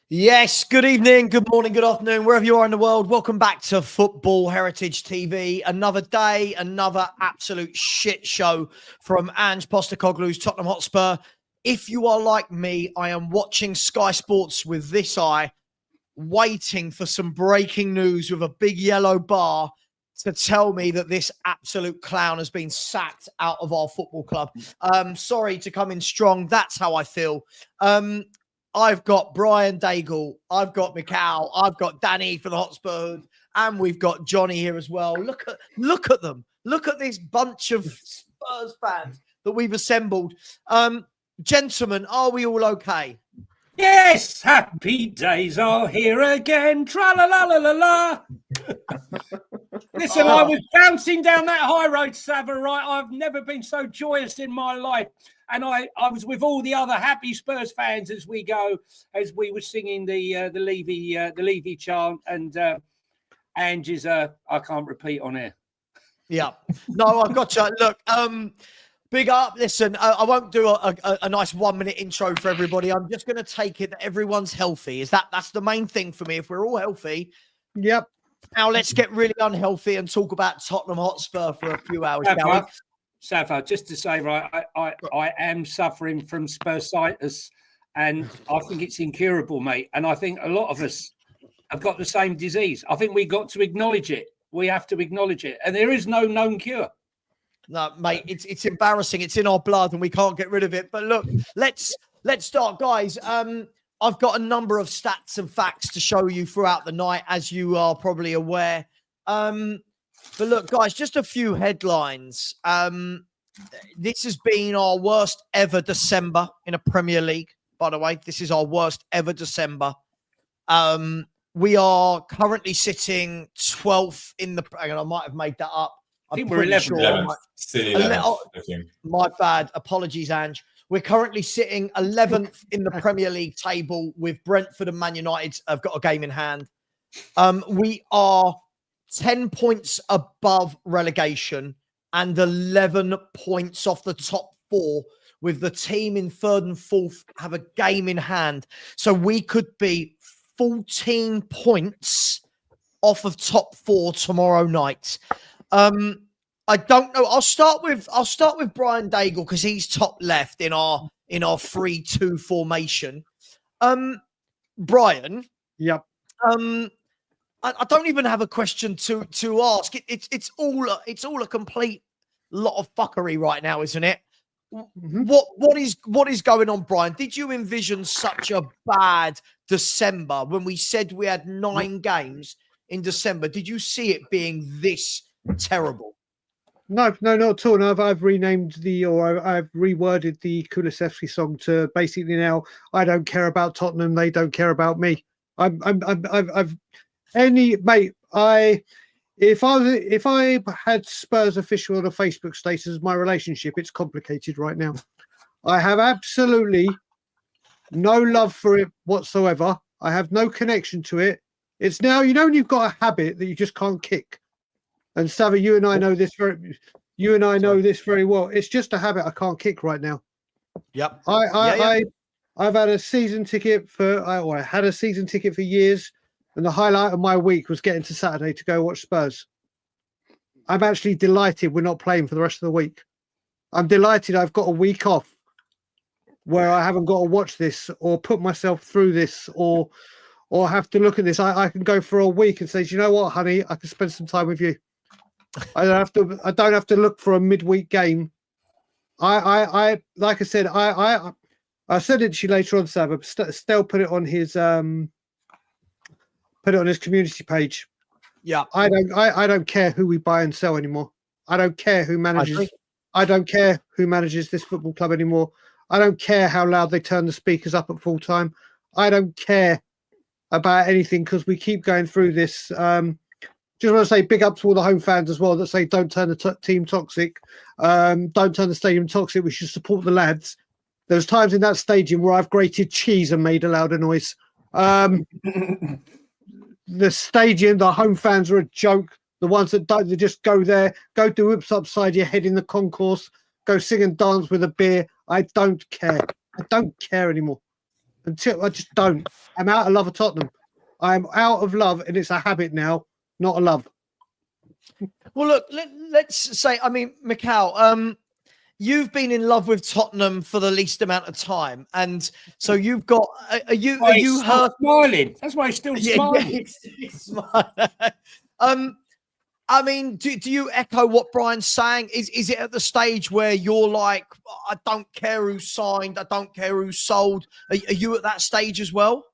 Yes, good evening, good morning, good afternoon, wherever you are in the world. Welcome back to Football Heritage TV. Another day, another absolute shit show from Ange Postecoglou's Tottenham Hotspur. If you are like me, I am watching Sky Sports with this eye, waiting for some breaking news with a big yellow bar to tell me that this absolute clown has been sacked out of our football club. Sorry to come in strong. That's how I feel. I've got Brian Daigle, I've got Mikal, I've got Danny for the Hotspur Hood, and we've got Johnny here as well. Look at them. Look at this bunch of Spurs fans that we've assembled. Gentlemen, are we all okay? Yes, happy days are here again. Tra-la-la-la-la-la. Listen, I was bouncing down that high road, Savva, right? I've never been so joyous in my life. And I was with all the other happy Spurs fans as we were singing the Levy chant, and Ange's I can't repeat on air. Yeah. No, I've got you. Look, big up. Listen, I won't do a nice 1 minute intro for everybody. I'm just going to take it that everyone's healthy. That's the main thing for me. If we're all healthy. Yep. Now let's get really unhealthy and talk about Tottenham Hotspur for a few hours. Savva, just to say, right, I am suffering from Spursitis, and I think it's incurable, mate. And I think a lot of us have got the same disease. I think we got to acknowledge it. We have to acknowledge it, and there is no known cure. No, mate, it's embarrassing. It's in our blood, and we can't get rid of it. But look, let's start, guys. I've got a number of stats and facts to show you throughout the night, as you are probably aware. But look, guys, just a few headlines. This has been our worst ever December in a Premier League, by the way. This is our worst ever December. We are currently sitting 12th in the... Hang on, I might have made that up. I think we're 11th. Sure 11th, I think. My bad. Apologies, Ange. We're currently sitting 11th in the Premier League table with Brentford and Man United have got a game in hand. We are 10 points above relegation and 11 points off the top four, with the team in third and fourth have a game in hand. So we could be 14 points off of top four tomorrow night. I don't know. I'll start with Brian Daigle because he's top left in our 3-2 formation. Brian. Yep. I don't even have a question to ask. It's all a complete lot of fuckery right now, isn't it? Mm-hmm. What is going on, Brian? Did you envision such a bad December when we said we had 9 games in December? Did you see it being this terrible? No, not at all. No, I've renamed I've reworded the Kulusevski song to basically now I don't care about Tottenham, they don't care about me. If I had Spurs official on a Facebook status as my relationship, it's complicated right now. I have absolutely no love for it whatsoever. I have no connection to it. It's now, when you've got a habit that you just can't kick. And Savva, you and I know this very well. It's just a habit I can't kick right now. Yep. I've had a season ticket I had a season ticket for years, and the highlight of my week was getting to Saturday to go watch Spurs. I'm actually delighted we're not playing for the rest of the week. I'm delighted I've got a week off where I haven't got to watch this or put myself through this or have to look at this. I can go for a week and say, do you know what, honey, I can spend some time with you. I don't have to look for a midweek game. I like I said, I said it to you later on, Savva. Stel put it on his community page. Yeah. I don't care who we buy and sell anymore. I don't care who manages. I don't care who manages this football club anymore. I don't care how loud they turn the speakers up at full time. I don't care about anything because we keep going through this. Just want to say big up to all the home fans as well that say don't turn the team toxic, don't turn the stadium toxic. We should support the lads. There's times in that stadium where I've grated cheese and made a louder noise. The stadium, the home fans are a joke. The ones that don't, they just go there, go do whips upside your head in the concourse, go sing and dance with a beer. I don't care. I don't care anymore. until I just don't. I'm out of love of Tottenham. I'm out of love, and it's a habit now, not a love. Well, look, let's say, I mean, Mikhail, you've been in love with Tottenham for the least amount of time, and so you've got. Are you hurt? Smiling. That's why he's still smiling. Yeah, he's smiling. I mean, do you echo what Brian's saying? Is it at the stage where you're like, I don't care who signed, I don't care who sold? Are you at that stage as well?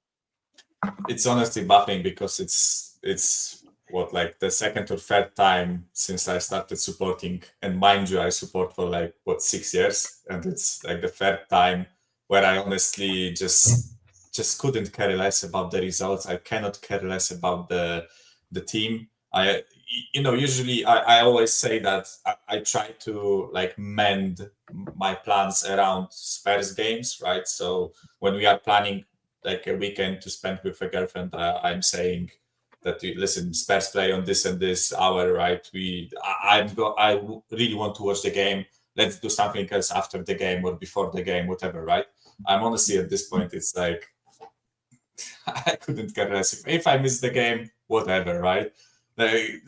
It's honestly baffling because it's what, like the second or third time since I started supporting, and mind you, I support for like 6 years, and it's like the third time where I honestly just couldn't care less about the results. I cannot care less about the team. Usually I always say that I try to like mend my plans around Spurs games, right? So when we are planning like a weekend to spend with a girlfriend, I'm saying that listen, Spurs play on this and this hour, right? I really want to watch the game. Let's do something else after the game or before the game, whatever, right? I'm honestly at this point, it's like I couldn't care less. If I miss the game, whatever, right? I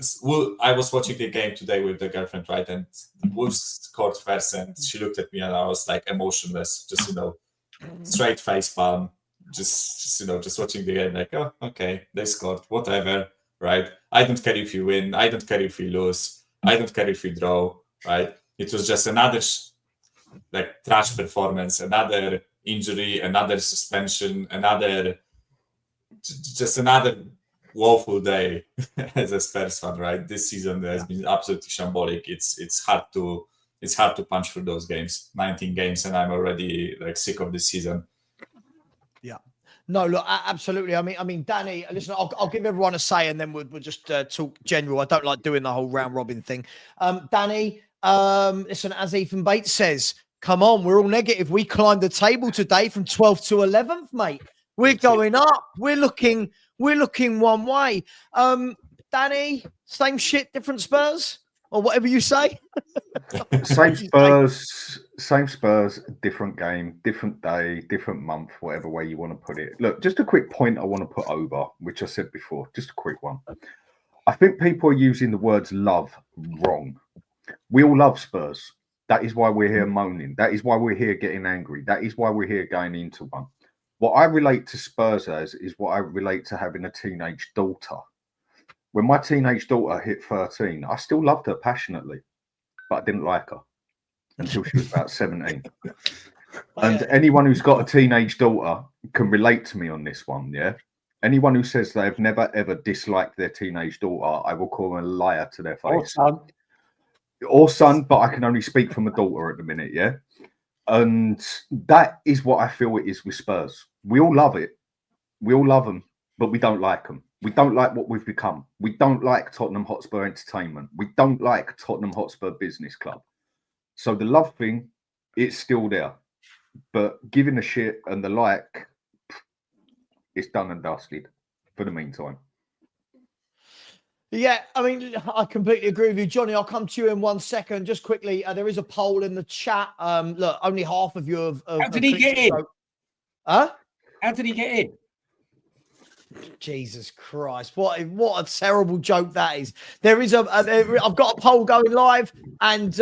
was watching the game today with the girlfriend, right? And the Wolves scored first, and she looked at me, and I was like emotionless, just straight face palm, just watching the game, like, oh, okay, they scored, whatever, right? I don't care if you win, I don't care if you lose, I don't care if you draw, right? It was just another trash performance, another injury, another suspension, another woeful day as a Spurs fan, right? This season has been absolutely shambolic. It's hard to punch through those games. 19 games, and I'm already like sick of this season. Yeah. No, look, absolutely. I mean, Danny, listen, I'll give everyone a say, and then we'll just talk general. I don't like doing the whole round robin thing. Danny, listen, as Ethan Bates says, come on, we're all negative. We climbed the table today from 12th to 11th, mate. We're going up. We're looking one way. Danny, same shit, different Spurs, or whatever you say. Same Spurs, different game, different day, different month, whatever way you want to put it. Look, just a quick point I want to put over, which I said before, just a quick one. I think people are using the words love wrong. We all love Spurs. That is why we're here moaning. That is why we're here getting angry. That is why we're here going into one. What I relate to Spurs as is what I relate to having a teenage daughter. When my teenage daughter hit 13, I still loved her passionately, but I didn't like her until she was about 17. And anyone who's got a teenage daughter can relate to me on this one, yeah? Anyone who says they've never, ever disliked their teenage daughter, I will call them a liar to their face. Or son, but I can only speak from a daughter at the minute, yeah? And that is what I feel it is with Spurs. We all love it. We all love them, but we don't like them. We don't like what we've become. We don't like Tottenham Hotspur Entertainment. We don't like Tottenham Hotspur Business Club. So the love thing, it's still there. But giving a shit and the like, it's done and dusted for the meantime. Yeah, I mean, I completely agree with you, Johnny. I'll come to you in 1 second. Just quickly, there is a poll in the chat. Look, only half of you have. How did he get in? Huh? How did he get in? Jesus Christ! What a terrible joke that is. There is I've got a poll going live, and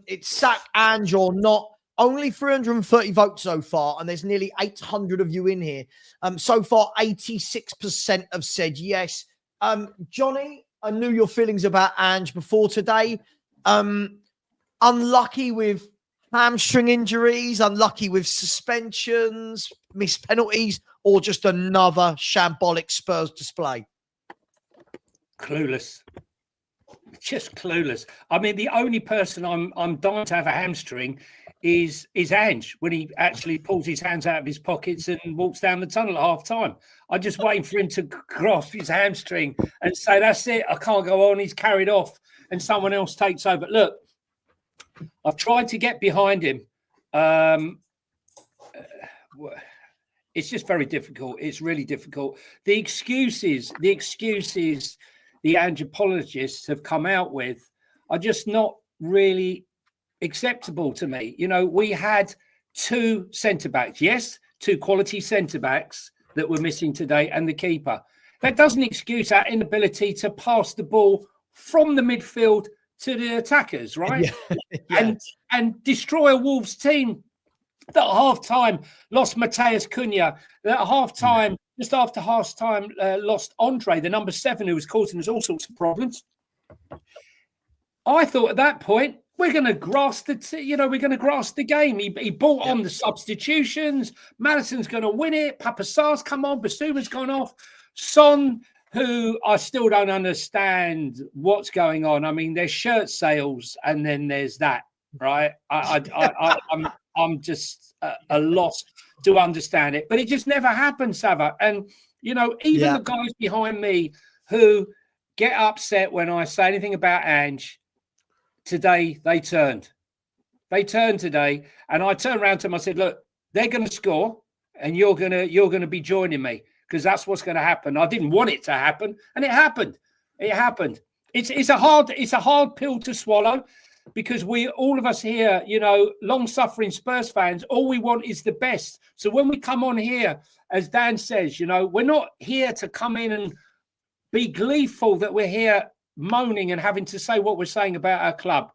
it's sack Ange or not. Only 330 votes so far, and there's nearly 800 of you in here. So far, 86% have said yes. Johnny, I knew your feelings about Ange before today. Unlucky with hamstring injuries, unlucky with suspensions, missed penalties, or just another shambolic Spurs display? Clueless. Just clueless. I mean, the only person I'm dying to have a hamstring is Ange, when he actually pulls his hands out of his pockets and walks down the tunnel at half time. I'm just waiting for him to grasp his hamstring and say, that's it, I can't go on, he's carried off, and someone else takes over. Look, I've tried to get behind him. It's just very difficult. It's really difficult. The excuses the Ange apologists have come out with are just not really acceptable to me. You know, we had two centre-backs. Yes, two quality centre-backs that were missing today and the keeper. That doesn't excuse our inability to pass the ball from the midfield to the attackers, right? Yeah. And destroy a Wolves team that at half-time lost Mateus Cunha, that at half-time, just after half-time, lost Andre, the number 7, who was causing us all sorts of problems. I thought at that point, we're going to grasp the game. He brought on the substitutions. Madison's going to win it. Papasar's come on. Basuma's gone off. Son, who I still don't understand what's going on. I mean, there's shirt sales, and then there's that, right? I'm just a loss to understand it, but it just never happened, Savva. And even the guys behind me who get upset when I say anything about Ange. Today they turned today, and I turned around to them. I said, "Look, they're going to score, and you're going to be joining me because that's what's going to happen." I didn't want it to happen, and it happened. It happened. It's a hard pill to swallow because all of us here, long-suffering Spurs fans, all we want is the best. So when we come on here, as Dan says, we're not here to come in and be gleeful that we're here moaning and having to say what we're saying about our club.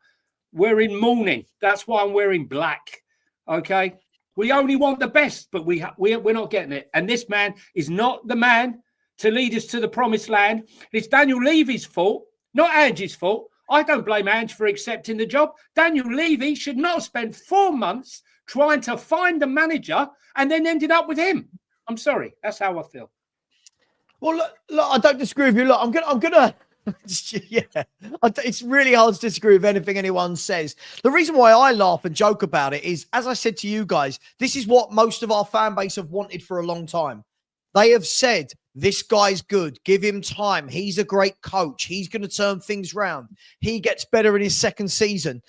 We're in mourning. That's why I'm wearing black. Okay, we only want the best, but we're not getting it. And this man is not the man to lead us to the promised land. It's Daniel Levy's fault, not Ange's fault. I don't blame Ange for accepting the job. Daniel Levy should not have spent 4 months trying to find the manager and then ended up with him. I'm sorry. That's how I feel. Well, look, I don't disagree with you. Look, I'm gonna. It's really hard to disagree with anything anyone says. The reason why I laugh and joke about it is, as I said to you guys, this is what most of our fan base have wanted for a long time. They have said, this guy's good. Give him time. He's a great coach. He's going to turn things round. He gets better in his second season.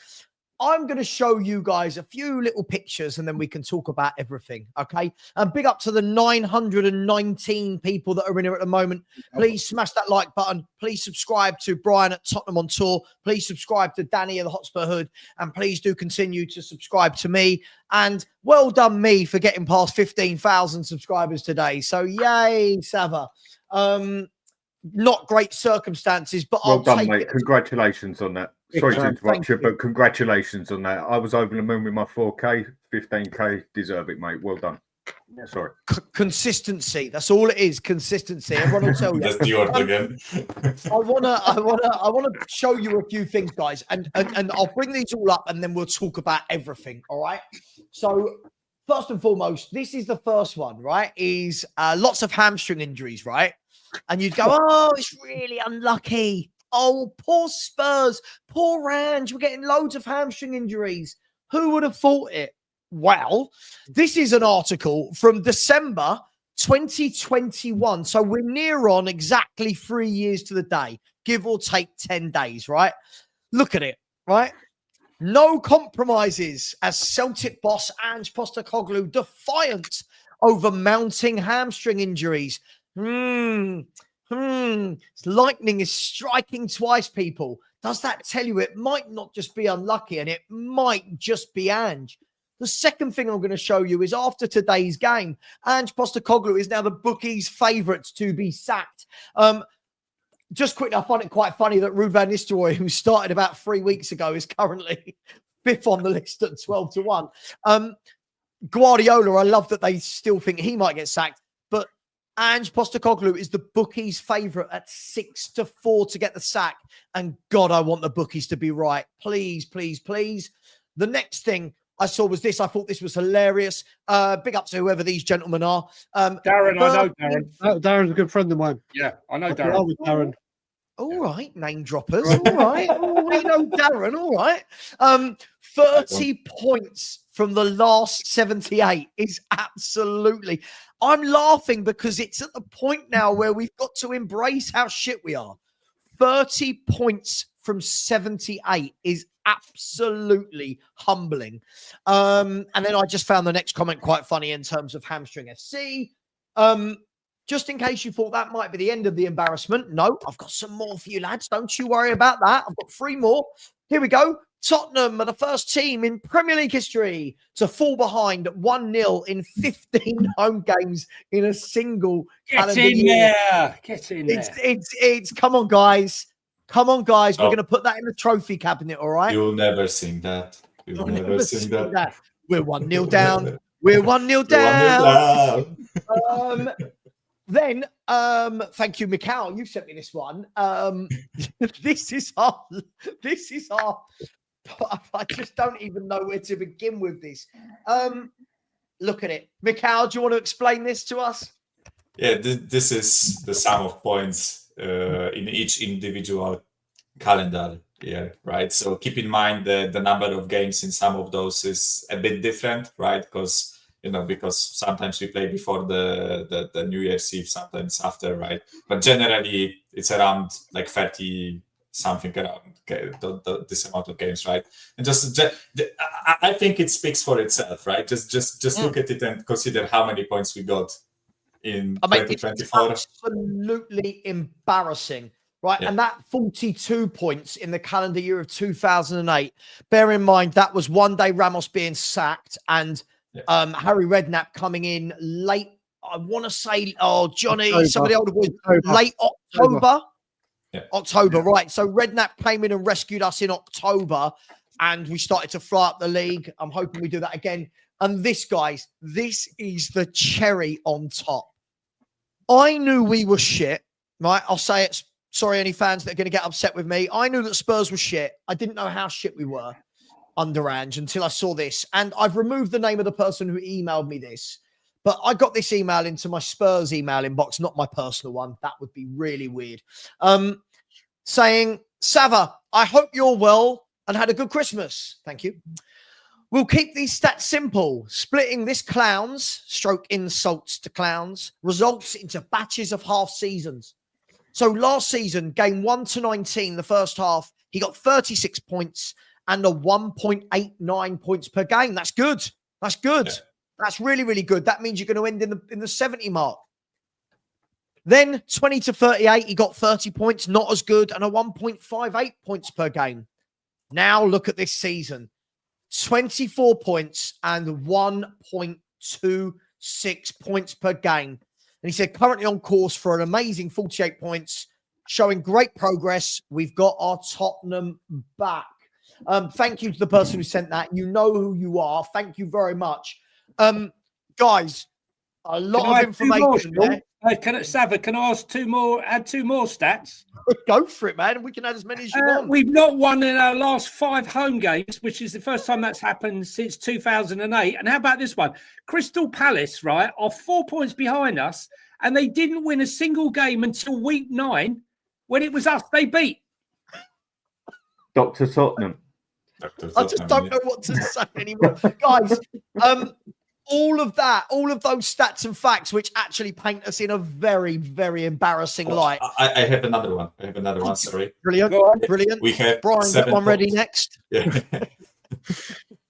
I'm going to show you guys a few little pictures and then we can talk about everything, okay? And big up to the 919 people that are in here at the moment. Please smash that like button. Please subscribe to Brian at Tottenham on Tour. Please subscribe to Danny of the Hotspur Hood. And please do continue to subscribe to me. And well done me for getting past 15,000 subscribers today. So yay, Savva. Not great circumstances, but well I'll done, take mate. it. Congratulations on that. Sorry to interrupt you, but congratulations on that. I was over the moon with my 4K, 15K. Deserve it, mate. Well done. Sorry. Consistency. That's all it is. Consistency. Everyone will tell you. That's the word again. I wanna show you a few things, guys, and I'll bring these all up, and then we'll talk about everything. All right. So first and foremost, this is the first one. Right? Is lots of hamstring injuries. Right? And you'd go, oh, it's really unlucky. Oh, poor Spurs, poor Ange. We're getting loads of hamstring injuries. Who would have thought it? Well, this is an article from December 2021. So we're near on exactly 3 years to the day, give or take 10 days, right? Look at it, right? No compromises as Celtic boss Ange Postecoglou defiant over mounting hamstring injuries. Lightning is striking twice, people. Does that tell you it might not just be unlucky and it might just be Ange? The second thing I'm going to show you is after today's game, Ange Postecoglou is now the bookies' favourites to be sacked. Just quickly, I find it quite funny that Ruud van Nistelrooy, who started about 3 weeks ago, is currently 5th on the list at 12-1. Guardiola, I love that they still think he might get sacked. Ange Postecoglou is the bookies' favourite at 6-4 to get the sack. And God, I want the bookies to be right. Please, please, please. The next thing I saw was this. I thought this was hilarious. Big up to whoever these gentlemen are. Darren, I know Darren. Oh, Darren's a good friend of mine. Yeah, I know I Darren. love Darren. All right, name droppers. All right. Oh, we know Darren. All right. 30 points from the last 78 is absolutely... I'm laughing because it's at the point now where we've got to embrace how shit we are. 30 points from 78 is absolutely humbling. And then I just found the next comment quite funny in terms of hamstring FC. Just in case you thought that might be the end of the embarrassment. No, I've got some more for you lads. Don't you worry about that. I've got 3 more. Here we go. Tottenham are the first team in Premier League history to fall behind 1-0 in 15 home games in a single calendar year. Get in there. It's come on, guys. Come on, guys. We're Oh. going to put that in the trophy cabinet, all right? You'll never sing that. You'll never sing that. We're 1-0 down. We're 1-0 down. Then, thank you, Mikhail. You sent me this one. This is our. I just don't even know where to begin with this. Look at it, Mikhail. Do you want to explain this to us? Yeah, this is the sum of points in each individual calendar year, right? So keep in mind that the number of games in some of those is a bit different, right? Because sometimes we play before the New Year's Eve, sometimes after, right? But generally, it's around like 30 something around this amount of games, right? And I think it speaks for itself, right? Just look at it and consider how many points we got in 2024. It's absolutely embarrassing, right? Yeah. And that 42 points in the calendar year of 2008. Bear in mind that was one day Ramos being sacked and Harry Redknapp coming in late. I want to say, Johnny, some of the older boys, late October. Yeah. October, right. So Redknapp came in and rescued us in October and we started to fly up the league. I'm hoping we do that again. And this, guys, this is the cherry on top. I knew we were shit, right? I'll say it. Sorry, any fans that are going to get upset with me. I knew that Spurs were shit. I didn't know how shit we were under Ange until I saw this. And I've removed the name of the person who emailed me this. But I got this email into my Spurs email inbox, not my personal one. That would be really weird. Saying, Savva, I hope you're well and had a good Christmas. Thank you. We'll keep these stats simple. Splitting this clowns, stroke insults to clowns, results into batches of half seasons. So last season, game 1 to 19, the first half, he got 36 points and a 1.89 points per game. That's good. That's good. Yeah. That's really, really good. That means you're going to end in the 70 mark. Then 20 to 38, he got 30 points, not as good, and a 1.58 points per game. Now look at this season. 24 points and 1.26 points per game. And he said, currently on course for an amazing 48 points, showing great progress. We've got our Tottenham back. Thank you to the person who sent that. You know who you are. Thank you very much. Guys, a lot of information there. Savva, can I ask add two more stats? Go for it, man. We can add as many as you want. We've not won in our last 5 home games, which is the first time that's happened since 2008. And how about this one? Crystal Palace, right, are 4 points behind us, and they didn't win a single game until week 9 when it was us they beat. Dr. Tottenham. I just don't know what to say anymore. Guys, all of those stats and facts, which actually paint us in a very, very embarrassing light. I have another one. Sorry. Brilliant. Brilliant. We have Brian, get one ready next. Yeah.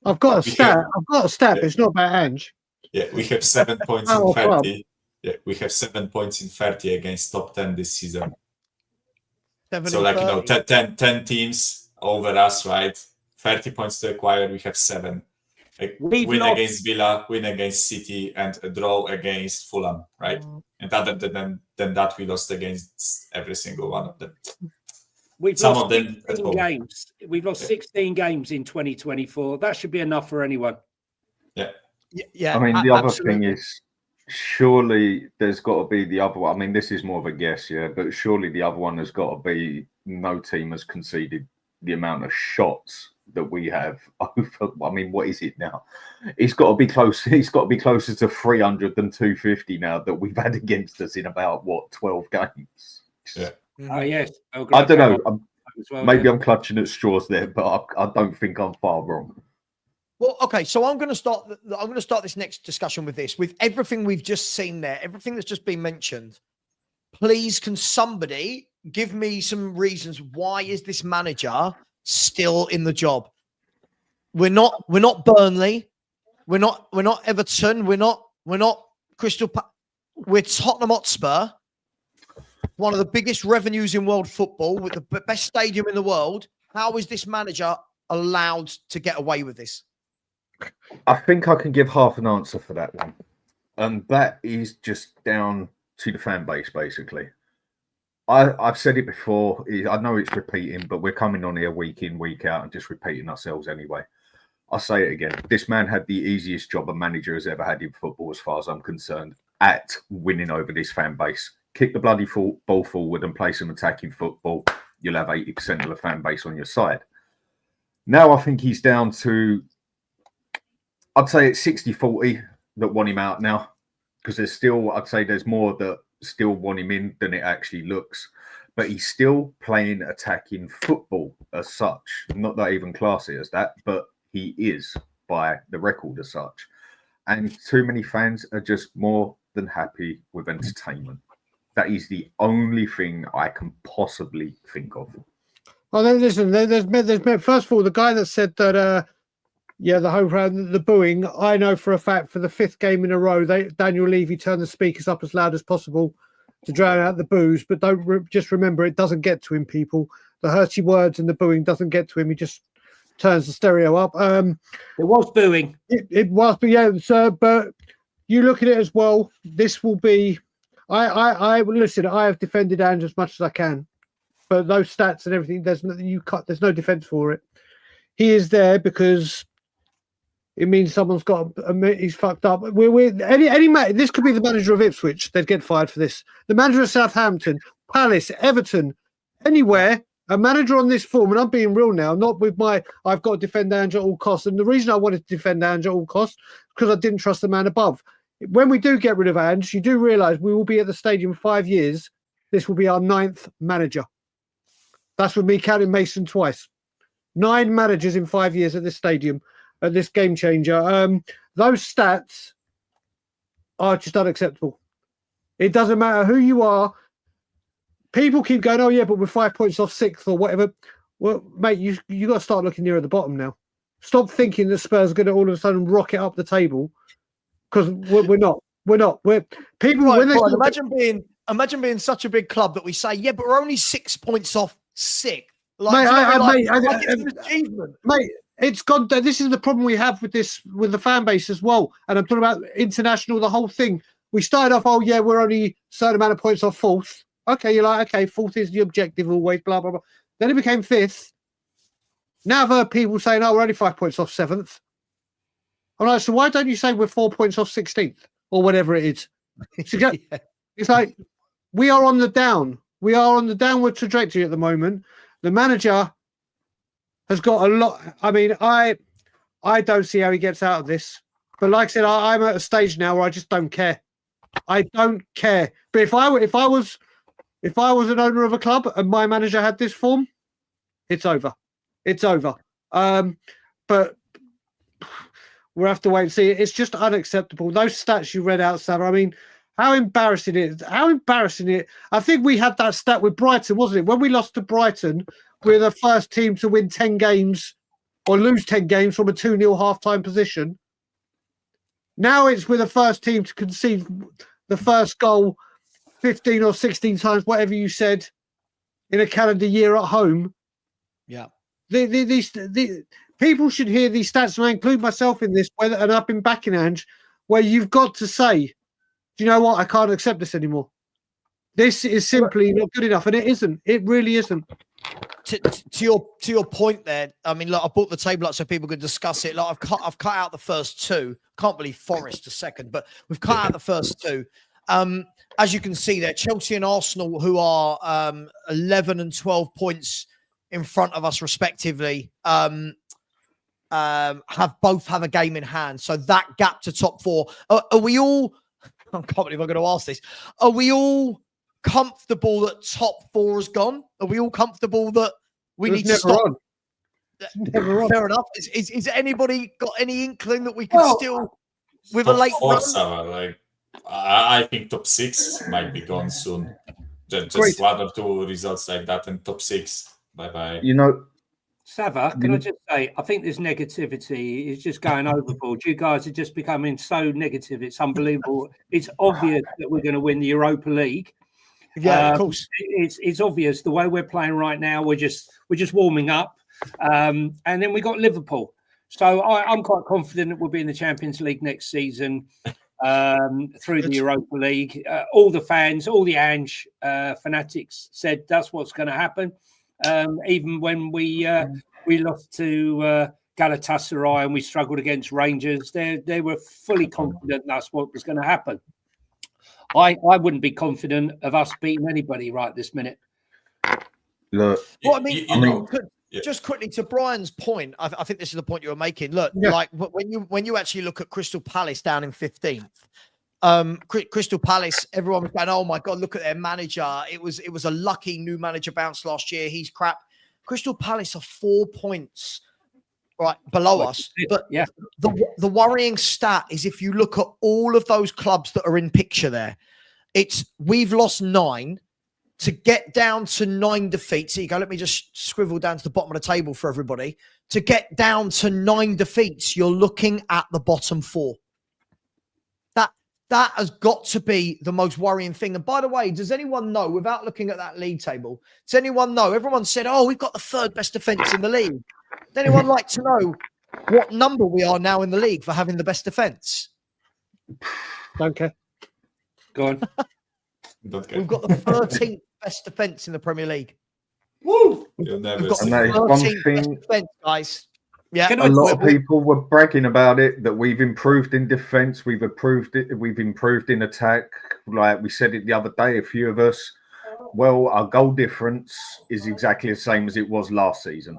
I've got a stat. But it's not about Ange. Yeah, we have 7 points in 30. Yeah, we have 7 points in 30 against top 10 this season. 10 teams over us, right? 30 points to acquire. We have 7. Win against Villa, win against City, and a draw against Fulham, right? And other than that, we lost against every single one of them. We've lost 16 games. We've lost 16 games in 2024. That should be enough for anyone. Yeah. Yeah. I mean, the other thing is, surely there's got to be the other one. I mean, this is more of a guess, yeah, but surely the other one has got to be no team has conceded the amount of shots that we have over. I mean, what is it now? It's got to be close. It's got to be closer to 300 than 250 now that we've had against us in about 12 games. Yeah. Oh yes. I don't know. Maybe I'm clutching at straws there, but I don't think I'm far wrong. Well, okay. So I'm going to start this next discussion with this. With everything we've just seen there, everything that's just been mentioned. Please, can somebody give me some reasons why is this manager still in the job? We're not Burnley. We're not Everton. We're not we're Tottenham Hotspur, one of the biggest revenues in world football with the best stadium in the world. How is this manager allowed to get away with this? I think I can give half an answer for that one. And that is just down to the fan base, basically. I've said it before. I know it's repeating, but we're coming on here week in, week out and just repeating ourselves anyway. I'll say it again. This man had the easiest job a manager has ever had in football, as far as I'm concerned, at winning over this fan base. Kick the bloody ball forward and play some attacking football. You'll have 80% of the fan base on your side. Now I think he's down to, I'd say it's 60-40 that want him out now. Because there's still, I'd say there's more that still want him in than it actually looks. But he's still playing attacking football as such. Not that I even class it as that, but he is by the record as such. And too many fans are just more than happy with entertainment. That is the only thing I can possibly think of. Well, then listen, there's first of all, the guy that said that, the home crowd, the booing, I know for a fact for the 5th game in a row, Daniel Levy turned the speakers up as loud as possible to drown out the boos. But just remember, it doesn't get to him, people. The hurty words and the booing doesn't get to him. He just turns the stereo up. It was booing. It was, but yeah, sir. But you look at it as well. This will be. I listen. I have defended Ange as much as I can, but those stats and everything, there's no defense for it. He is there because it means someone's got. He's fucked up. This could be the manager of Ipswich. They'd get fired for this. The manager of Southampton, Palace, Everton, anywhere. A manager on this form, and I'm being real now, not with I've got to defend Ange at all costs. And the reason I wanted to defend Ange at all costs because I didn't trust the man above. When we do get rid of Ange, you do realise we will be at the stadium 5 years. This will be our 9th manager. That's with me counting Mason twice. 9 managers in 5 years at this stadium, at this game changer. Those stats are just unacceptable. It doesn't matter who you are. People keep going, oh, yeah, but we're 5 points off 6th or whatever. Well, mate, you got to start looking nearer the bottom now. Stop thinking that Spurs are going to all of a sudden rocket up the table because we're not. We're not. We're people. Right, when imagine being such a big club that we say, yeah, but we're only 6 points off 6th. Mate, it's gone. This is the problem we have with the fan base as well. And I'm talking about international, the whole thing. We started off, oh, yeah, we're only a certain amount of points off 4th. Okay, you're like, okay, 4th is the objective always, blah, blah, blah. Then it became 5th. Now I've heard people saying, oh, we're only 5 points off 7th. I'm like, so why don't you say we're 4 points off 16th or whatever it is? Yeah. It's like, we are on the down. We are on the downward trajectory at the moment. The manager has got a lot. I mean, I don't see how he gets out of this. But like I said, I'm at a stage now where I just don't care. I don't care. But if I was an owner of a club and my manager had this form, it's over. It's over. But we'll have to wait and see. It's just unacceptable. Those stats you read out, Savva, I mean, how embarrassing it is. How embarrassing it. I think we had that stat with Brighton, wasn't it? When we lost to Brighton, we're the first team to win 10 games or lose 10 games from a 2-0 half-time position. Now it's we're the first team to concede the first goal 15 or 16 times, whatever you said, in a calendar year at home. Yeah. These people should hear these stats, and I include myself in this, and I've been backing Ange, where you've got to say, do you know what? I can't accept this anymore. This is simply not good enough, and it isn't. It really isn't. To your point there, I mean, look, I brought the table up so people could discuss it. Like I've cut out the first 2. Can't believe Forest a second, but we've cut out the first 2. As you can see there, Chelsea and Arsenal, who are 11 and 12 points in front of us respectively, have both have a game in hand. So that gap to top 4. Are we all? I can't believe I'm going to ask this. Are we all comfortable that top 4 has gone? Are we all comfortable that we need to stop? Fair enough. Is anybody got any inkling that we can still with a late run? I think top 6 might be gone soon. Just 1 or 2 results like that, and top 6. Bye. You know, Savva, can I just say, I think this negativity is just going overboard. You guys are just becoming so negative. It's unbelievable. It's obvious that we're going to win the Europa League. Yeah, of course. It's obvious the way we're playing right now. We're just warming up. And then we got Liverpool. So I'm quite confident that we'll be in the Champions League next season through the Europa League. All the fans, all the Ange fanatics said that's what's going to happen. Even when we lost to Galatasaray and we struggled against Rangers, they were fully confident that's what was going to happen. I wouldn't be confident of us beating anybody right this minute. Look, well, just quickly to Brian's point, I think this is the point you were making. Look, like when you actually look at Crystal Palace down in 15th, Crystal Palace, everyone was going, "Oh my God, look at their manager! It was a lucky new manager bounce last year. He's crap." Crystal Palace are 4 points right below us, but the worrying stat is if you look at all of those clubs that are in picture there, we've lost 9. To get down to 9 defeats, here you go. Let me just scribble down to the bottom of the table for everybody. To get down to 9 defeats, you're looking at the bottom 4. That has got to be the most worrying thing. And by the way, does anyone know, without looking at that league table, does anyone know? Everyone said, "Oh, we've got the 3rd best defence in the league." Does anyone like to know what number we are now in the league for having the best defence? Don't care. Go on. We've got the 13th best defence in the Premier League. Woo! We've got the And that is one 13th thing. best defence, guys. Yeah, A lot of people were bragging about it, that we've improved in defence, we've improved in attack. Like we said it the other day, a few of us. Well, our goal difference is exactly the same as it was last season.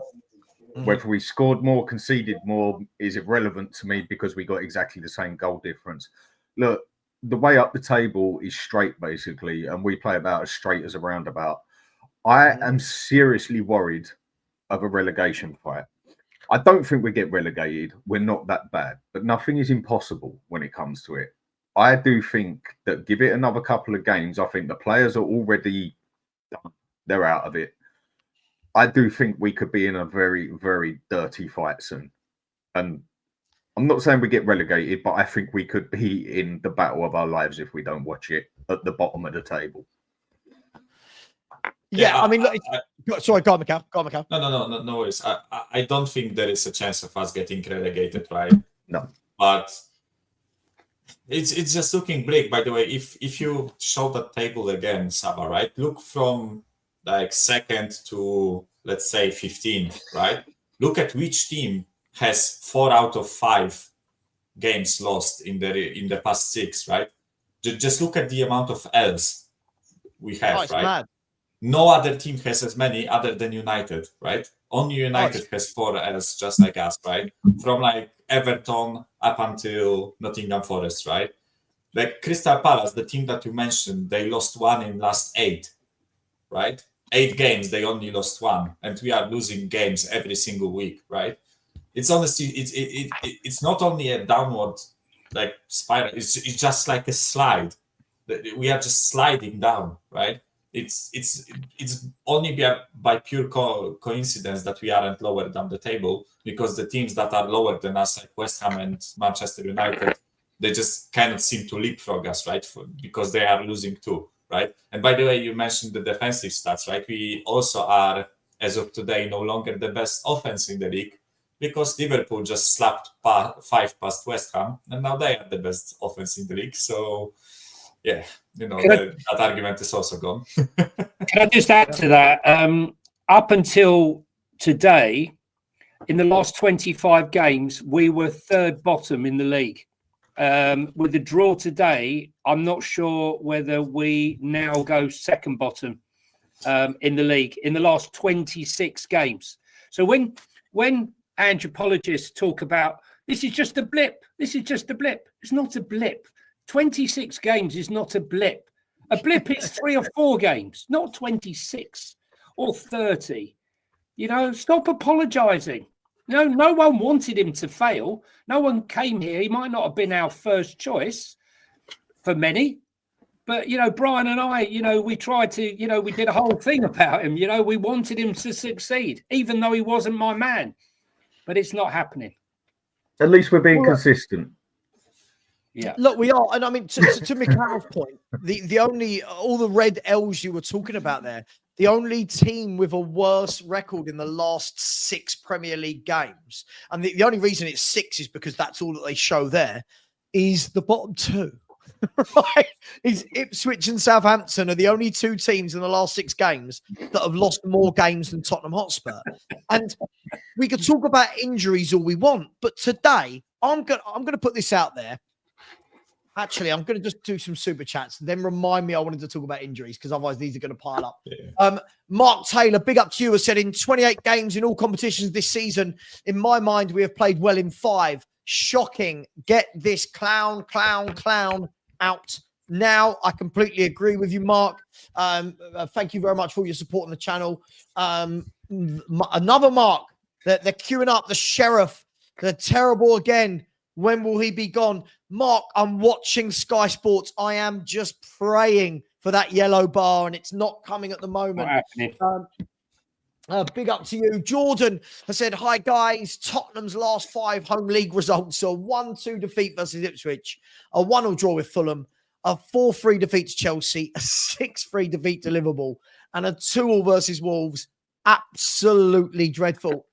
Whether we scored more, conceded more is irrelevant to me because we got exactly the same goal difference. Look, the way up the table is straight, basically, and we play about as straight as a roundabout. I am seriously worried of a relegation fight. I don't think we get relegated. We're not that bad, but nothing is impossible when it comes to it. I do think that give it another couple of games, I think the players are already done. They're out of it. I do think we could be in a very, very dirty fight soon. And I'm not saying we get relegated, but I think we could be in the battle of our lives if we don't watch it at the bottom of the table. Yeah, I mean, look, sorry, go on, Mikhail. No worries. I don't think there is a chance of us getting relegated, right? No. But it's just looking bleak. By the way, if you show the table again, Savva, right? Look from like 2nd to, let's say, 15th, right? Look at which team has 4 out of 5 games lost in the past 6, right? Just look at the amount of L's we have, right? Mad. No other team has as many other than United, right? Only United has 4 L's, just like us, right? From like Everton up until Nottingham Forest, right? Like Crystal Palace, the team that you mentioned, they lost 1 in last 8, right? 8 games, they only lost 1, and we are losing games every single week, right? It's honestly, it's not only a downward like spiral. It's just like a slide. We are just sliding down, right? It's only by pure coincidence that we aren't lower down the table, because the teams that are lower than us, like West Ham and Manchester United, they just kind of seem to leapfrog us, right? Because they are losing too, right? And by the way, you mentioned the defensive stats, right? We also are, as of today, no longer the best offense in the league, because Liverpool just slapped 5 past West Ham, and now they are the best offense in the league. So, yeah, that argument is also gone. Can I just add to that? Up until today, in the last 25 games, we were 3rd bottom in the league. With the draw today, I'm not sure whether we now go 2nd bottom in the league in the last 26 games. So when anthropologists talk about this is just a blip, it's not a blip. 26 games is not a blip. A blip is 3 or 4 games, not 26 or 30. Stop apologizing. No one wanted him to fail. No one came here. He might not have been our first choice for many, but, Brian and I, we tried to, we did a whole thing about him. We wanted him to succeed, even though he wasn't my man, but it's not happening. At least we're being consistent. Yeah, look, we are, and I mean, to Mikhail's point, the only all the red L's you were talking about there, the only team with a worse record in the last 6 Premier League games, and the only reason it's 6 is because that's all that they show there, is the bottom 2. Right? Is Ipswich and Southampton are the only 2 teams in the last 6 games that have lost more games than Tottenham Hotspur. And we could talk about injuries all we want, but today I'm gonna put this out there. Actually, I'm going to just do some super chats. Then remind me I wanted to talk about injuries because otherwise these are going to pile up. Yeah. Mark Taylor, big up to you, has said in 28 games in all competitions this season, in my mind, we have played well in 5. Shocking. Get this clown out now. I completely agree with you, Mark. Thank you very much for your support on the channel. Another Mark, they're queuing up the Sheriff. They're terrible again. When will he be gone? Mark, I'm watching Sky Sports. I am just praying for that yellow bar, and it's not coming at the moment. Big up to you. Jordan has said, hi, guys. Tottenham's last 5 home league results are 1-2 defeat versus Ipswich, a 1-1 draw with Fulham, a 4-3 defeat to Chelsea, a 6-3 defeat to Liverpool, and a 2-2 versus Wolves. Absolutely dreadful.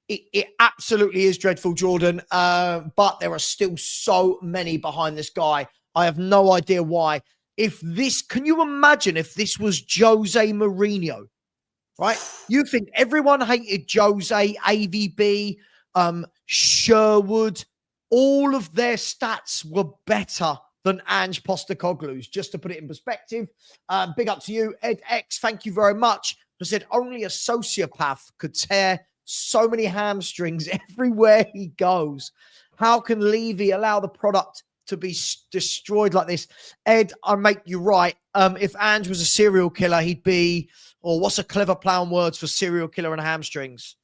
It absolutely is dreadful, Jordan. But there are still so many behind this guy. I have no idea why. Can you imagine if this was Jose Mourinho, right? You think everyone hated Jose, AVB, Sherwood. All of their stats were better than Ange Postecoglou's, just to put it in perspective. Big up to you, Ed X. Thank you very much. I said only a sociopath could tear so many hamstrings everywhere he goes. How can Levy allow the product to be destroyed like this? Ed, I make you right. If Ange was a serial killer, he'd be, or what's a clever play on words for serial killer and hamstrings?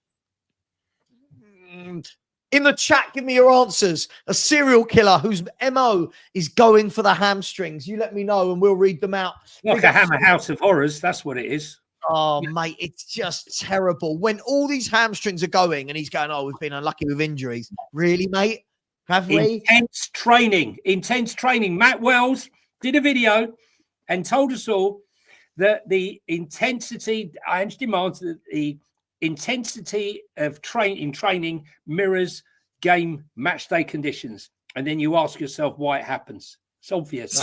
In the chat, give me your answers. A serial killer whose MO is going for the hamstrings. You let me know and we'll read them out. Like a Hammer House of Horrors, that's what it is. Oh, mate, it's just terrible. When all these hamstrings are going and he's going, oh, we've been unlucky with injuries. Really, mate? Have we? Intense training. Matt Wells did a video and told us all that the intensity, Ange demands that the intensity of training mirrors game match day conditions. And then you ask yourself why it happens. It's obvious.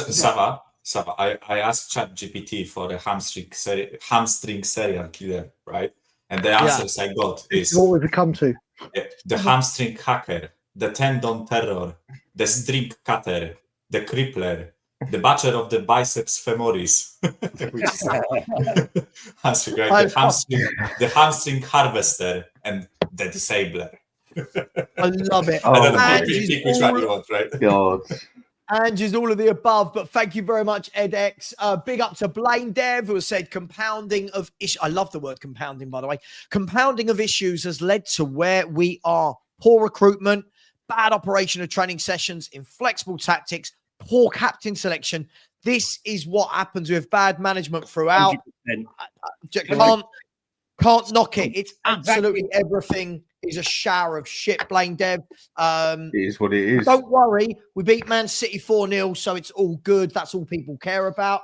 Savva, I asked ChatGPT for a hamstring serial killer, right? And the answers I got is what would it come to? The hamstring hacker, the tendon terror, the string cutter, the crippler, the butcher of the biceps femoris, which is hamstring, right? The hamstring harvester, and the disabler. I love it. I don't know, pick which one you want, right? God. Ange is all of the above, but thank you very much, EdX. Big up to Blaine Dev, who has said compounding of issues. I love the word compounding, by the way. Compounding of issues has led to where we are. Poor recruitment, bad operation of training sessions, inflexible tactics, poor captain selection. This is what happens with bad management throughout. Can't knock it. It's absolutely everything is a shower of shit, Blaine Dev. It is what it is. Don't worry. We beat Man City 4-0, so it's all good. That's all people care about.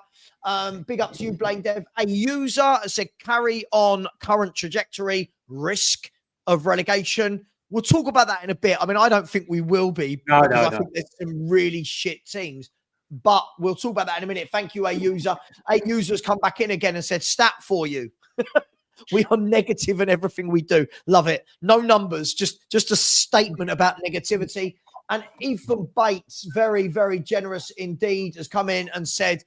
Big up to you, Blaine Dev. A user said, carry on current trajectory, risk of relegation. We'll talk about that in a bit. I mean, I don't think we will be. I think there's some really shit teams. But we'll talk about that in a minute. Thank you, A user. A user's come back in again and said, stat for you. We are negative in everything we do. Love it. No numbers, just a statement about negativity. And Ethan Bates, very, very generous indeed, has come in and said,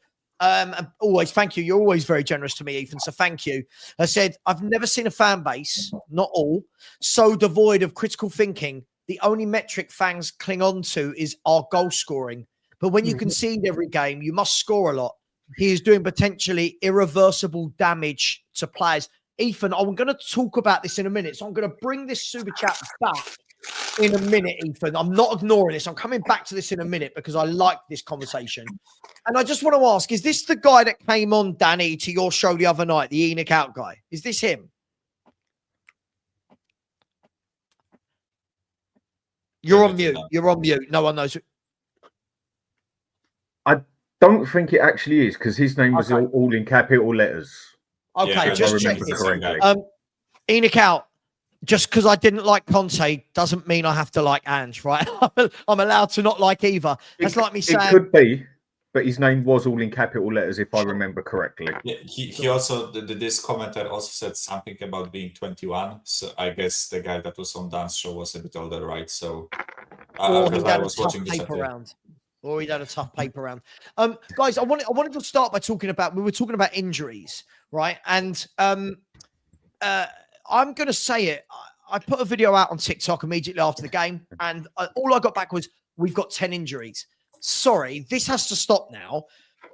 always, thank you. You're always very generous to me, Ethan. So thank you. I said, I've never seen a fan base, not all, so devoid of critical thinking. The only metric fans cling on to is our goal scoring. But when you concede every game, you must score a lot. He is doing potentially irreversible damage to players. Ethan, I'm going to talk about this in a minute. So I'm going to bring this super chat back in a minute, Ethan. I'm not ignoring this. I'm coming back to this in a minute because I like this conversation. And I just want to ask, is this the guy that came on, Danny, to your show the other night, the Enoch Out guy? Is this him? You're on mute. You're on mute. No one knows. I don't think it actually is because his name was all in capital letters. Okay, Yeah, just I remember checking. correctly. Enoch out. Just because I didn't like Conte doesn't mean I have to like Ange, right? I'm allowed to not like either. That's like me saying. It could be, but his name was all in capital letters, if I remember correctly. Yeah, he also this commenter also said something about being 21. So I guess the guy that was on Dance Show was a bit older, right? So Or because he'd I had a was tough watching the paper chat. round. Or he'd had a tough paper round. Guys, I wanted to start by talking about, we were talking about injuries, right? And I'm going to say it. I put a video out on TikTok immediately after the game, and all I got back was, we've got 10 injuries. Sorry, this has to stop now.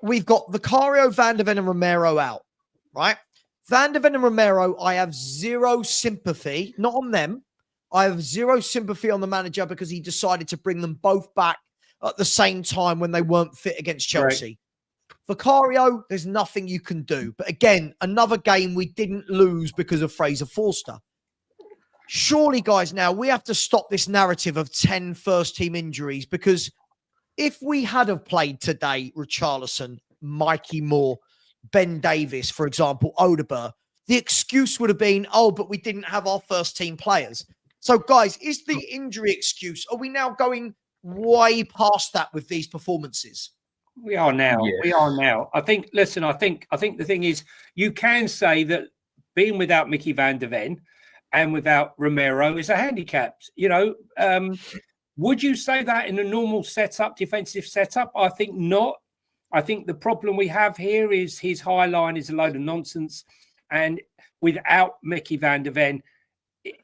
We've got Vicario, Van der Ven, and Romero out, right? Van der Ven and Romero, I have zero sympathy, not on them. I have zero sympathy on the manager because he decided to bring them both back at the same time when they weren't fit against Chelsea. Right. Vicario, there's nothing you can do. But again, another game we didn't lose because of Fraser Forster. Surely, guys, now we have to stop this narrative of 10 first-team injuries, because if we had have played today, Richarlison, Mikey Moore, Ben Davis, for example, Odegaard, the excuse would have been, oh, but we didn't have our first-team players. So, guys, is the injury excuse, are we now going way past that with these performances? We are now. Yes. We are now. I think, listen, I think the thing is, you can say that being without Mickey van der Ven and without Romero is a handicap. You know, would you say that in a normal setup, defensive setup? I think not. I think the problem we have here is his high line is a load of nonsense. And without Mickey van der Ven,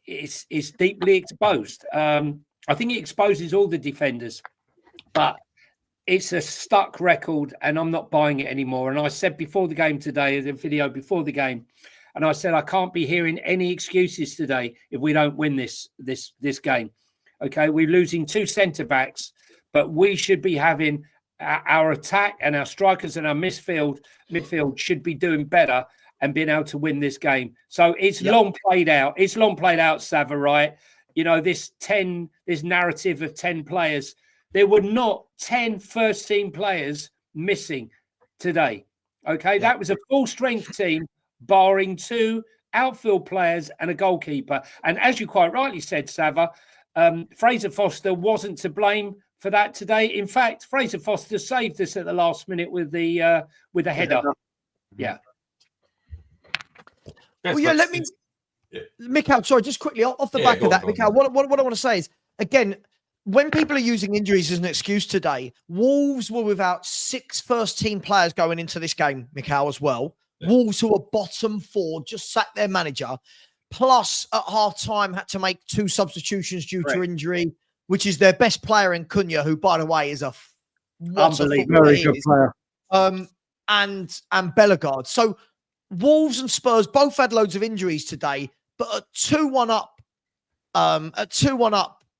it's deeply exposed. I think it exposes all the defenders. But it's a stuck record, and I'm not buying it anymore. And I said before the game today, the video before the game, and I said I can't be hearing any excuses today if we don't win this game. Okay, we're losing 2 centre backs, but we should be having our attack and our strikers and our midfield should be doing better and being able to win this game. So it's long played out. It's long played out, Savva, right? You know, this narrative of 10 players. There were not 10 first-team players missing today. Okay, that was a full-strength team, barring 2 outfield players and a goalkeeper. And as you quite rightly said, Savva, Fraser Forster wasn't to blame for that today. In fact, Fraser Forster saved us at the last minute with the header. Yeah. Well, yeah, let me... Mikhail, sorry, just quickly, off the back of that, Mikhail, what I want to say is, again, when people are using injuries as an excuse today, Wolves were without 6 first-team players going into this game, Mikhail, as well. Yeah. Wolves, who are bottom 4, just sacked their manager, plus at half-time had to make 2 substitutions due to injury, which is their best player in Cunha, who, by the way, is a unbelievable, very good player. And Bellegarde. So Wolves and Spurs both had loads of injuries today, but at 2-1 up,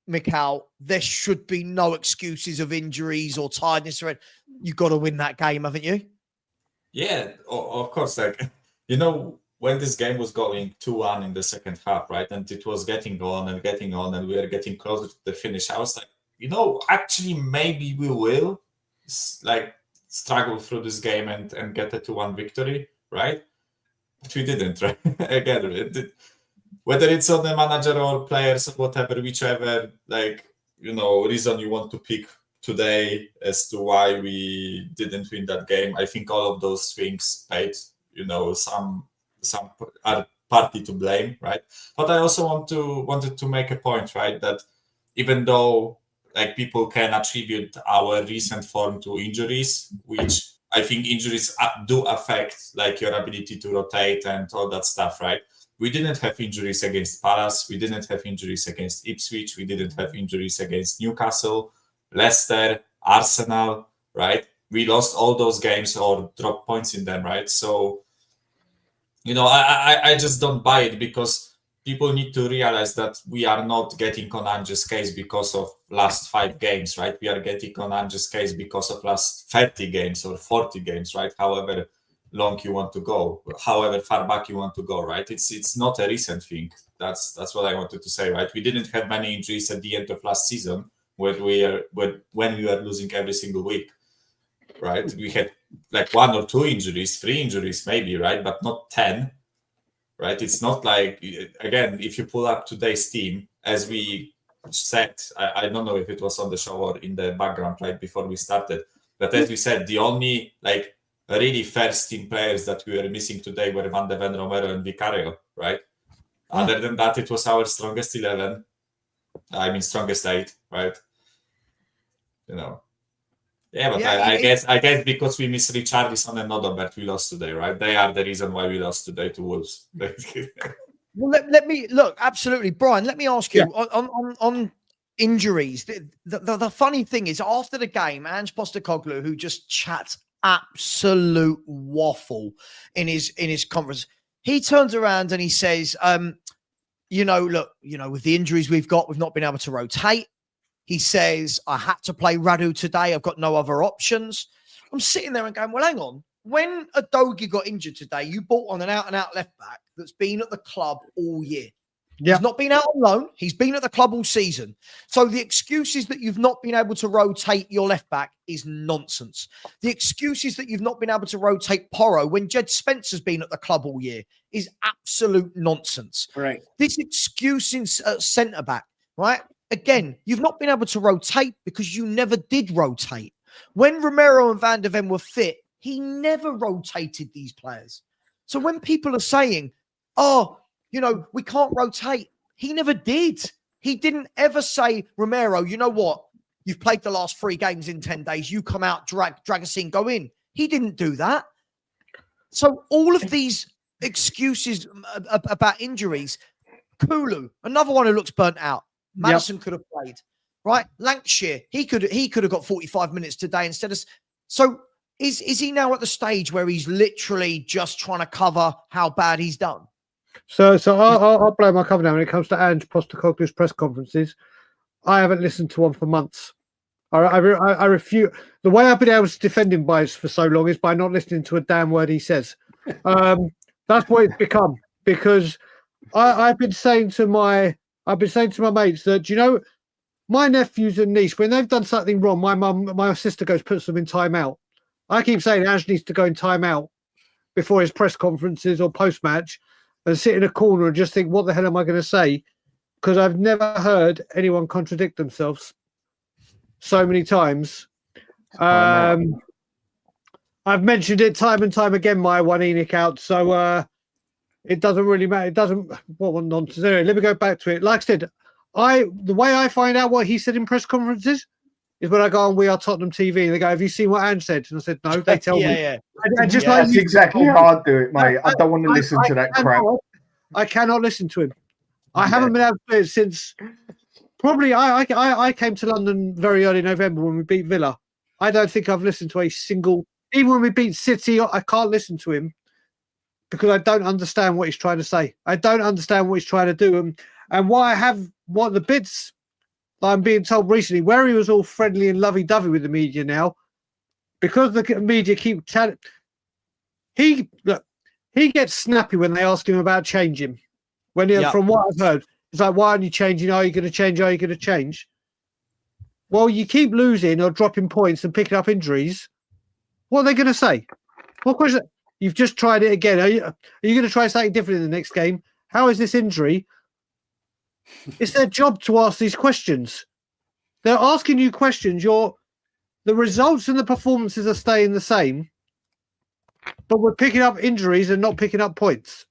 Mikhail, there should be no excuses of injuries or tiredness. You've got to win that game, haven't you? Yeah, of course. Like, you know, when this game was going 2-1 in the second half, right? And it was getting on, and we were getting closer to the finish. I was like, you know, actually, maybe we will like struggle through this game and get a 2-1 victory, right? But we didn't, right? Again, whether it's on the manager or players or whatever, whichever, like, you know, reason you want to pick today as to why we didn't win that game, I think all of those things paid, you know, some are party to blame, right? But I also wanted to make a point, right, that even though like people can attribute our recent form to injuries, which I think injuries do affect like your ability to rotate and all that stuff, right? We didn't have injuries against Palace. We didn't have injuries against Ipswich. We didn't have injuries against Newcastle, Leicester, Arsenal, right? We lost all those games or dropped points in them, right? So, you know, I just don't buy it, because people need to realize that we are not getting on Ange's case because of last 5 games, right? We are getting on Ange's case because of last 30 games or 40 games, right? However long you want to go, however far back you want to go, right? It's not a recent thing. That's what I wanted to say, right? We didn't have many injuries at the end of last season when we were losing every single week, right? We had like 1 or 2 injuries, 3 injuries maybe, right? But not 10, right? It's not like, again, if you pull up today's team, as we said, I don't know if it was on the show or in the background right before we started, but as we said, the only like really first team players that we were missing today were Van de Ven, Romero, and Vicario, right? Other than that, it was our strongest 11. I mean, strongest 8, right? You know. Yeah, but I guess because we miss Richarlison and Odobert, we lost today, right? They are the reason why we lost today to Wolves. Well, let me look. Absolutely, Brian. Let me ask you on injuries. The funny thing is, after the game, Ange Postecoglou, who just chats absolute waffle in his conference, he turns around and he says, look, with the injuries we've not been able to rotate. He says, I had to play Radu today. I've got no other options. I'm sitting there and going, well, hang on. When Udogie got injured today, you brought on an out-and-out left-back that's been at the club all year. He's not been out on loan. He's been at the club all season. So the excuses that you've not been able to rotate your left-back is nonsense. The excuses that you've not been able to rotate Porro when Jed Spencer's been at the club all year is absolute nonsense. Right. This excuse in centre-back, right? Again, you've not been able to rotate because you never did rotate. When Romero and Van de Ven were fit, he never rotated these players. So when people are saying, we can't rotate, he never did. He didn't ever say, Romero, you know what? You've played the last 3 games in 10 days. You come out, drag us in, go in. He didn't do that. So all of these excuses about injuries, Kulu, another one who looks burnt out. Madison could have played, right? Lancashire, he could have got 45 minutes today instead of. So is he now at the stage where he's literally just trying to cover how bad he's done? So I'll blow my cover down when it comes to Ange Postecoglou's press conferences. I haven't listened to one for months. I refute. The way I've been able to defend him for so long is by not listening to a damn word he says. That's what it's become, because I've been saying to my mates that, my nephews and niece, when they've done something wrong, my sister puts them in timeout. I keep saying Ange needs to go in timeout before his press conferences or post-match and sit in a corner and just think, what the hell am I going to say? Because I've never heard anyone contradict themselves so many times. I've mentioned it time and time again, my one ENIC out. So it doesn't really matter. It doesn't. What nonsense. Anyway, let me go back to it. Like I said, the way I find out what he said in press conferences is when I go on We Are Tottenham TV and they go, "Have you seen what Ange said?" And I said, "No." They tell me. Yeah. And just that's exactly how I do it, mate. I don't want to listen to that crap. I cannot listen to him. I haven't been able to do it since probably I came to London very early November when we beat Villa. I don't think I've listened to a single. Even when we beat City, I can't listen to him, because I don't understand what he's trying to say. I don't understand what he's trying to do. And what the bits that I'm being told recently, where he was all friendly and lovey-dovey with the media now, because the media keep telling, he gets snappy when they ask him about changing. From what I've heard, it's like, why aren't you changing? Are you going to change? Are you going to change? Well, you keep losing or dropping points and picking up injuries. What are they going to say? What question? You've just tried it again. Are you going to try something different in the next game? How is this injury? It's their job to ask these questions. They're asking you questions. The results and the performances are staying the same, but we're picking up injuries and not picking up points.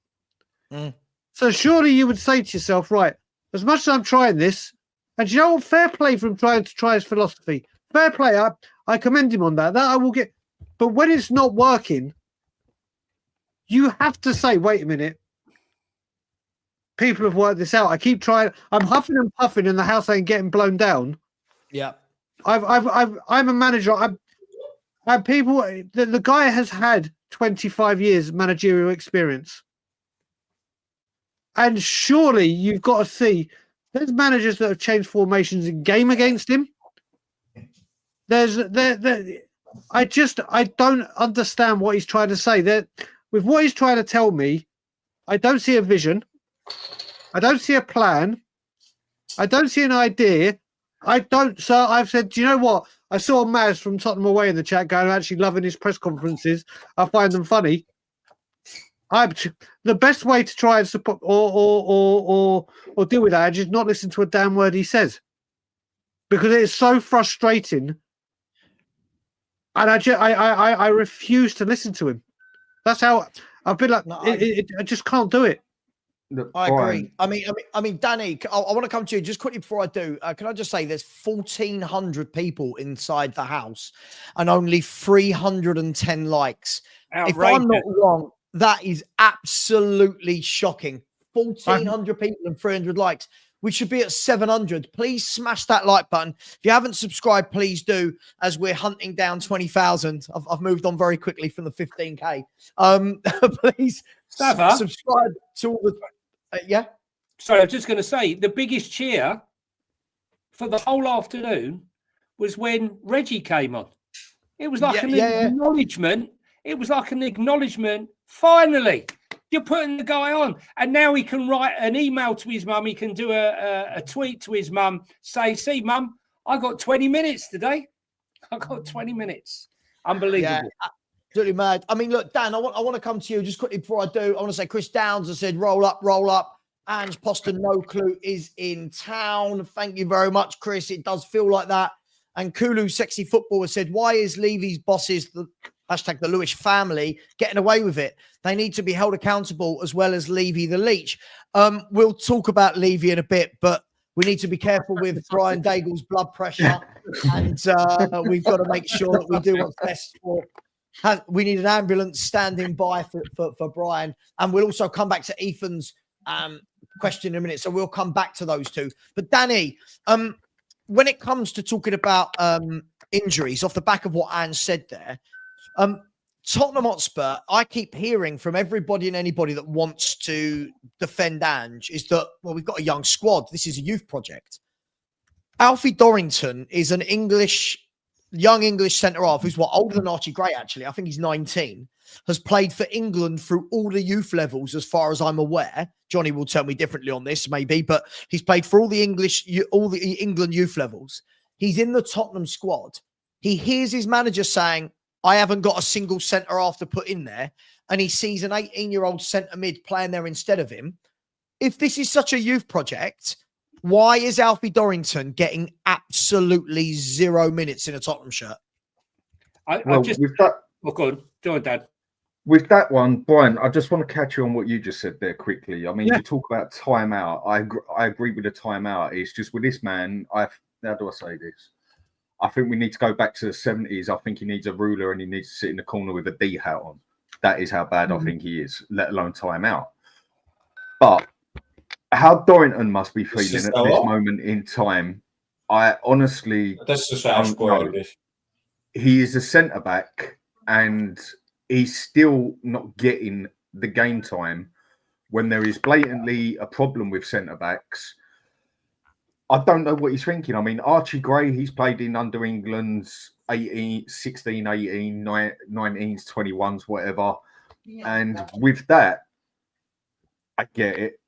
So surely you would say to yourself, right, as much as I'm trying this, and you know what? Fair play for him trying to try his philosophy. Fair play. I commend him on that. That I will get. But when it's not working, you have to say, wait a minute. People have worked this out. I keep trying. I'm huffing and puffing and the house ain't getting blown down. Yeah. I'm a manager. The guy has had 25 years managerial experience. And surely you've got to see there's managers that have changed formations in game against him. I don't understand what he's trying to say. That with what he's trying to tell me, I don't see a vision. I don't see a plan. I don't see an idea. So I've said, do you know what? I saw Maz from Tottenham Away in the chat going, I'm actually loving his press conferences. I find them funny. The best way to try and support or deal with that is not listen to a damn word he says, because it is so frustrating, and I refuse to listen to him. That's how I've been like. I just can't do it. I agree. I mean, Danny, I want to come to you just quickly before I do. Can I just say there's 1,400 people inside the house and only 310 likes. Outrageous. If I'm not wrong, that is absolutely shocking. 1,400 people and 300 likes. We should be at 700. Please smash that like button. If you haven't subscribed, please do, as we're hunting down 20,000. I've moved on very quickly from the 15K. Please subscribe to all the... yeah? Sorry, I was just going to say, the biggest cheer for the whole afternoon was when Reggie came on. It was like an acknowledgement. It was like an acknowledgement. Finally, you're putting the guy on. And now he can write an email to his mum. He can do a tweet to his mum, say, see, mum, I got 20 minutes today. I got 20 minutes. Unbelievable. Yeah, absolutely mad. I mean, look, Dan, I want to come to you just quickly before I do. I want to say Chris Downs has said, roll up, roll up. Ange Postecoglou is in town. Thank you very much, Chris. It does feel like that. And Kulu Sexy Football has said, why is Levy's bosses, the Lewis family, getting away with it? They need to be held accountable as well as Levy the Leech. We'll talk about Levy in a bit, but we need to be careful with Brian Daigle's blood pressure. And we've got to make sure that we do what's best for... We need an ambulance standing by for Brian. And we'll also come back to Ethan's question in a minute. So we'll come back to those two. But Danny, when it comes to talking about injuries, off the back of what Ange said there, Tottenham Hotspur, I keep hearing from everybody and anybody that wants to defend Ange is that, well, we've got a young squad. This is a youth project. Alfie Dorrington is an young English centre-half who's older than Archie Gray, actually. I think he's 19, has played for England through all the youth levels, as far as I'm aware. Johnny will tell me differently on this, maybe, but he's played for all the England youth levels. He's in the Tottenham squad. He hears his manager saying, I haven't got a single centre-half to put in there, and he sees an 18-year-old centre-mid playing there instead of him. If this is such a youth project, why is Alfie Dorrington getting absolutely 0 minutes in a Tottenham shirt? Go on, Dad. With that one, Brian, I just want to catch you on what you just said there quickly. I mean, you talk about timeout. I agree with the timeout. It's just with this man, how do I say this? I think we need to go back to the 70s. I think he needs a ruler and he needs to sit in the corner with a D hat on. That is how bad I think he is, let alone timeout. But how Dorrington must be feeling at this moment in time, I honestly don't know. He is a centre-back and he's still not getting the game time when there is blatantly a problem with centre-backs. I don't know what he's thinking. I mean, Archie Gray, he's played in under England's 16, 18, 19s, 21s, whatever. Yeah. And with that, I get it.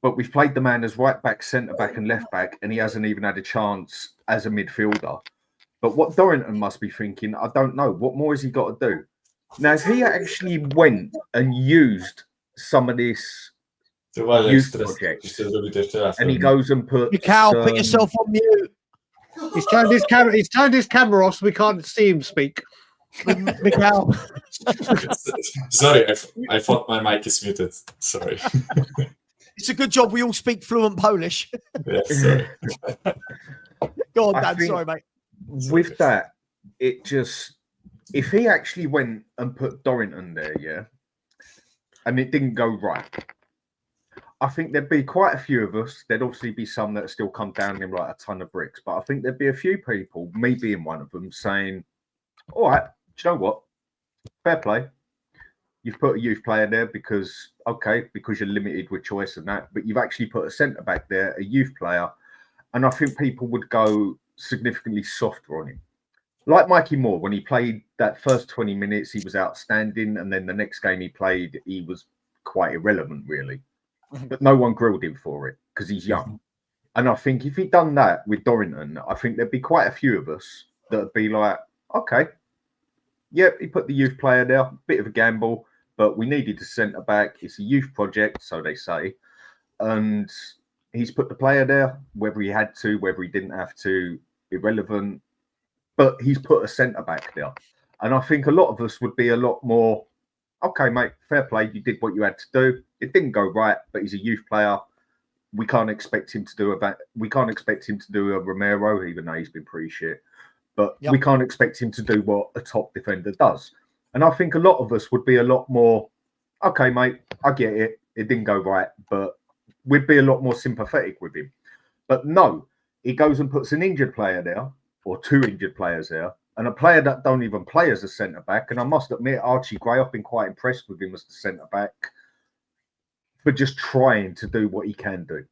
But we've played the man as right back, centre back, and left back, and he hasn't even had a chance as a midfielder. But what Dorrington must be thinking, I don't know. What more has he got to do? Now, if he actually went and used some of this youth projects, and he goes and puts... Mikal, put yourself on mute. He's turned his camera off so we can't see him speak. Mikal. Sorry, I thought my mic is muted. Sorry. It's a good job we all speak fluent Polish. Yes, sorry. Go on, Dad. Sorry, mate. With that, it just... If he actually went and put Dorrington there, and it didn't go right, I think there'd be quite a few of us. There'd obviously be some that still come down him like a ton of bricks. But I think there'd be a few people, me being one of them, saying, all right, do you know what? Fair play. You've put a youth player there because you're limited with choice and that. But you've actually put a centre-back there, a youth player. And I think people would go significantly softer on him. Like Mikey Moore, when he played that first 20 minutes, he was outstanding. And then the next game he played, he was quite irrelevant, really. But no one grilled him for it because he's young. And I think if he'd done that with Dorrington, I think there'd be quite a few of us that'd be like, okay, yep, he put the youth player there, bit of a gamble, but we needed a centre back. It's a youth project, so they say, and he's put the player there, whether he had to, whether he didn't have to, irrelevant. But he's put a centre back there, and I think a lot of us would be a lot more, okay, mate, fair play. You did what you had to do. It didn't go right, but he's a youth player. We can't expect him to do a Romero, even though he's been pretty shit. But we can't expect him to do what a top defender does. And I think a lot of us would be a lot more, okay, mate, I get it. It didn't go right, but we'd be a lot more sympathetic with him. But no, he goes and puts an injured player there, or two injured players there, and a player that don't even play as a centre-back. And I must admit, Archie Gray, I've been quite impressed with him as the centre-back for just trying to do what he can do.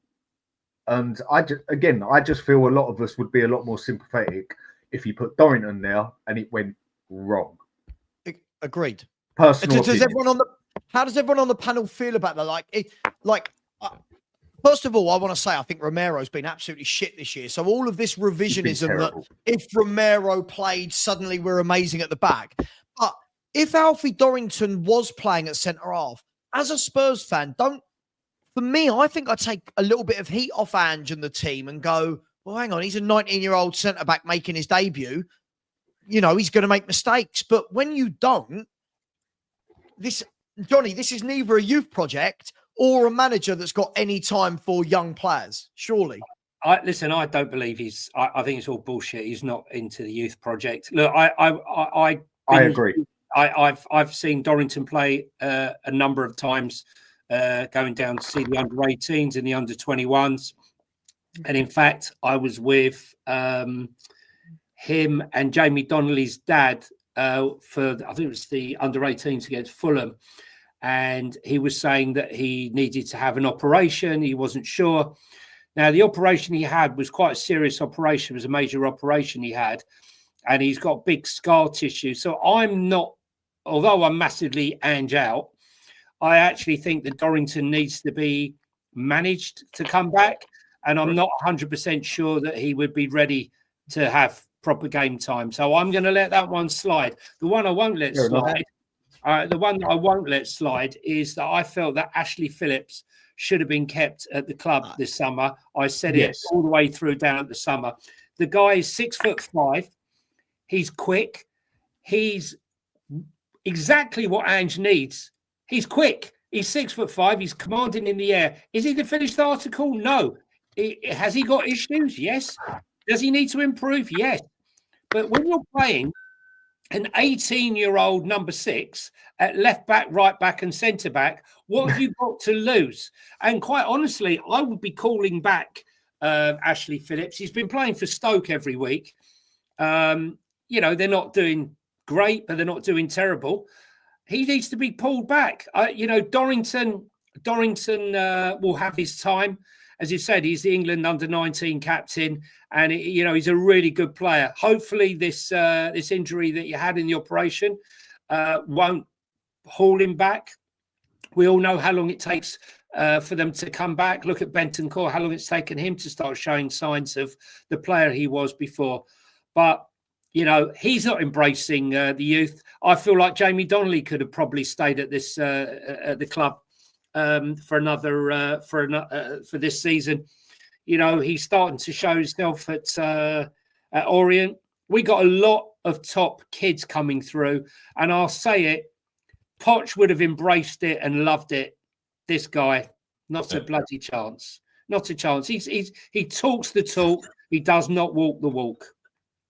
And I just feel a lot of us would be a lot more sympathetic if you put Dorrington there and it went wrong. Agreed. Personal how does everyone on the panel feel about that? First of all, I want to say I think Romero's been absolutely shit this year. So all of this revisionism that if Romero played, suddenly we're amazing at the back. But if Alfie Dorrington was playing at centre half, as a Spurs fan, for me, I think I'd take a little bit of heat off Ange and the team and go, well, hang on, he's a 19-year-old centre-back making his debut. You know, he's going to make mistakes. But when you don't, Johnny, this is neither a youth project or a manager that's got any time for young players, surely. I don't believe I think it's all bullshit. He's not into the youth project. Look, I agree. I've seen Dorrington play a number of times, going down to see the under-18s and the under-21s. And in fact, I was with him and Jamie Donnelly's dad for, I think it was the under-18s against Fulham. And he was saying that he needed to have an operation. He wasn't sure. Now, the operation he had was quite a serious operation. It was a major operation he had. And he's got big scar tissue. So I'm not, although I'm massively Ange out, I actually think that Dorrington needs to be managed to come back. And I'm not 100% sure that he would be ready to have proper game time. So I'm going to let that one slide. The one I won't let slide, the one that I won't let slide is that I felt that Ashley Phillips should have been kept at the club this summer. I said it all the way through down at the summer. The guy is 6'5". He's quick. He's exactly what Ange needs. He's quick. He's 6'5". He's commanding in the air. Is he the finished article? No. Has he got issues? Yes. Does he need to improve? Yes. But when you're playing an 18-year-old number 6 at left back, right back, and centre back, what have you got to lose? And quite honestly, I would be calling back Ashley Phillips. He's been playing for Stoke every week. You know, they're not doing great, but they're not doing terrible. He needs to be pulled back. You know, Dorrington will have his time. As you said, he's the England under-19 captain, and you know he's a really good player. Hopefully, this injury that you had in the operation won't haul him back. We all know how long it takes for them to come back. Look at Bentancur, how long it's taken him to start showing signs of the player he was before. But you know he's not embracing the youth. I feel like Jamie Donnelly could have probably stayed at this at the club for this season. You know, he's starting to show himself at Orient. We got a lot of top kids coming through, and I'll say it, Poch would have embraced it and loved it. This guy, not a bloody chance. Not a chance. He talks the talk. He does not walk the walk.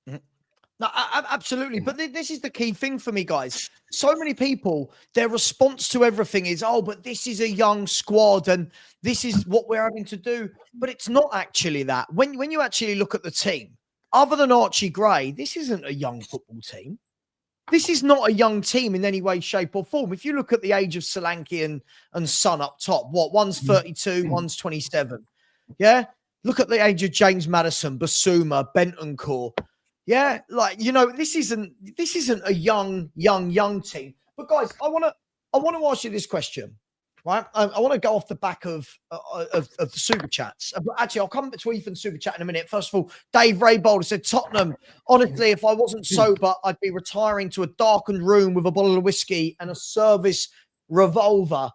No, absolutely. But this is the key thing for me, guys. So many people, their response to everything is, oh, but this is a young squad and this is what we're having to do. But it's not actually that. When you actually look at the team, other than Archie Gray, this isn't a young football team. This is not a young team in any way, shape or form. If you look at the age of Solanke and Son up top, one's 32, one's 27. Yeah? Look at the age of James Maddison, Basuma, Bentancur. Yeah, like, you know, this isn't a young team. But guys, I want to ask you this question. right? I want to go off the back of the super chats. Actually, I'll come to Ethan super chat in a minute. First of all, Dave Raybold said, Tottenham, honestly, if I wasn't sober, I'd be retiring to a darkened room with a bottle of whiskey and a service revolver.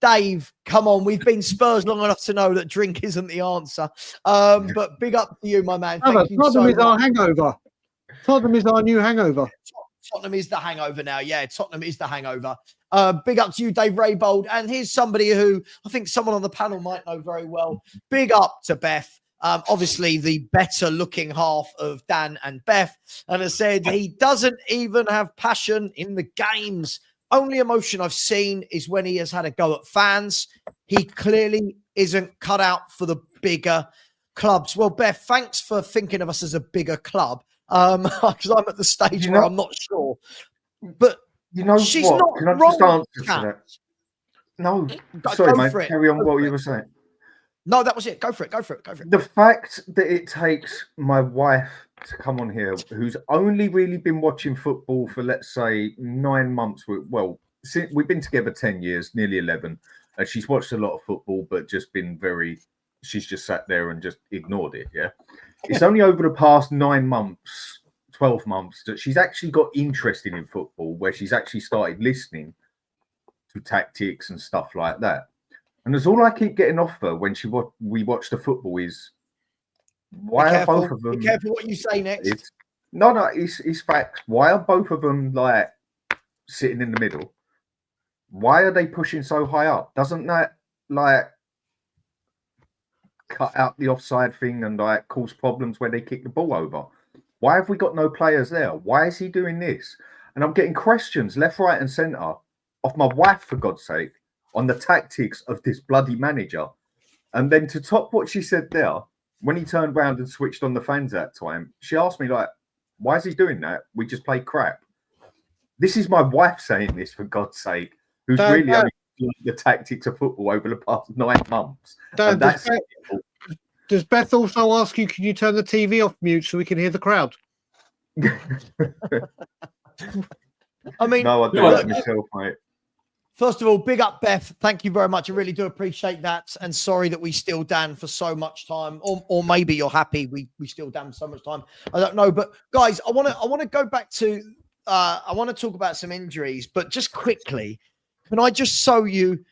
Dave, come on. We've been Spurs long enough to know that drink isn't the answer. But big up to you, my man. Thank you Tottenham so is much. our hangover. Tottenham is our new hangover. Tottenham is the hangover now. Yeah, Tottenham is the hangover. Big up to you, Dave Raybold. And here's somebody who I think someone on the panel might know very well. Big up to Beth. Obviously, the better looking half of Dan and Beth. And has said he doesn't even have passion in the games. Only emotion I've seen is when he has had a go at fans. He clearly isn't cut out for the bigger clubs. Well, Beth, thanks for thinking of us as a bigger club. Because I'm at the stage where I'm not sure. But she's what? not Can I wrong. just answer to that? No, sorry, mate. Carry on what you were saying. No, that was it. Go for it. The fact that it takes my wife to come on here, who's only really been watching football for, let's say, 9 months. Well, since we've been together 10 years, nearly 11. And she's watched a lot of football, but just been she's just sat there and just ignored it. Yeah. It's only over the past 9 months, 12 months that she's actually got interested in football, where she's actually started listening to tactics and stuff like that. And that's all I keep getting off her when we watch the football is, why are both of them? Be careful what you say next. It's facts. Why are both of them like sitting in the middle? Why are they pushing so high up? Doesn't that like cut out the offside thing and like cause problems where they kick the ball over? Why have we got no players there? Why is he doing this? And I'm getting questions left, right, and centre off my wife, for God's sake, on the tactics of this bloody manager. And then to top what she said there, when he turned around and switched on the fans that time, she asked me, like, why is he doing that? We just play crap. This is my wife saying this, for God's sake, who's really only learned the tactics of football over the past 9 months. Does Beth also ask you, can you turn the TV off mute so we can hear the crowd? I mean, no, I do that myself, mate. First of all, big up, Beth. Thank you very much. I really do appreciate that. And sorry that we still Dan for so much time. Or maybe you're happy we still Dan for so much time. I don't know. But guys, I want to go back to I want to talk about some injuries, but just quickly, can I just show you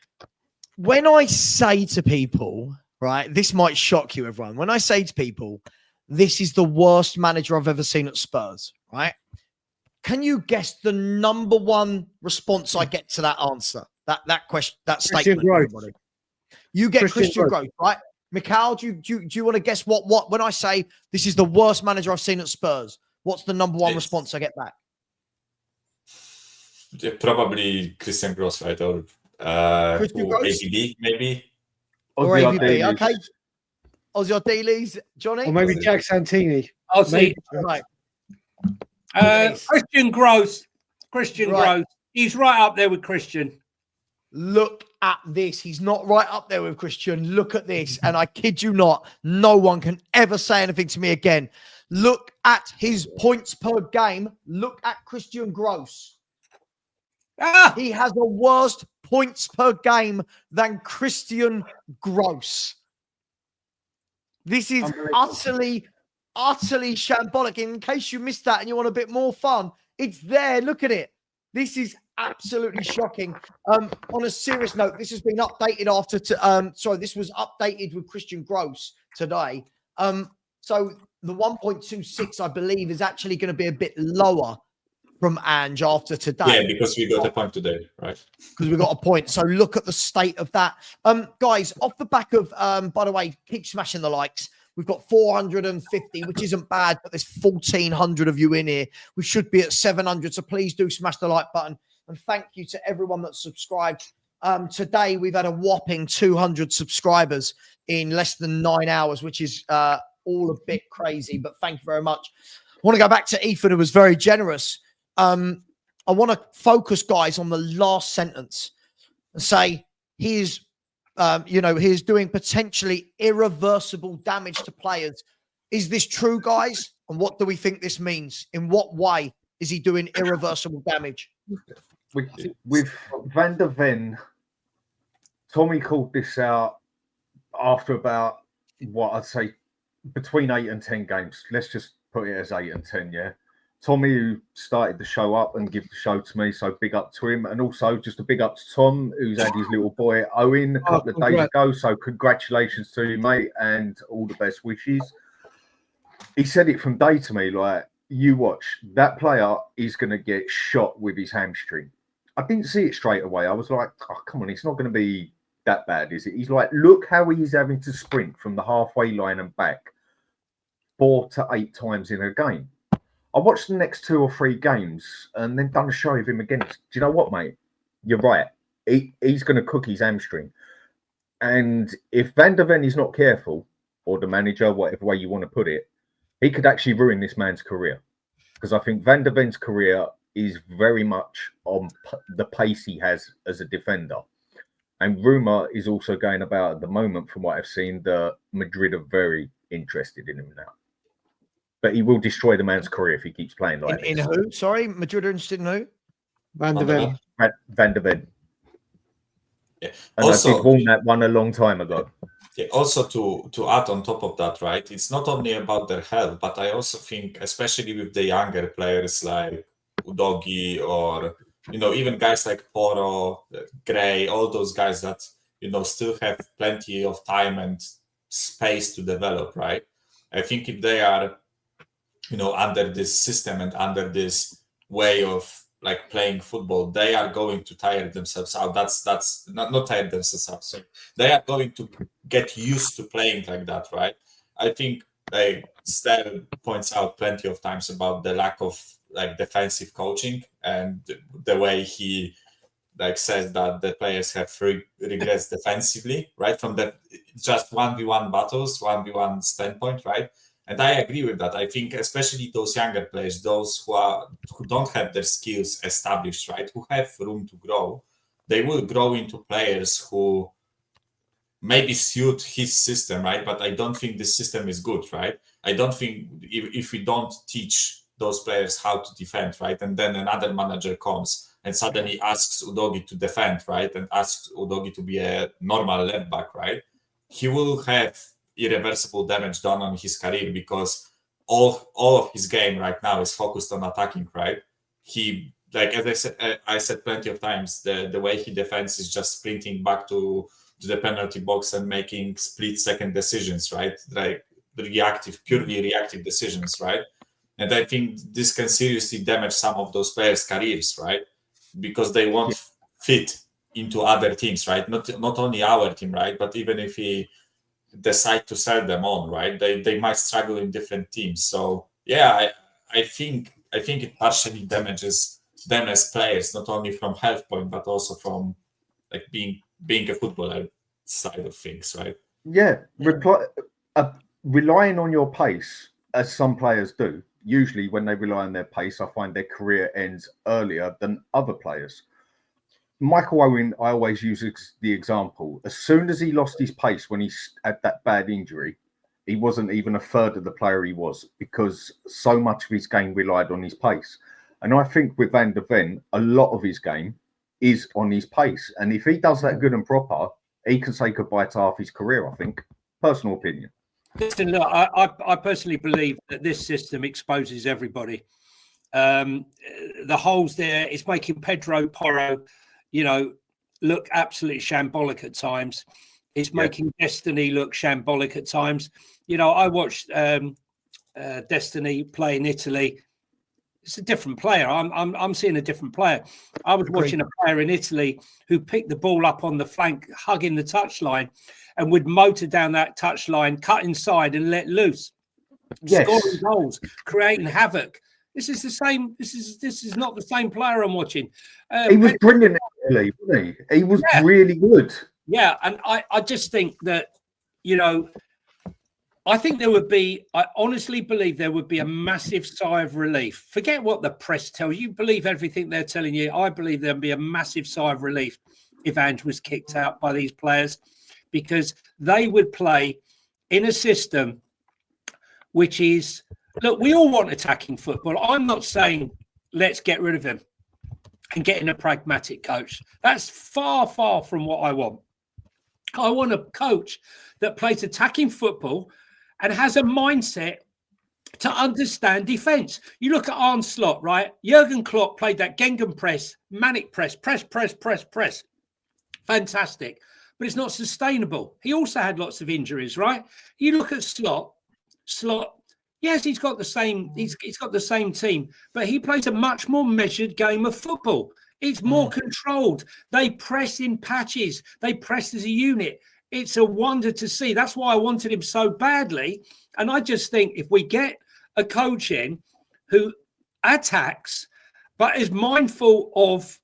when I say to people, right, this might shock you, everyone. When I say to people, this is the worst manager I've ever seen at Spurs, right? Can you guess the number one response I get to that answer? That question, that statement. Everybody. You get Christian Growth, right? Mikhail, do you want to guess what when I say this is the worst manager I've seen at Spurs? What's the number one response I get back? Yeah, probably Christian Gross, right? Or AVB, maybe. Or AVB, okay. Ozzy Ordelis, Johnny? Or maybe Jack Santini. I'll see. Right. Christian Gross. Gross. He's right up there with Christian. Look at this. He's not right up there with Christian. Look at this. And I kid you not, no one can ever say anything to me again. Look at his points per game. Look at Christian Gross. He has a worse points per game than Christian Gross. This is utterly shambolic. In case you missed that and you want a bit more fun, it's there. Look at it. This is absolutely shocking. On a serious note, this has been updated this was updated with Christian Gross today. So the 1.26, I believe, is actually going to be a bit lower from Ange after today. Yeah, because we got a point today, right? Because we got a point. So look at the state of that. Guys, off the back of, by the way, keep smashing the likes. We've got 450, which isn't bad, but there's 1,400 of you in here. We should be at 700. So please do smash the like button. And thank you to everyone that's subscribed. Today, we've had a whopping 200 subscribers in less than 9 hours, which is all a bit crazy. But thank you very much. I want to go back to Ethan, who was very generous. I want to focus, guys, on the last sentence and say he's doing potentially irreversible damage to players. Is this true, guys? And what do we think this means? In what way is he doing irreversible damage? With Van der Ven Tommy called this out after about what I'd say between 8 and 10 games. Let's just put it as 8 and 10, yeah. Tommy, who started the show up and give the show to me, so big up to him. And also just a big up to Tom, who's had his little boy Owen a couple of days ago. So congratulations to you, mate, and all the best wishes. He said it from day to me, like, you watch, that player is going to get shot with his hamstring. I didn't see it straight away. I was like, oh, come on, it's not going to be that bad, is it? He's like, look how he's having to sprint from the halfway line and back 4 to 8 times in a game. I watched the next 2 or 3 games and then done a show with him again. Do you know what, mate? You're right. He's going to cook his hamstring. And if Van der Ven is not careful, or the manager, whatever way you want to put it, he could actually ruin this man's career. Because I think Van der Ven's career is very much on the pace he has as a defender. And rumour is also going about at the moment, from what I've seen, that Madrid are very interested in him now. But he will destroy the man's career if he keeps playing like this. In who? Sorry, Madrid are interested in who? Van der Ven. Van der Ven. Yeah. And Also, I did warn that one a long time ago. Yeah, also to add on top of that, right? It's not only about their health, but I also think, especially with the younger players like Udogi or even guys like Poro, Gray, all those guys that still have plenty of time and space to develop, right? I think if they are under this system and under this way of like playing football, they are going to tire themselves out. That's not tire themselves out. So they are going to get used to playing like that, right? I think Stel points out plenty of times about the lack of like defensive coaching and the way he says that the players have regrets defensively, right? From the just 1v1 battles, 1v1 standpoint, right? And I agree with that. I think especially those younger players, those who don't have their skills established, right, who have room to grow, they will grow into players who maybe suit his system, right? But I don't think this system is good, right? I don't think if we don't teach those players how to defend, right, and then another manager comes and suddenly asks Udogi to defend, right, and asks Udogi to be a normal left back, right, he will have irreversible damage done on his career because all of his game right now is focused on attacking, right? He, as I said plenty of times, the way he defends is just sprinting back to the penalty box and making split-second decisions, right? Like purely reactive decisions, right? And I think this can seriously damage some of those players' careers, right? Because they won't fit into other teams, right? Not only our team, right? But even if he decide to sell them on, right, they might struggle in different teams. So yeah, I think it partially damages them as players, not only from health point but also from like being a footballer side of things, right? Yeah, relying on your pace, as some players do. Usually when they rely on their pace, I find their career ends earlier than other players. Michael Owen, I always use the example. As soon as he lost his pace when he had that bad injury, he wasn't even a third of the player he was because so much of his game relied on his pace. And I think with Van der Ven, a lot of his game is on his pace. And if he does that good and proper, he can say goodbye to half his career, I think. Personal opinion. Listen, look, I personally believe that this system exposes everybody. The holes there, it's making Pedro Porro, look absolutely shambolic at times. It's making Destiny look shambolic at times. I watched Destiny play in Italy. It's a different player. I'm seeing a different player. I was watching a player in Italy who picked the ball up on the flank, hugging the touchline, and would motor down that touchline, cut inside, and let loose, scoring goals, creating havoc. This is the same. This is not the same player I'm watching. He was brilliant in Italy, wasn't he? He was really good. Yeah, and I just think that, I honestly believe there would be a massive sigh of relief. Forget what the press tells you. Believe everything they're telling you. I believe there'd be a massive sigh of relief if Ange was kicked out by these players, because they would play in a system which is, look, we all want attacking football. I'm not saying let's get rid of him and get in a pragmatic coach. That's far, far from what I want. I want a coach that plays attacking football and has a mindset to understand defense. You look at Arne Slot, right? Jurgen Klopp played that Gengen press, manic press. Fantastic. But it's not sustainable. He also had lots of injuries, right? You look at Slot, yes, he's got the same team, but he plays a much more measured game of football. It's more controlled. They press in patches. They press as a unit. It's a wonder to see. That's why I wanted him so badly. And I just think if we get a coach in who attacks, but is mindful of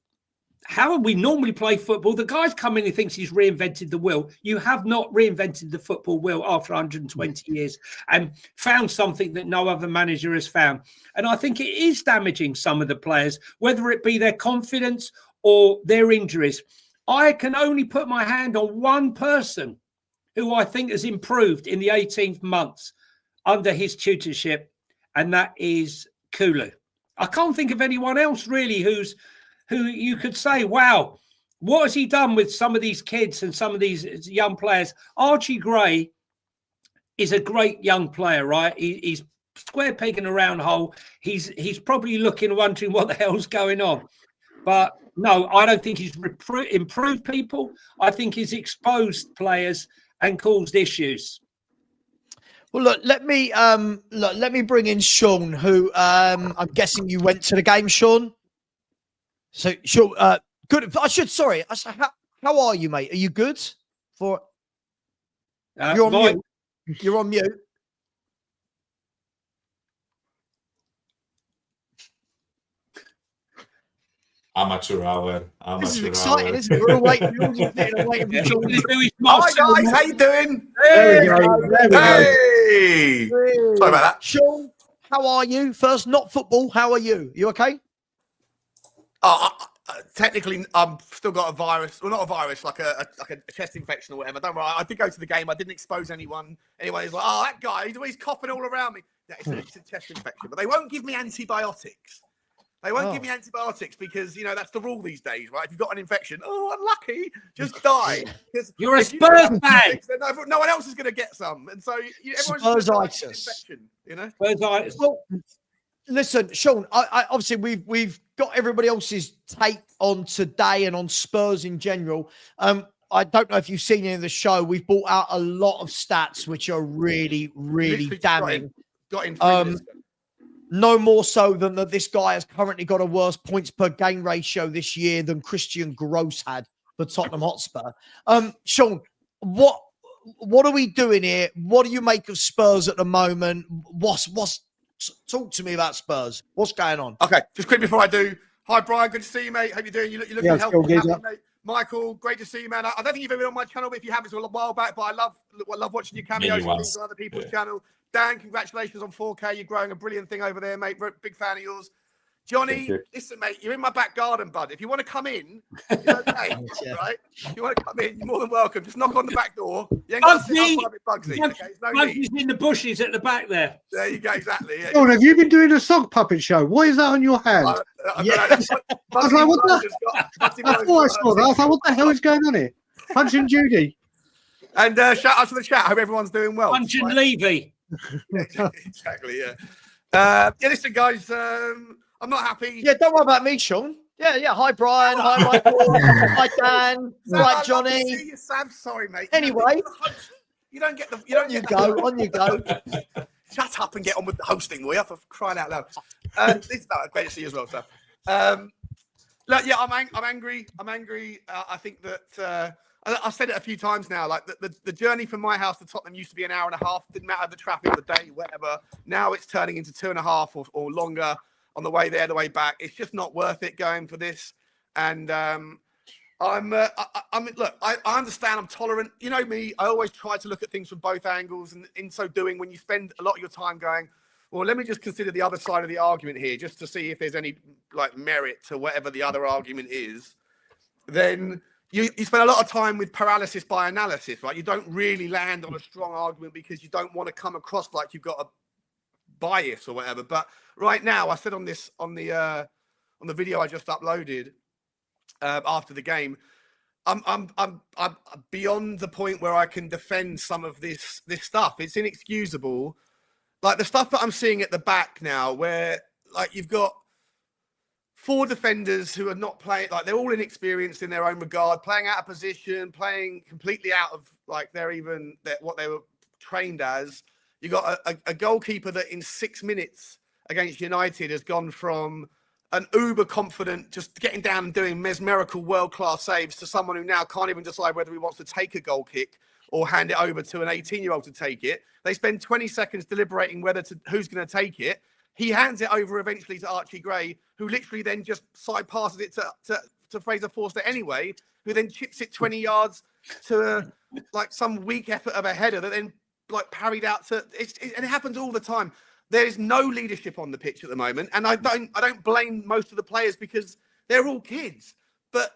how we normally play football, the guy's come in and thinks he's reinvented the wheel. You have not reinvented the football wheel after 120 years and found something that no other manager has found. And I think it is damaging some of the players, whether it be their confidence or their injuries. I can only put my hand on one person who I think has improved in the 18th months under his tutorship, and that is Kulu. I can't think of anyone else really who you could say, wow, what has he done with some of these kids and some of these young players? Archie Gray is a great young player, right? He's square peg in a round hole. He's probably wondering what the hell's going on. But no, I don't think he's improved people. I think he's exposed players and caused issues. Well, look, let me bring in Sean, who I'm guessing you went to the game, Sean. So, Sean, good. Sorry. How are you, mate? Are you good? You're on mute. You're on mute. Amateur hour. This is exciting, isn't it? We're all waiting. Hi guys, how you doing? There we go. Hey! Sorry about that. Sean, how are you? First, not football. How are you? You okay? Technically, I've still got a virus. Well, not a virus, like a chest infection or whatever. Don't worry. I did go to the game. I didn't expose anyone. Anyone is like, oh, that guy, he's coughing all around me. Yeah, it's a chest infection. But they won't give me antibiotics. They won't give me antibiotics because, that's the rule these days, right? If you've got an infection, unlucky, just die. You're a Spurs fan. No one else is going to get some. And so everyone's got an infection, Spursitis. Well, listen, Sean, I obviously we've got everybody else's take on today and on Spurs in general. I don't know if you've seen any of the show. We've brought out a lot of stats which are really, really damning. Got in 3 minutes ago. No more so than that this guy has currently got a worse points per game ratio this year than Christian Gross had for Tottenham Hotspur. Sean, what are we doing here? What do you make of Spurs at the moment? Talk to me about Spurs. What's going on? Okay, just quick before I do. Hi, Brian. Good to see you, mate. Hope you're doing. You're looking healthy, mate. Michael, great to see you, man. I don't think you've ever been on my channel, but if you have, it's a while back. But I love watching your cameos on other people's channel. Dan, congratulations on 4K. You're growing a brilliant thing over there, mate. Big fan of yours. Johnny, listen, mate, you're in my back garden, bud. If you want to come in, it's okay, right? If you want to come in, you're more than welcome. Just knock on the back door. You ain't got to sit outside with Bugsy. Okay? Bugsy's in the bushes at the back there. There you go, exactly. Yeah. Sean, have you been doing a sock puppet show? What is that on your hand? I was like, what the? I thought I saw that. I was like, what the hell is going on here? Punch and Judy. And shout out to the chat. Hope everyone's doing well. Punch and Levy. Exactly, yeah. Listen, guys, I'm not happy. Yeah, don't worry about me, Sean. Yeah. Hi, Brian. Hi, Michael. Hi, Dan. Right, Johnny. See you, Sam. Sorry, mate. Anyway, you don't get the. On you go. Shut up and get on with the hosting, will you? For crying out loud. Great to see you as well, Sam. Look, yeah, I'm angry. I think that. I've said it a few times now. Like the journey from my house to Tottenham used to be an hour and a half. Didn't matter the traffic, the day, whatever. Now it's turning into 2.5 or longer on the way there, the way back. It's just not worth it going for this. And look, I understand. I'm tolerant. You know me. I always try to look at things from both angles. And in so doing, when you spend a lot of your time going, well, let me just consider the other side of the argument here, just to see if there's any merit to whatever the other argument is, then you spend a lot of time with paralysis by analysis, right? You don't really land on a strong argument because you don't want to come across like you've got a bias or whatever. But right now, I said on the video I just uploaded after the game, I'm beyond the point where I can defend some of this stuff. It's inexcusable. Like the stuff that I'm seeing at the back now, where like you've got 4 defenders who are not playing, like they're all inexperienced in their own regard, playing out of position, playing completely out of like what they were trained as. You got a goalkeeper that in 6 minutes against United has gone from an uber confident, just getting down and doing mesmerical world-class saves to someone who now can't even decide whether he wants to take a goal kick or hand it over to an 18-year-old to take it. They spend 20 seconds deliberating who's going to take it. He hands it over eventually to Archie Gray, who literally then just side passes it to Fraser Forster anyway, who then chips it 20 yards to like some weak effort of a header that then like parried out to. And it happens all the time. There is no leadership on the pitch at the moment, and I don't blame most of the players because they're all kids. But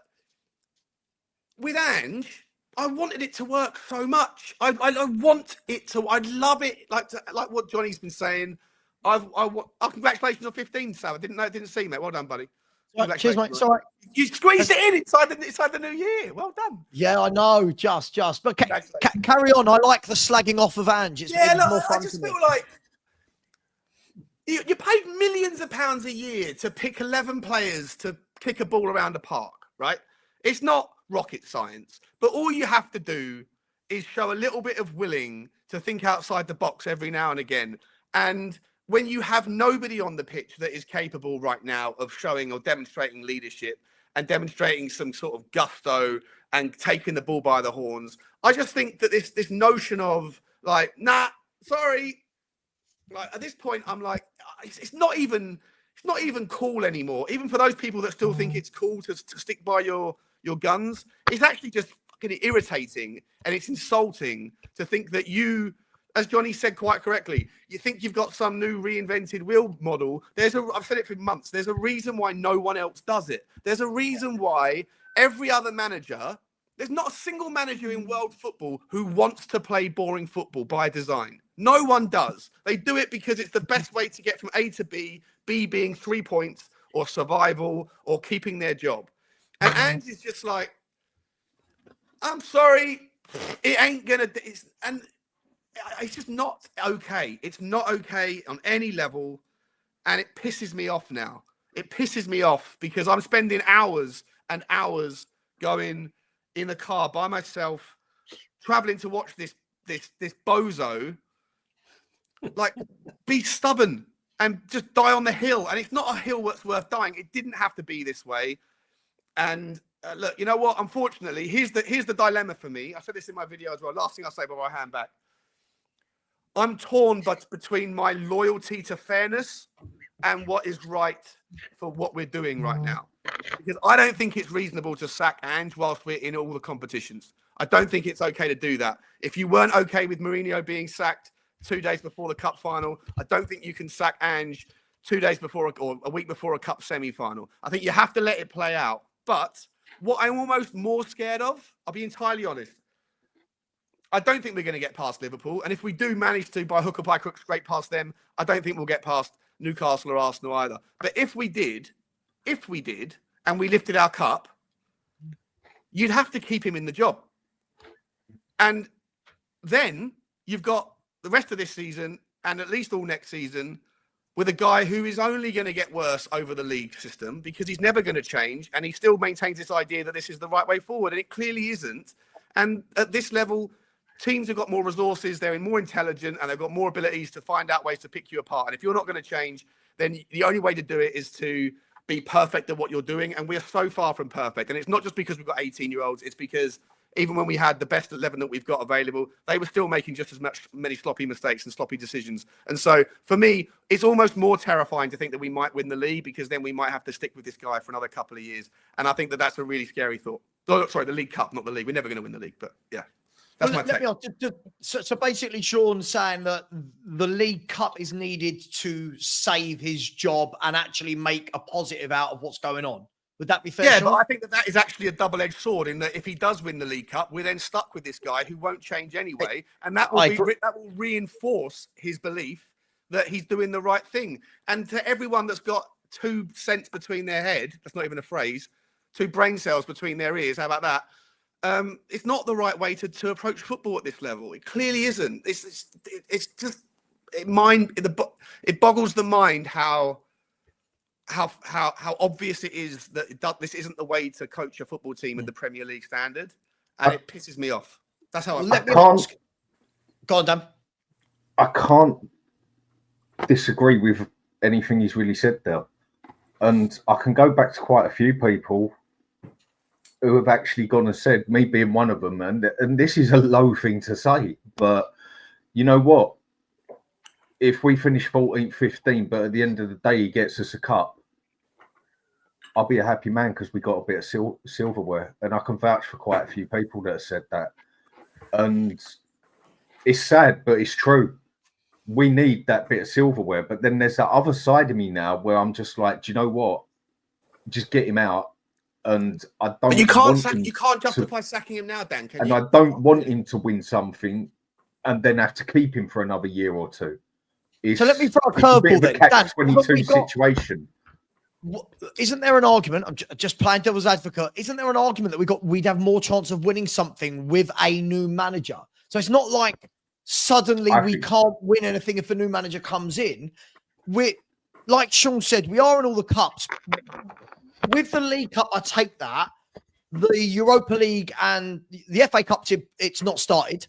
with Ange, I wanted it to work so much. I want it to. I love it. Like what Johnny's been saying. Congratulations on 15, Savva. Didn't see, mate. Well done, buddy. Cheers, mate. Sorry. You squeezed it in inside the new year. Well done. Yeah, I know. Just. But carry on. I like the slagging off of Ange. It's more fun. I just feel like you paid millions of pounds a year to pick 11 players to kick a ball around a park, right? It's not rocket science, but all you have to do is show a little bit of willing to think outside the box every now and again. And when you have nobody on the pitch that is capable right now of showing or demonstrating leadership and demonstrating some sort of gusto and taking the ball by the horns, I just think that this notion of like, nah, sorry. Like at this point, I'm like, it's not even cool anymore. Even for those people that still think it's cool to stick by your guns, it's actually just fucking irritating and it's insulting to think that you, as Johnny said quite correctly, you think you've got some new reinvented wheel model. I've said it for months. There's a reason why no one else does it. There's a reason why every other manager. There's not a single manager in world football who wants to play boring football by design. No one does. They do it because it's the best way to get from A to B, B being 3 points or survival or keeping their job. And Ange is just like, I'm sorry, it ain't going to... And it's just not okay. It's not okay on any level. And it pisses me off now. It pisses me off because I'm spending hours and hours going in the car by myself, traveling to watch this bozo, like, be stubborn and just die on the hill. And it's not a hill that's worth dying. It didn't have to be this way. And look, you know what? Unfortunately, here's the dilemma for me. I said this in my video as well. Last thing I'll say before I hand back. I'm torn between my loyalty to fairness and what is right for what we're doing right now. Because I don't think it's reasonable to sack Ange whilst we're in all the competitions. I don't think it's okay to do that. If you weren't okay with Mourinho being sacked 2 days before the cup final, I don't think you can sack Ange 2 days before or a week before a cup semi-final. I think you have to let it play out. But what I'm almost more scared of, I'll be entirely honest, I don't think we're going to get past Liverpool. And if we do manage to, by hook or by crook, scrape past them, I don't think we'll get past Newcastle or Arsenal either. But if we did, and we lifted our cup, you'd have to keep him in the job. And then you've got the rest of this season and at least all next season with a guy who is only going to get worse over the league system because he's never going to change. And he still maintains this idea that this is the right way forward. And it clearly isn't. And at this level, teams have got more resources, they're more intelligent, and they've got more abilities to find out ways to pick you apart. And if you're not going to change, then the only way to do it is to be perfect at what you're doing. And we're so far from perfect. And it's not just because we've got 18-year-olds. It's because even when we had the best 11 that we've got available, they were still making just as many sloppy mistakes and sloppy decisions. And so for me, it's almost more terrifying to think that we might win the league because then we might have to stick with this guy for another couple of years. And I think that that's a really scary thought. Oh, sorry, the League Cup, not the league. We're never going to win the league, but yeah. That's my take. So basically, Sean's saying that the League Cup is needed to save his job and actually make a positive out of what's going on. Would that be fair? Yeah, Sean? but I think that is actually a double-edged sword in that if he does win the League Cup, we're then stuck with this guy who won't change anyway. And that will reinforce his belief that he's doing the right thing. And to everyone that's got 2 cents between their head, that's not even a phrase, 2 brain cells between their ears, how about that? it's not the right way to approach football at this level. It clearly isn't. It's just it boggles the mind how obvious it is that this isn't the way to coach a football team at the Premier League standard, and it pisses me off. That's how Let me ask. Go on, Dan. I can't disagree with anything he's really said there, and I can go back to quite a few people who have actually gone and said, me being one of them, and this is a low thing to say, but you know what? If we finish 14th, 15th, but at the end of the day he gets us a cup, I'll be a happy man because we got a bit of silverware. And I can vouch for quite a few people that have said that. And it's sad, but it's true. We need that bit of silverware. But then there's that other side of me now where I'm just like, do you know what? Just get him out. And I don't. But you can't justify sacking him now, Dan. Can you? I don't want him to win something and then have to keep him for another year or two. So let me throw a curveball then. Catch-22 situation. Isn't there an argument? I'm just playing devil's advocate. Isn't there an argument that we'd have more chance of winning something with a new manager? So it's not like suddenly we can't win anything if a new manager comes in. We're, like Sean said, we are in all the cups. With the League Cup, I take that. The Europa League and the FA Cup, it's not started.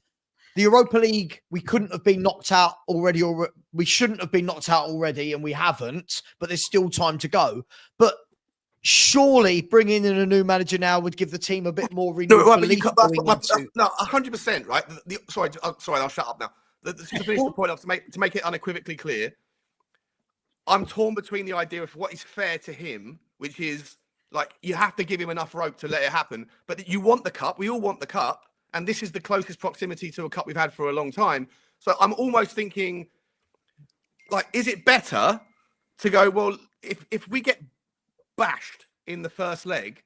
The Europa League, we couldn't have been knocked out already, or we shouldn't have been knocked out already, and we haven't, but there's still time to go. But surely bringing in a new manager now would give the team a bit more renewal. No, 100%, right? Sorry, I'll shut up now. To finish the point, to make it unequivocally clear, I'm torn between the idea of what is fair to him, which is like you have to give him enough rope to let it happen, but you want the cup. We all want the cup. And this is the closest proximity to a cup we've had for a long time. So I'm almost thinking, like, is it better to go, well, if we get bashed in the first leg,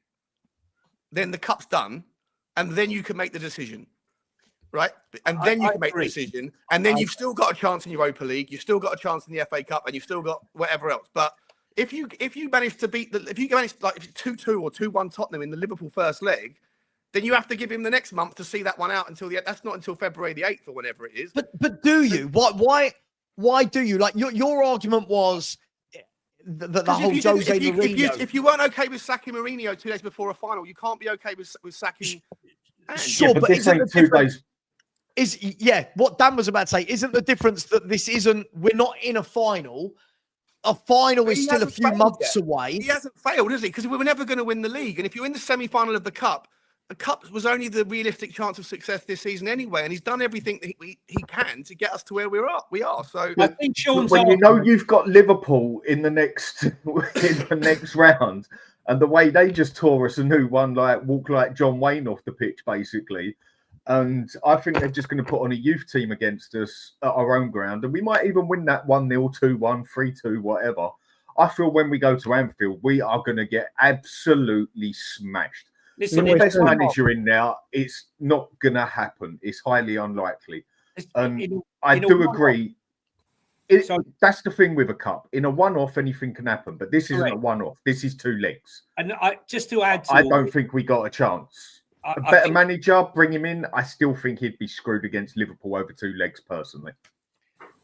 then the cup's done, and then you can make the decision, right? And then you can make the decision, and then you've still got a chance in Europa League, you've still got a chance in the FA Cup, and you've still got whatever else. But if you manage to beat if it's 2-2 or 2-1 Tottenham in the Liverpool first leg, then you have to give him the next month to see that one out until that's not until February the 8th or whenever it is. But do you? Why do you? Like your argument was the whole Jose Mourinho. If you weren't okay with sacking Mourinho 2 days before a final, you can't be okay with sacking. Sure, yeah, but isn't the difference? What Dan was about to say, isn't the difference that this isn't? We're not in a final. A final is still a few months away. He hasn't failed, is he? Because we were never going to win the league, and if you're in the semi-final of the cup. The cup was only the realistic chance of success this season anyway, and he's done everything that he can to get us to where we are. So I think Sean's when you know you've got Liverpool in the next round, and the way they just tore us a new one, like walk like John Wayne off the pitch, basically. And I think they're just going to put on a youth team against us at our own ground, and we might even win that 1-0, 2-1, 3-2, whatever. I feel when we go to Anfield, we are going to get absolutely smashed. Listen, the best manager in now, it's not going to happen. It's highly unlikely. And I do agree. That's the thing with a cup. In a one-off, anything can happen. But this isn't a one-off. This is 2 legs. And just to add to I don't think we got a chance. A better manager, bring him in. I still think he'd be screwed against Liverpool over 2 legs, personally.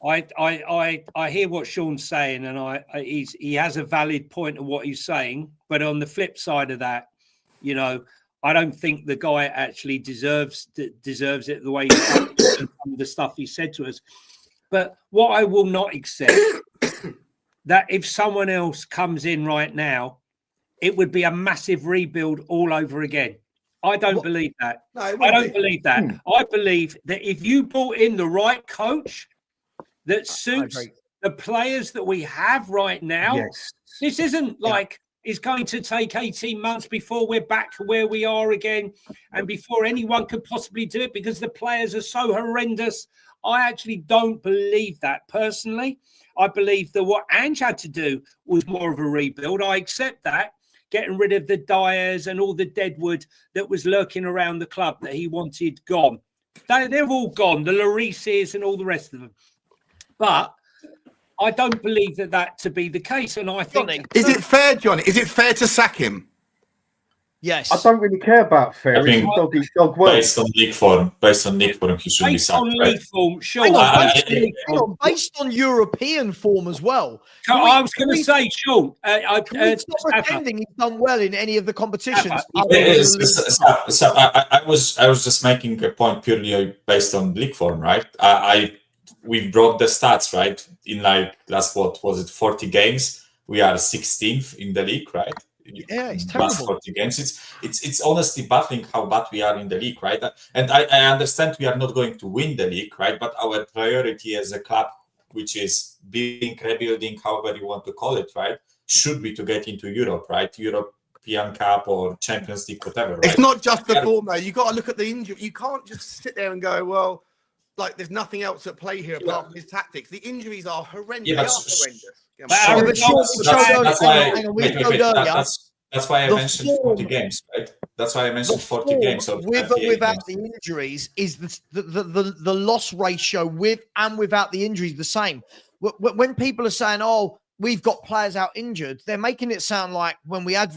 I hear what Sean's saying, and he has a valid point of what he's saying. But on the flip side of that, you know, I don't think the guy actually deserves it the way the stuff he said to us. But what I will not accept that if someone else comes in right now, it would be a massive rebuild all over again. I don't believe that. No, I don't believe that. I believe that if you brought in the right coach that suits the players that we have right now, this isn't like it's going to take 18 months before we're back to where we are again and before anyone could possibly do it because the players are so horrendous. I actually don't believe that personally. I believe that what Ange had to do was more of a rebuild. I accept that, getting rid of the Dyers and all the deadwood that was lurking around the club that he wanted gone. They're all gone, the Llorises and all the rest of them. But I don't believe that to be the case. And I think... Is it fair, Johnny? Is it fair to sack him? Yes. I don't really care about fair. I think It's dog eat dog world. Based on league form, he should be Based sacked. on Right? league form, sure. Hang on, I- hang on, based on European form as well. I was going to say, Sean. Can we stop pretending he's done well in any of the competitions? So I was just making a point purely based on league form, right? We brought the stats, right? In like last, what was it, 40 games? We are 16th in the league, right? Yeah, it's terrible. Last 40 games. It's honestly baffling how bad we are in the league, right? And I understand we are not going to win the league, right? But our priority as a club, which is rebuilding, however you want to call it, right, should be to get into Europe, right? European Cup or Champions League, whatever. Right? It's not just the form, though. You got to look at the injury. You can't just sit there and go, well, like there's nothing else at play here apart from his tactics. The injuries are horrendous. That's why I mentioned 40 games, right? That's why I mentioned 40 games. So without the injuries, is the loss ratio with and without the injuries the same? When people are saying, "Oh, we've got players out injured," they're making it sound like when we had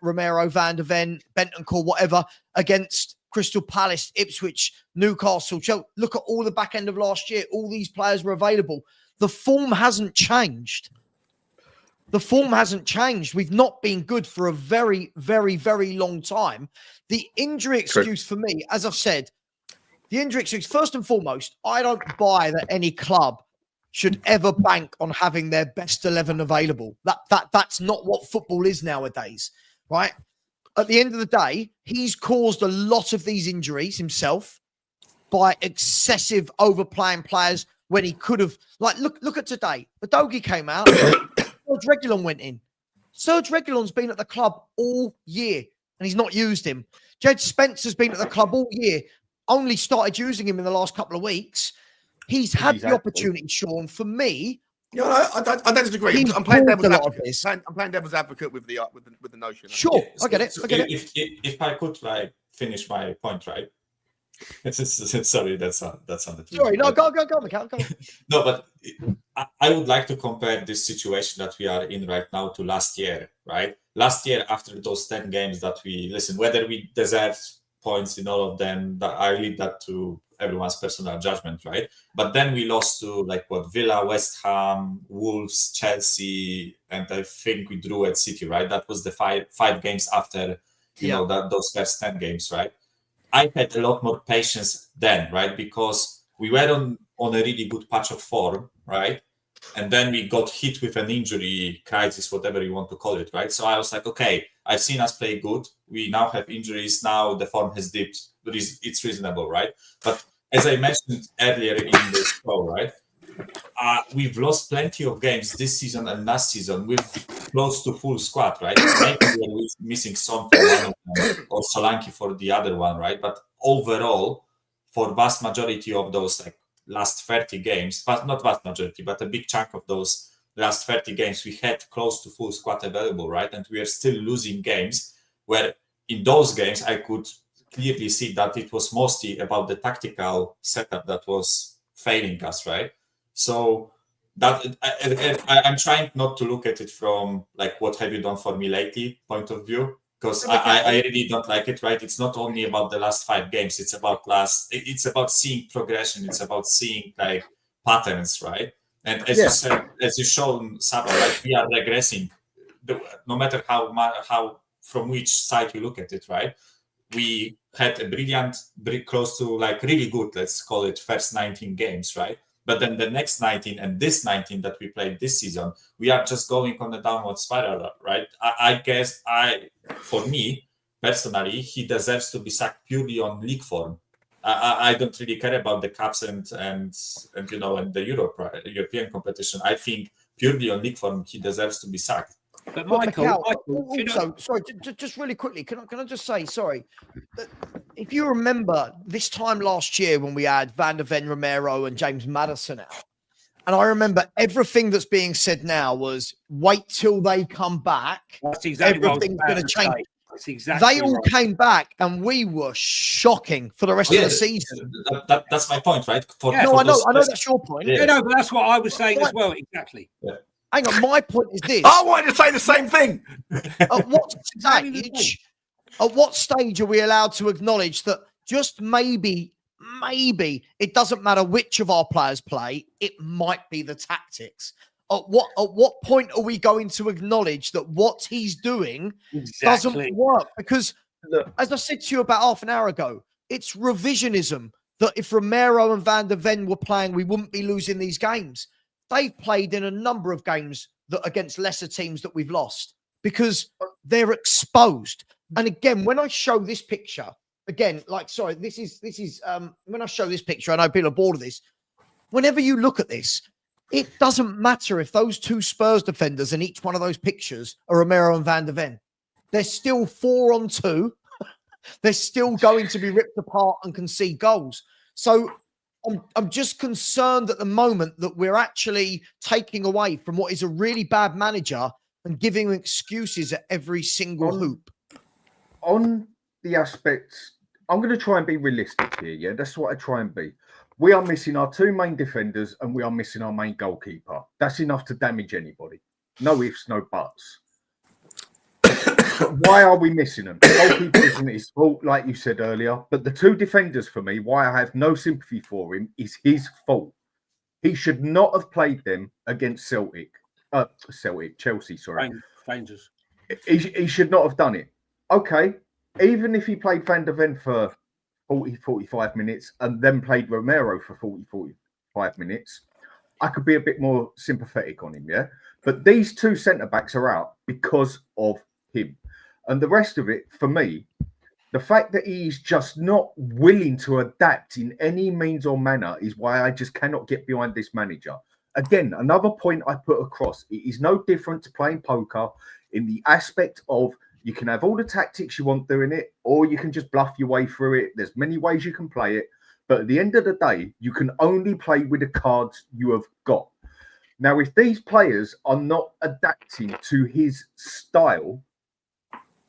Romero, Van der Ven, Bentancur, whatever, against Crystal Palace, Ipswich, Newcastle. Look at all the back end of last year. All these players were available. The form hasn't changed. The form hasn't changed. We've not been good for a very, very, very long time. The injury excuse for me, as I've said, the injury excuse, first and foremost, I don't buy that any club should ever bank on having their best 11 available. That's not what football is nowadays, right? At the end of the day, he's caused a lot of these injuries himself by excessive overplaying players when he could have, like, look at today. Udogie came out, Serge Reguilon went in. Serge Reguilon's been at the club all year and he's not used him. Jed Spencer's been at the club all year, only started using him in the last couple of weeks. He's had the opportunity, Sean. For me, I don't disagree. I'm playing devil's advocate. I'm playing devil's advocate with the notion. Sure, I get it. If I could finish my point, right? Sorry, that's on the truth. Sorry, no, go. No, but I would like to compare this situation that we are in right now to last year, right? Last year, after those 10 games that whether we deserve points in all of them, I leave that to everyone's personal judgment, right? But then we lost to Villa, West Ham, Wolves, Chelsea, and I think we drew at City, right? That was the five games after those first 10 games, right? I had a lot more patience then, right? Because we were on a really good patch of form, right? And then we got hit with an injury crisis, whatever you want to call it, right? So I was like, okay, I've seen us play good. We now have injuries. Now the form has dipped. It's reasonable, right? But as I mentioned earlier in this show, right? We've lost plenty of games this season and last season with close to full squad, right? Maybe we're missing some for one of them or Solanke for the other one, right? But overall, for vast majority of those last 30 games, but not vast majority, but a big chunk of those last 30 games, we had close to full squad available, right? And we are still losing games where in those games, I could clearly see that it was mostly about the tactical setup that was failing us, right? So that I'm trying not to look at it from what have you done for me lately point of view, because I really don't like it, right? It's not only about the last 5 games. It's about seeing progression. It's about seeing patterns, right? And as you said, as you shown, Savva, right, we are regressing. No matter how from which side you look at it, right? We had a close to really good, let's call it, first 19 games, right? But then the next 19 and this 19 that we played this season, we are just going on a downward spiral, right? I guess for me, personally, he deserves to be sacked purely on league form. I don't really care about the cups and the European competition. I think purely on league form, he deserves to be sacked. But Michael, sorry, just really quickly, can I just say, sorry, if you remember this time last year when we had Van der Ven, Romero and James Maddison out, and I remember everything that's being said now was wait till they come back. That's exactly everything's going to change. They all came back and we were shocking for the rest of the season. That's my point, right? I know that's your point. Yeah, no, but that's what I was saying as well, exactly. Yeah. Hang on, my point is this. I wanted to say the same thing. At what stage At what stage are we allowed to acknowledge that just maybe it doesn't matter which of our players play, it might be the tactics? At what point are we going to acknowledge that what he's doing doesn't work? Because as I said to you about half an hour ago, it's revisionism that if Romero and Van der Ven were playing, we wouldn't be losing these games. They've played in a number of games that against lesser teams that we've lost because they're exposed. And again, when I show this picture, again, like, sorry, this is when I show this picture, I know people are bored of this. Whenever you look at this, it doesn't matter if those two Spurs defenders in each one of those pictures are Romero and Van der Ven. They're still 4-on-2. They're still going to be ripped apart and concede goals. So I'm just concerned at the moment that we're actually taking away from what is a really bad manager and giving him excuses at every single hoop. On the aspects, I'm going to try and be realistic here. Yeah, that's what I try and be. We are missing our two main defenders and we are missing our main goalkeeper. That's enough to damage anybody. No ifs, no buts. Why are we missing them? The goalkeeper isn't his fault, like you said earlier. But the two defenders, for me, why I have no sympathy for him, is his fault. He should not have played them against Chelsea, sorry. Rangers. He should not have done it. Okay, even if he played Van der Ven for 40, 45 minutes and then played Romero for 40, 45 minutes, I could be a bit more sympathetic on him, yeah? But these two centre-backs are out because of him. And the rest of it, for me, the fact that he's just not willing to adapt in any means or manner is why I just cannot get behind this manager. Again, another point I put across, it is no different to playing poker in the aspect of you can have all the tactics you want doing it, or you can just bluff your way through it. There's many ways you can play it. But at the end of the day, you can only play with the cards you have got. Now, if these players are not adapting to his style,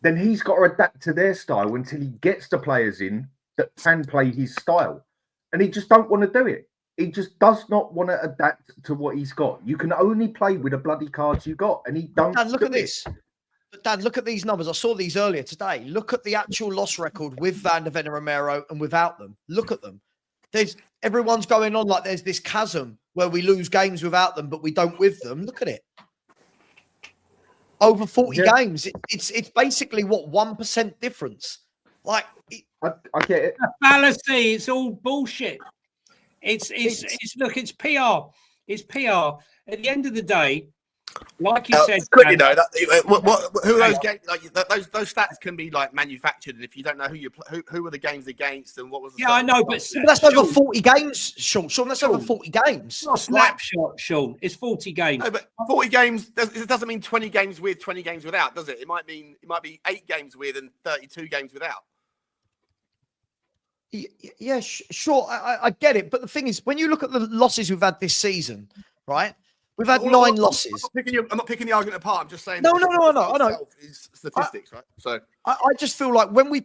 then he's got to adapt to their style until he gets the players in that can play his style. And he just don't want to do it. He just does not want to adapt to what he's got. You can only play with the bloody cards you got, and he don't. Dan, look at this. Dan, look at these numbers. I saw these earlier today. Look at the actual loss record with Van der Ven and Romero and without them. Look at them. Everyone's going on like there's this chasm where we lose games without them, but we don't with them. Look at it. Over 40 games. It's basically what 1% difference. Like I get it. A fallacy. It's all bullshit. It's PR. It's PR. At the end of the day, like you said, quickly though, who are those games? Like those stats can be like manufactured, and if you don't know who were the games against and what was the I know, but that's over 40 games, Sean. That's over 40 games. Not a snapshot, Sean. It's 40 games. No, but 40 games. It doesn't mean 20 games with, 20 games without, does it? It might be 8 games with and 32 games without. Yeah, sure. I get it, but the thing is, when you look at the losses we've had this season, right? We've had 9 losses. I'm not picking the argument apart. I'm just saying. No, I know. Is statistics, right? So I just feel like when we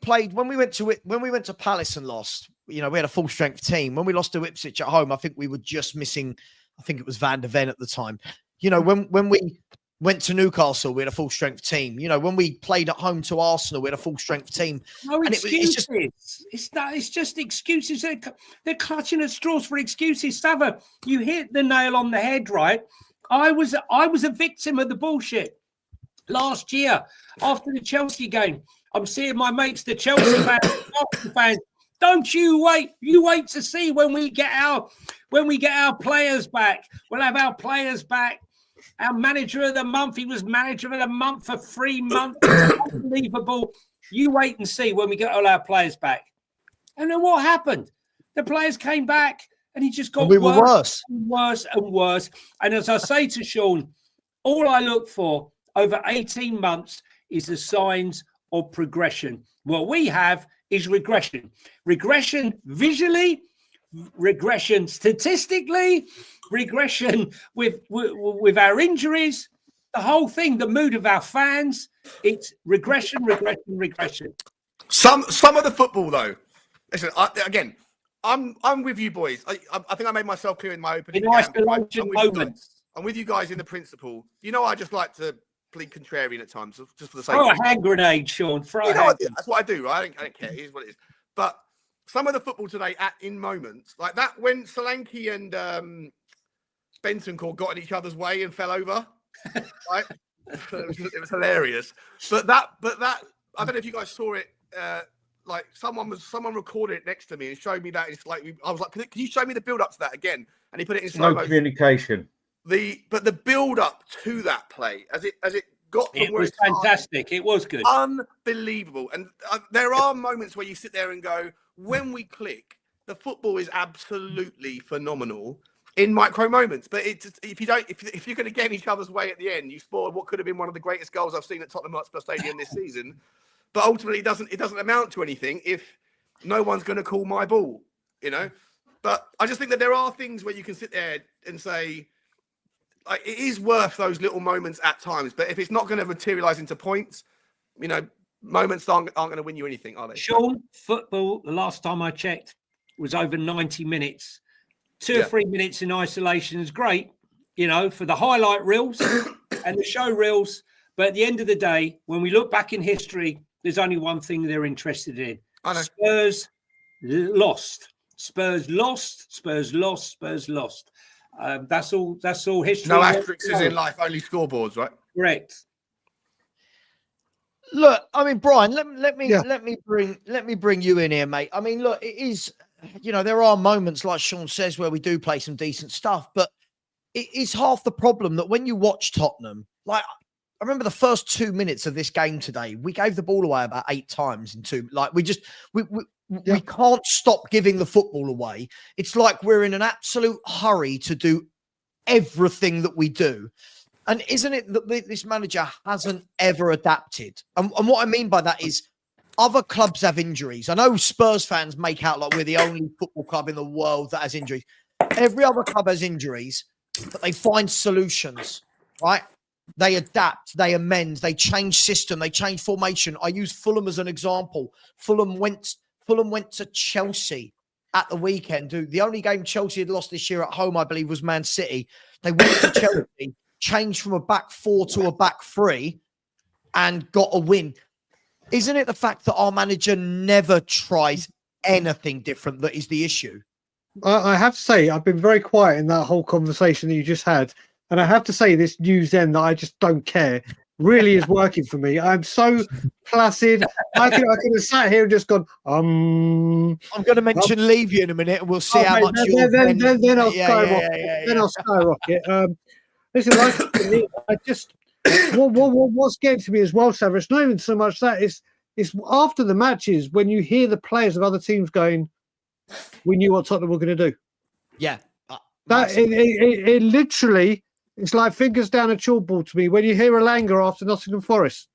went to Palace and lost, we had a full strength team. When we lost to Ipswich at home, I think we were just missing. I think it was Van der Ven at the time. When we went to Newcastle, we had a full strength team. When we played at home to Arsenal, we had a full strength team. No excuses. It's just excuses. They're clutching at straws for excuses. Savva, you hit the nail on the head, right? I was a victim of the bullshit last year after the Chelsea game. I'm seeing my mates, the Chelsea fans. Don't you wait? You wait to see when we get our players back. We'll have our players back. Our manager of the month, he was manager of the month for 3 months. Unbelievable. You wait and see when we get all our players back. And then what happened? The players came back and he just got worse and worse and worse. And as I say to Sean, all I look for over 18 months is the signs of progression. What we have is regression. Regression visually, regression statistically, regression with our injuries, the whole thing, the mood of our fans. It's regression. Some of the football though. Listen, I'm with you boys. I think I made myself clear in my opening. In isolation moments. I'm with you guys in the principle. I just like to contrarian at times, just for the sake Throw of a hand grenade, Sean. Throw you a know hand. that's what I do, right? I don't care. It is what it is. But some of the football today, in moments like that, when Solanke and Bentancur got in each other's way and fell over, right? It was hilarious. But that, I don't know if you guys saw it. Like someone recorded it next to me and showed me that. It's like I was like, can you show me the build up to that again? And he put it in slow No motion. communication. But the build up to that play as it got from It where was fantastic. It was good. Unbelievable. And there are moments where you sit there and go, when we click, the football is absolutely phenomenal in micro moments. But if you're going to get in each other's way at the end, you spoiled what could have been one of the greatest goals I've seen at Tottenham Hotspur Stadium this season. But ultimately, it doesn't amount to anything if no one's going to call my ball, you know. But I just think that there are things where you can sit there and say, like, it is worth those little moments at times. But if it's not going to materialize into points, you know, moments aren't going to win you anything, are they? Sean, football, the last time I checked, was over 90 minutes. 2 or 3 minutes in isolation is great, you know, for the highlight reels and the show reels. But at the end of the day, when we look back in history, there's only one thing they're interested in. I know. Spurs lost. Spurs lost. Spurs lost. Spurs lost. That's all history. No asterisks in life, only scoreboards, right? Correct. Look, I mean, Brian, let me bring you in here, mate. I mean, look, it is, you know, there are moments like Sean says where we do play some decent stuff, but it is half the problem that when you watch Tottenham, like I remember the first 2 minutes of this game today, we gave the ball away about 8 times in two. Like we can't stop giving the football away. It's like we're in an absolute hurry to do everything that we do. And isn't it that this manager hasn't ever adapted? And what I mean by that is other clubs have injuries. I know Spurs fans make out like we're the only football club in the world that has injuries. Every other club has injuries, but they find solutions, right? They adapt, they amend, they change system, they change formation. I use Fulham as an example. Fulham went to Chelsea at the weekend. The only game Chelsea had lost this year at home, I believe, was Man City. They went to Chelsea, changed from a back 4 to a back 3, and got a win. Isn't it the fact that our manager never tries anything different that is the issue? I have to say, I've been very quiet in that whole conversation that you just had. And I have to say, this news then that I just don't care really is working for me. I'm so placid. I could have sat here and just gone, I'm going to mention Levy in a minute and we'll see how much then I'll skyrocket. Then I'll skyrocket. Listen, I just what's getting to me as well, Savva, it's not even so much that it's after the matches when you hear the players of other teams going, we knew what Tottenham were going to do. Yeah. That it literally, it's like fingers down a chalkboard to me when you hear Elanga after Nottingham Forest.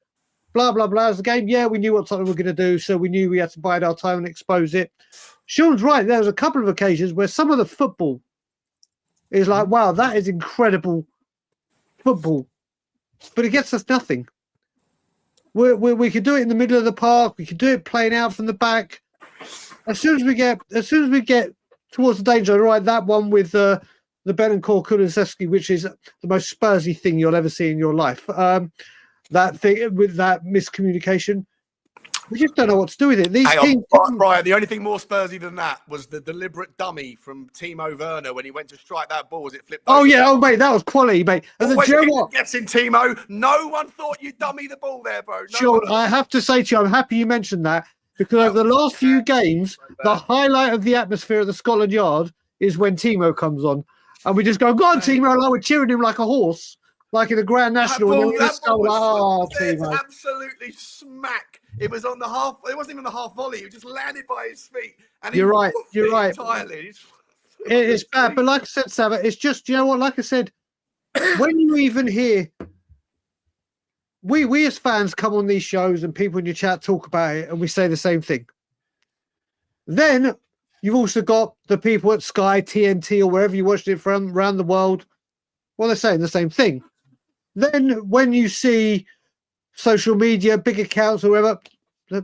Blah, blah, blah. As the game, yeah, we knew what Tottenham were going to do, so we knew we had to bide our time and expose it. Sean's right. There was a couple of occasions where some of the football is like, wow, that is incredible football. But it gets us nothing. We could do it in the middle of the park. We could do it playing out from the back. As soon as we get towards the danger, right, that one with the Bentancur Kulusevski, which is the most Spursy thing you'll ever see in your life. That thing with that miscommunication, we just don't know what to do with it. These teams, Brian, the only thing more Spursy than that was the deliberate dummy from Timo Werner when he went to strike that ball as it flipped over. Oh yeah, mate, that was quality, mate. And Always you know what? Gets in Timo. No one thought you'd dummy the ball there, bro. Sean, I have to say to you, I'm happy you mentioned that because over the last few games, the highlight of the atmosphere of the Scotland Yard is when Timo comes on, and we just go on, Timo, like we're cheering him like a horse, like in a Grand National. That ball was Timo. Absolutely smack. It was on the half. It wasn't even the half volley. It just landed by his feet. And you're right. You're right. Entirely. It's bad, but like I said, Savva, it's just, you know what? Like I said, when you even hear, we as fans come on these shows and people in your chat talk about it, and we say the same thing. Then you've also got the people at Sky, TNT, or wherever you watched it from around the world. Well, they're saying the same thing. Then when you see social media, big accounts, or whatever,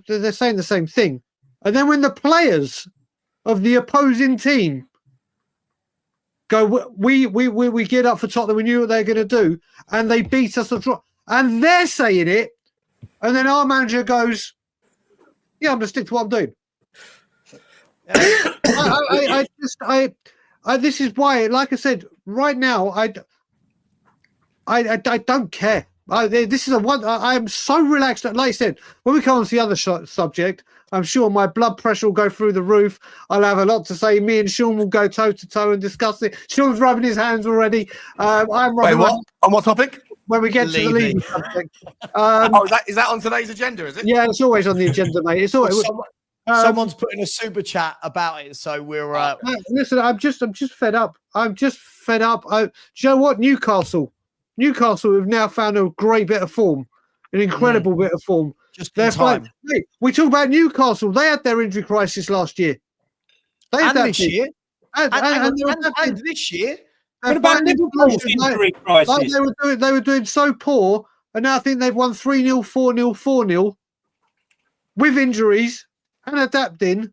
they're saying the same thing. And then when the players of the opposing team go, we get up for Tottenham, we knew what they were going to do, and they beat us. and they're saying it, and then our manager goes, "Yeah, I'm going to stick to what I'm doing." This is why, like I said, right now, I don't care. This is I am so relaxed. Like I said, when we come on to the other subject, I'm sure my blood pressure will go through the roof. I'll have a lot to say. Me and Sean will go toe to toe and discuss it. Sean's rubbing his hands already. I'm rubbing. Wait, what? On what topic? When we get to the leaving subject. Is that on today's agenda? Is it? Yeah, it's always on the agenda, mate. It's always. Someone's putting a super chat about it, so we're. Listen, I'm just fed up. I'm just fed up. Do you know what? Newcastle have now found a great bit of form, an incredible bit of form. Just in time. Hey, we talk about Newcastle. They had their injury crisis last year. They had and this year. And this year. What about Liverpool's injury crisis? They were doing so poor, and now I think they've won 3-0, 4-0, 4-0 with injuries and adapting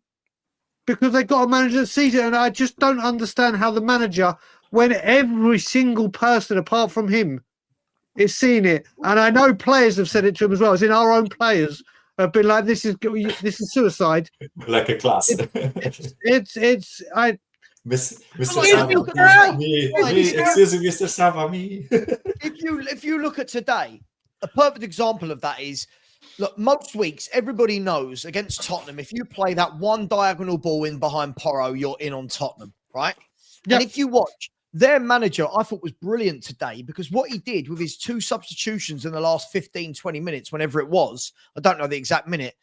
because they got a manager this season. And I just don't understand how the manager, when every single person apart from him is seeing it, and I know players have said it to him as well, as in our own players have been like, "This is suicide." Like a class. Mr. Savva, me. Excuse me, Mr. Savva, me. If you look at today, a perfect example of that is, look, most weeks everybody knows against Tottenham, if you play that one diagonal ball in behind Porro, you're in on Tottenham, right? Yep. And if you watch, their manager, I thought, was brilliant today because what he did with his 2 substitutions in the last 15, 20 minutes, whenever it was, I don't know the exact minute,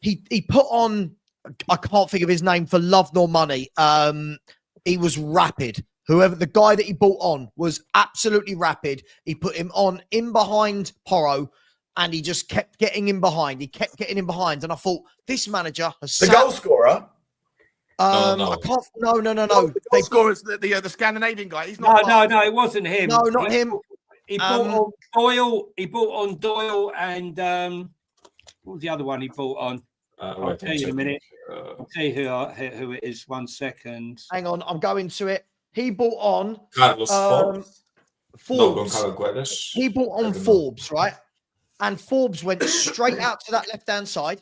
he put on, I can't think of his name for love nor money. He was rapid. Whoever the guy that he brought on was absolutely rapid. He put him on in behind Porro, and he just kept getting in behind. He kept getting in behind, and I thought this manager has the goal scorer. No. I can't. No. The goal scorer is the Scandinavian guy. He's not. No, it wasn't him. No, not him. He brought on Doyle. He brought on Doyle, and what was the other one he brought on? I'll tell you in a minute. I'll tell you who it is. 1 second. Hang on, I'm going to it. He brought on Carlos Forbes. He brought on Forbes, right? And Forbes went straight out to that left-hand side,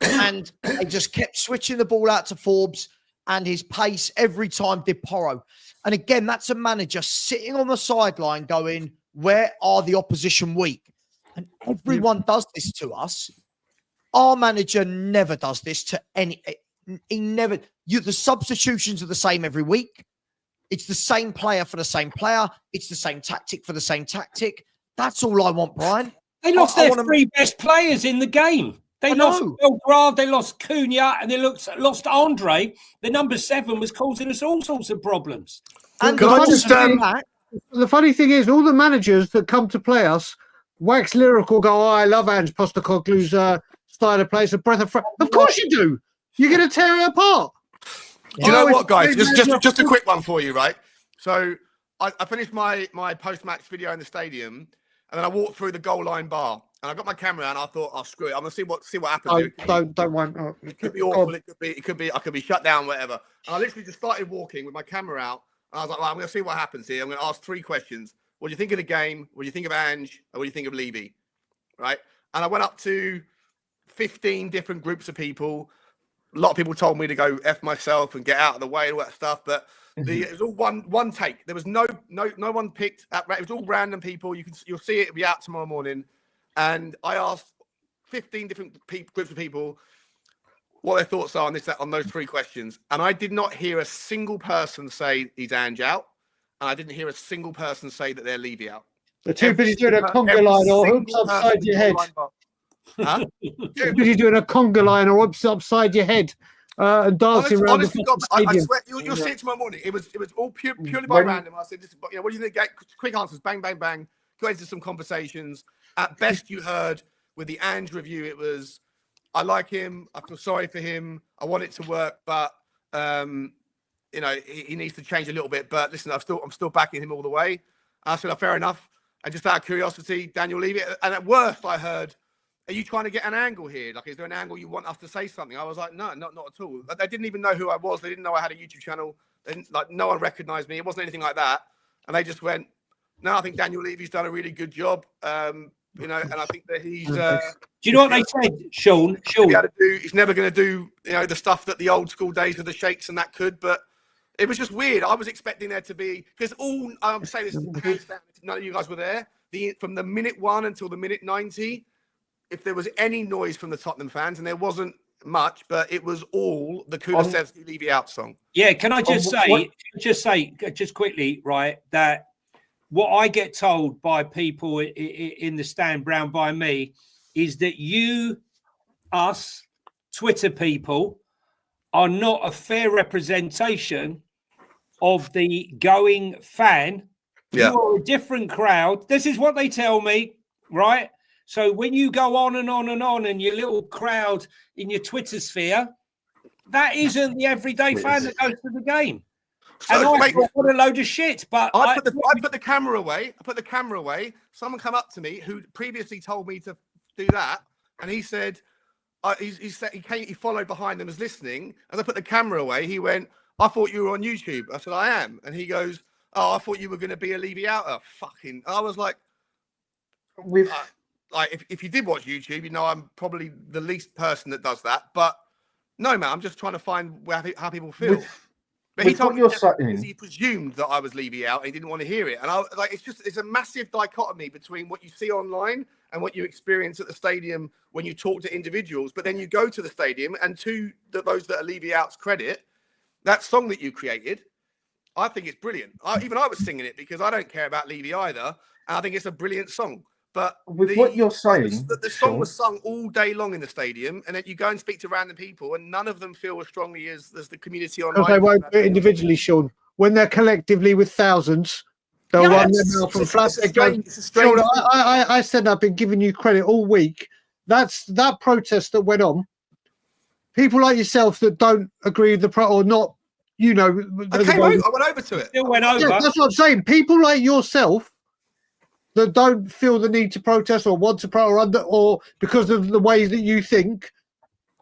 and they just kept switching the ball out to Forbes, and his pace every time did Porro. And again, that's a manager sitting on the sideline going, "Where are the opposition weak?" And everyone does this to us. Our manager never does this to any. He never. The substitutions are the same every week. It's the same player for the same player. It's the same tactic for the same tactic. That's all I want, Brian. They lost their 3 best players in the game. They lost Belgrave, they lost Cunha, and they lost Andre. The number 7 was causing us all sorts of problems. And the funny thing is, all the managers that come to play us wax lyrical, go, "Oh, I love Ange Postecoglou's style of play. It's a breath of fresh." Of course you do. You're going to tear it apart. Do you know what, guys? Just a quick one for you, right? So I finished my post-match video in the stadium, and then I walked through the goal line bar, and I got my camera out, and I thought, "Oh, screw it! I'm gonna see what happens." Don't mind. Oh, it could be awful. It could be. I could be shut down, whatever. And I literally just started walking with my camera out, and I was like, "Right, I'm gonna see what happens here. I'm gonna ask 3 questions. What do you think of the game? What do you think of Ange? And what do you think of Levy?" Right? And I went up to 15 different groups of people. A lot of people told me to go F myself and get out of the way and all that stuff, but it was all one take. There was no one picked at. It was all random people. You'll see it. It'll be out tomorrow morning. And I asked 15 different groups of people what their thoughts are on those 3 questions, and I did not hear a single person say he's Ange out, and I didn't hear a single person say that they're Levy out. They're too busy doing a conga line or hoops upside your head. Huh? Too busy doing a conga line or upside your head and dancing around the God, stadium. I swear, you'll see it tomorrow morning. It was all purely by random. I said, what do you think? Quick answers, bang, bang, bang. Go into some conversations. At best, you heard with the Ange review, it was, "I like him. I feel sorry for him. I want it to work, but he needs to change a little bit. But listen, I'm still backing him all the way." I said, "Oh, fair enough." And just out of curiosity, Daniel Levy. And at worst, I heard, "Are you trying to get an angle here? Like, is there an angle you want us to say something?" I was like, "No, not at all." They didn't even know who I was. They didn't know I had a YouTube channel. No one recognized me. It wasn't anything like that. And they just went, "No, I think Daniel Levy's done a really good job. and I think that he's. Do you know what they said, Sean? He's never going to do, the stuff that the old school days of the Sheikhs and that could. But it was just weird. I was expecting there to be, because I'm saying this hands down. None of you guys were there. From the minute 1 until the minute 90, if there was any noise from the Tottenham fans, and there wasn't much, but it was all the Kulusevski Leave It Out song. Yeah, can I just say quickly, right, that what I get told by people in the stand round by me is that us, Twitter people, are not a fair representation of the going fan. Yeah. You are a different crowd. This is what they tell me, right? So when you go on and on and on in your little crowd in your Twitter sphere, that isn't the everyday fan that goes to the game. So, and I thought, what a load of shit. But I put the camera away. Someone come up to me who previously told me to do that, and he said, he followed behind them, was listening. As I put the camera away, he went, "I thought you were on YouTube." I said, "I am," and he goes, "Oh, I thought you were going to be a Levy Outer." Fucking, I was like, if you did watch YouTube, I'm probably the least person that does that. But no, man, I'm just trying to find how people feel. But he told me because he presumed that I was Levy Out and he didn't want to hear it. And it's a massive dichotomy between what you see online and what you experience at the stadium when you talk to individuals. But then you go to the stadium, and to those that are Levy Out's credit, that song that you created, I think it's brilliant. Even I was singing it because I don't care about Levy either. And I think it's a brilliant song. But what you're saying, the song was sung all day long in the stadium, and then you go and speak to random people, and none of them feel as strongly as the community online. Because they won't do it individually, Sean. When they're collectively with thousands, they'll run their mouth and flap their guns. Sean, I said I've been giving you credit all week. That's that protest that went on. People like yourself that don't agree with or not, I went over to it. Still went over. Yeah, that's what I'm saying. People like yourself that don't feel the need to protest or want to protest or because of the ways that you think,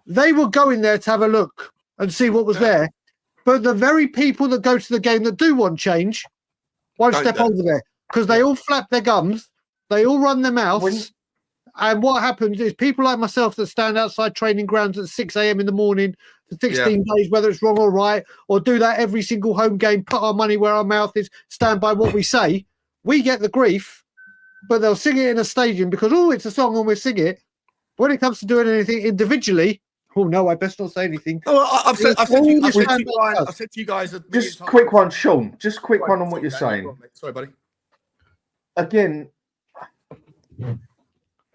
they were going there to have a look and see what was there. But the very people that go to the game that do want change won't step over there because they all flap their gums, they all run their mouths. And what happens is people like myself that stand outside training grounds at 6 a.m. in the morning for 16 days, whether it's wrong or right, or do that every single home game, put our money where our mouth is, stand by what we say, we get the grief. But they'll sing it in a stadium because, it's a song and we'll sing it. When it comes to doing anything individually, no, I best not say anything. I've said to you guys. Just quick one, Sean. Just quick one on what you're saying. Sorry, buddy. Again,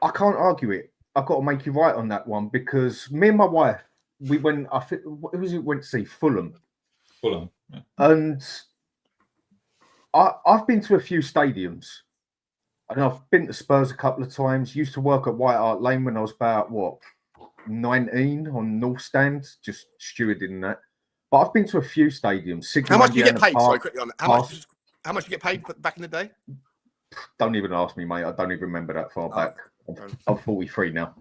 I can't argue it. I've got to make you right on that one because me and my wife, we went, went to see Fulham. Fulham. Yeah. And I've been to a few stadiums. And I've been to Spurs a couple of times. Used to work at White Hart Lane when I was about 19 on North Stand, just stewarding that. But I've been to a few stadiums. How much do you get paid? Sorry, quickly on that. How much do you get paid back in the day? Don't even ask me, mate. I don't even remember that far back. I'm 43 now.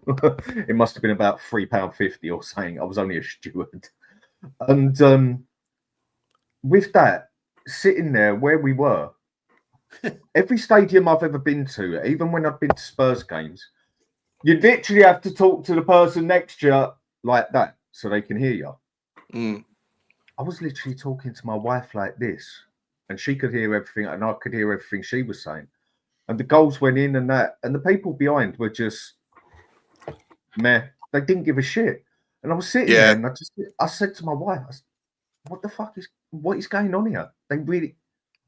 It must have been about £3.50 or something. I was only a steward. And with that, sitting there where we were, every stadium I've ever been to, even when I've been to Spurs games, you literally have to talk to the person next to you like that so they can hear you. I was literally talking to my wife like this, and she could hear everything, and I could hear everything she was saying. And the goals went in and that, and the people behind were just meh. They didn't give a shit. And I was sitting there, and I said to my wife, "What the fuck what is going on here?"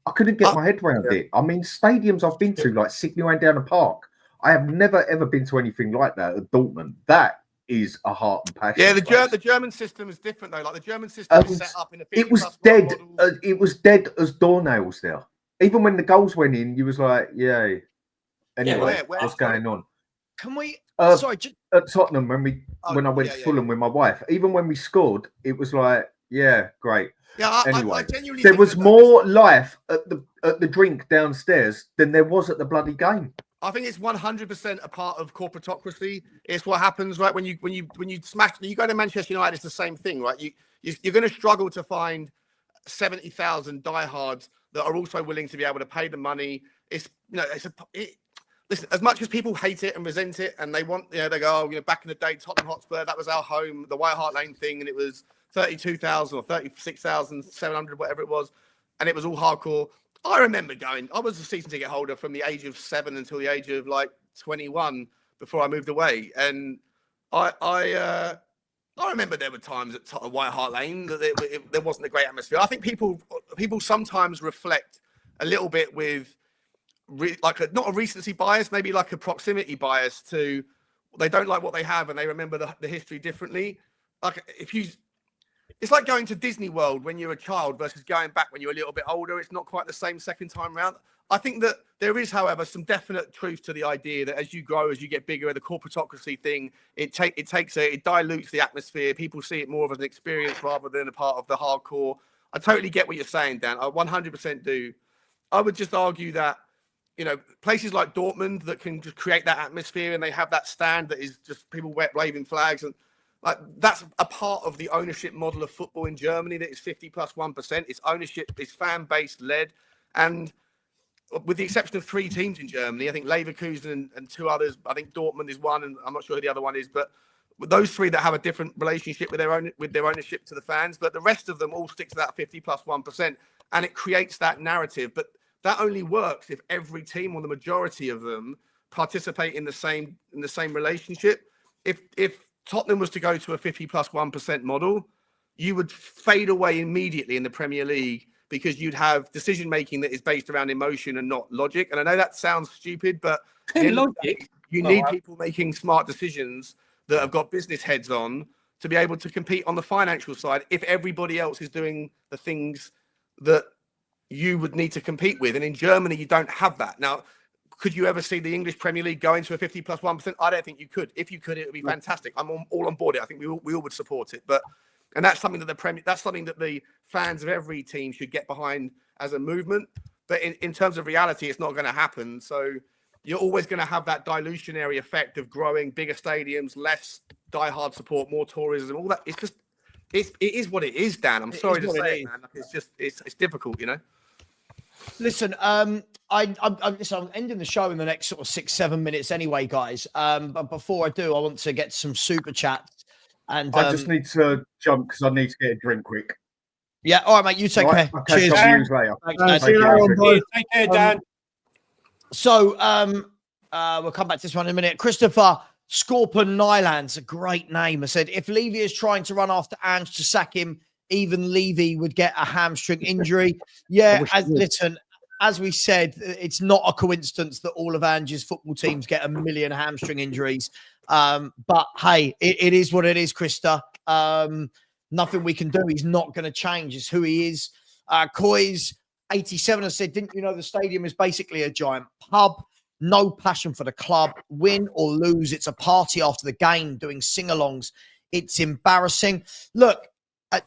I couldn't get my head around it. I mean, stadiums I've been to, like Sydney and down the park, I have never ever been to anything like that at Dortmund. That is a heart and passion. Yeah, the German system is different though. Like the German system is set up in a. It was dead. It was dead as doornails there. Even when the goals went in, you was like, "Yeah." Anyway, what's going on? Can we? Sorry, at Tottenham when I went to Fulham with my wife. Even when we scored, it was like, "Yeah, great." Yeah, anyway, I genuinely there was more life at the drink downstairs than there was at the bloody game. I think it's 100% a part of corporatocracy. It's what happens, right? When you smash, you go to Manchester United, it's the same thing, right? You're going to struggle to find 70,000 diehards that are also willing to be able to pay the money. listen, as much as people hate it and resent it, and they want, they go, back in the day, Tottenham Hotspur, that was our home, the White Hart Lane thing, and it was 32,000 or 36,700, whatever it was, and it was all hardcore. I remember going. I was a season ticket holder from the age of 7 until the age of 21 before I moved away, and I remember there were times at White Hart Lane that there wasn't a great atmosphere. I think people sometimes reflect a little bit with not a recency bias, maybe like a proximity bias to they don't like what they have and they remember the history differently. It's like going to Disney World when you're a child versus going back when you're a little bit older. It's not quite the same second time round. I think that there is, however, some definite truth to the idea that as you grow, as you get bigger, the corporatocracy thing, it dilutes the atmosphere. People see it more of an experience rather than a part of the hardcore. I totally get what you're saying, Dan. I 100% do. I would just argue that, places like Dortmund that can just create that atmosphere and they have that stand that is just people waving flags and that's a part of the ownership model of football in Germany that is 50+1%. It's ownership, it's fan-based led. And with the exception of 3 teams in Germany, I think Leverkusen and 2 others, I think Dortmund is one, and I'm not sure who the other one is, but with those 3 that have a different relationship with their ownership to the fans, but the rest of them all stick to that 50+1%, and it creates that narrative. But that only works if every team or the majority of them participate in the same relationship. If Tottenham was to go to a 50+1% model, you would fade away immediately in the Premier League because you'd have decision making that is based around emotion and not logic. And I know that sounds stupid, but logic. You need people making smart decisions that have got business heads on to be able to compete on the financial side if everybody else is doing the things that you would need to compete with. And in Germany, you don't have that. Now, could you ever see the English Premier League go into a 50+1%? I don't think you could. If you could, it would be fantastic. I'm all on board it. I think we all would support it. And that's something that that's something that the fans of every team should get behind as a movement. But in terms of reality, it's not going to happen. So you're always going to have that dilutionary effect of growing bigger stadiums, less diehard support, more tourism, all that. It is what it is, Dan. I'm sorry to say it, man. It's difficult, Listen, I'm ending the show in the next sort of 6-7 minutes anyway, guys. But before I do, I want to get some super chats. And I just need to jump because I need to get a drink quick. Yeah, all right, mate. You take care. Cheers. Cheers. Later. Thanks, see you later, boys. Take care, Dan. So we'll come back to this one in a minute. Christopher Scorpion Nyland's a great name. I said, if Levy is trying to run after Ange to sack him, even Levy would get a hamstring injury. Yeah, listen, as we said, it's not a coincidence that all of Ange's football teams get 1 million hamstring injuries. But hey, it is what it is, Krista. Nothing we can do. He's not going to change. It's who he is. Coys 87 has said, didn't you know the stadium is basically a giant pub? No passion for the club. Win or lose, it's a party after the game, doing sing-alongs. It's embarrassing. Look,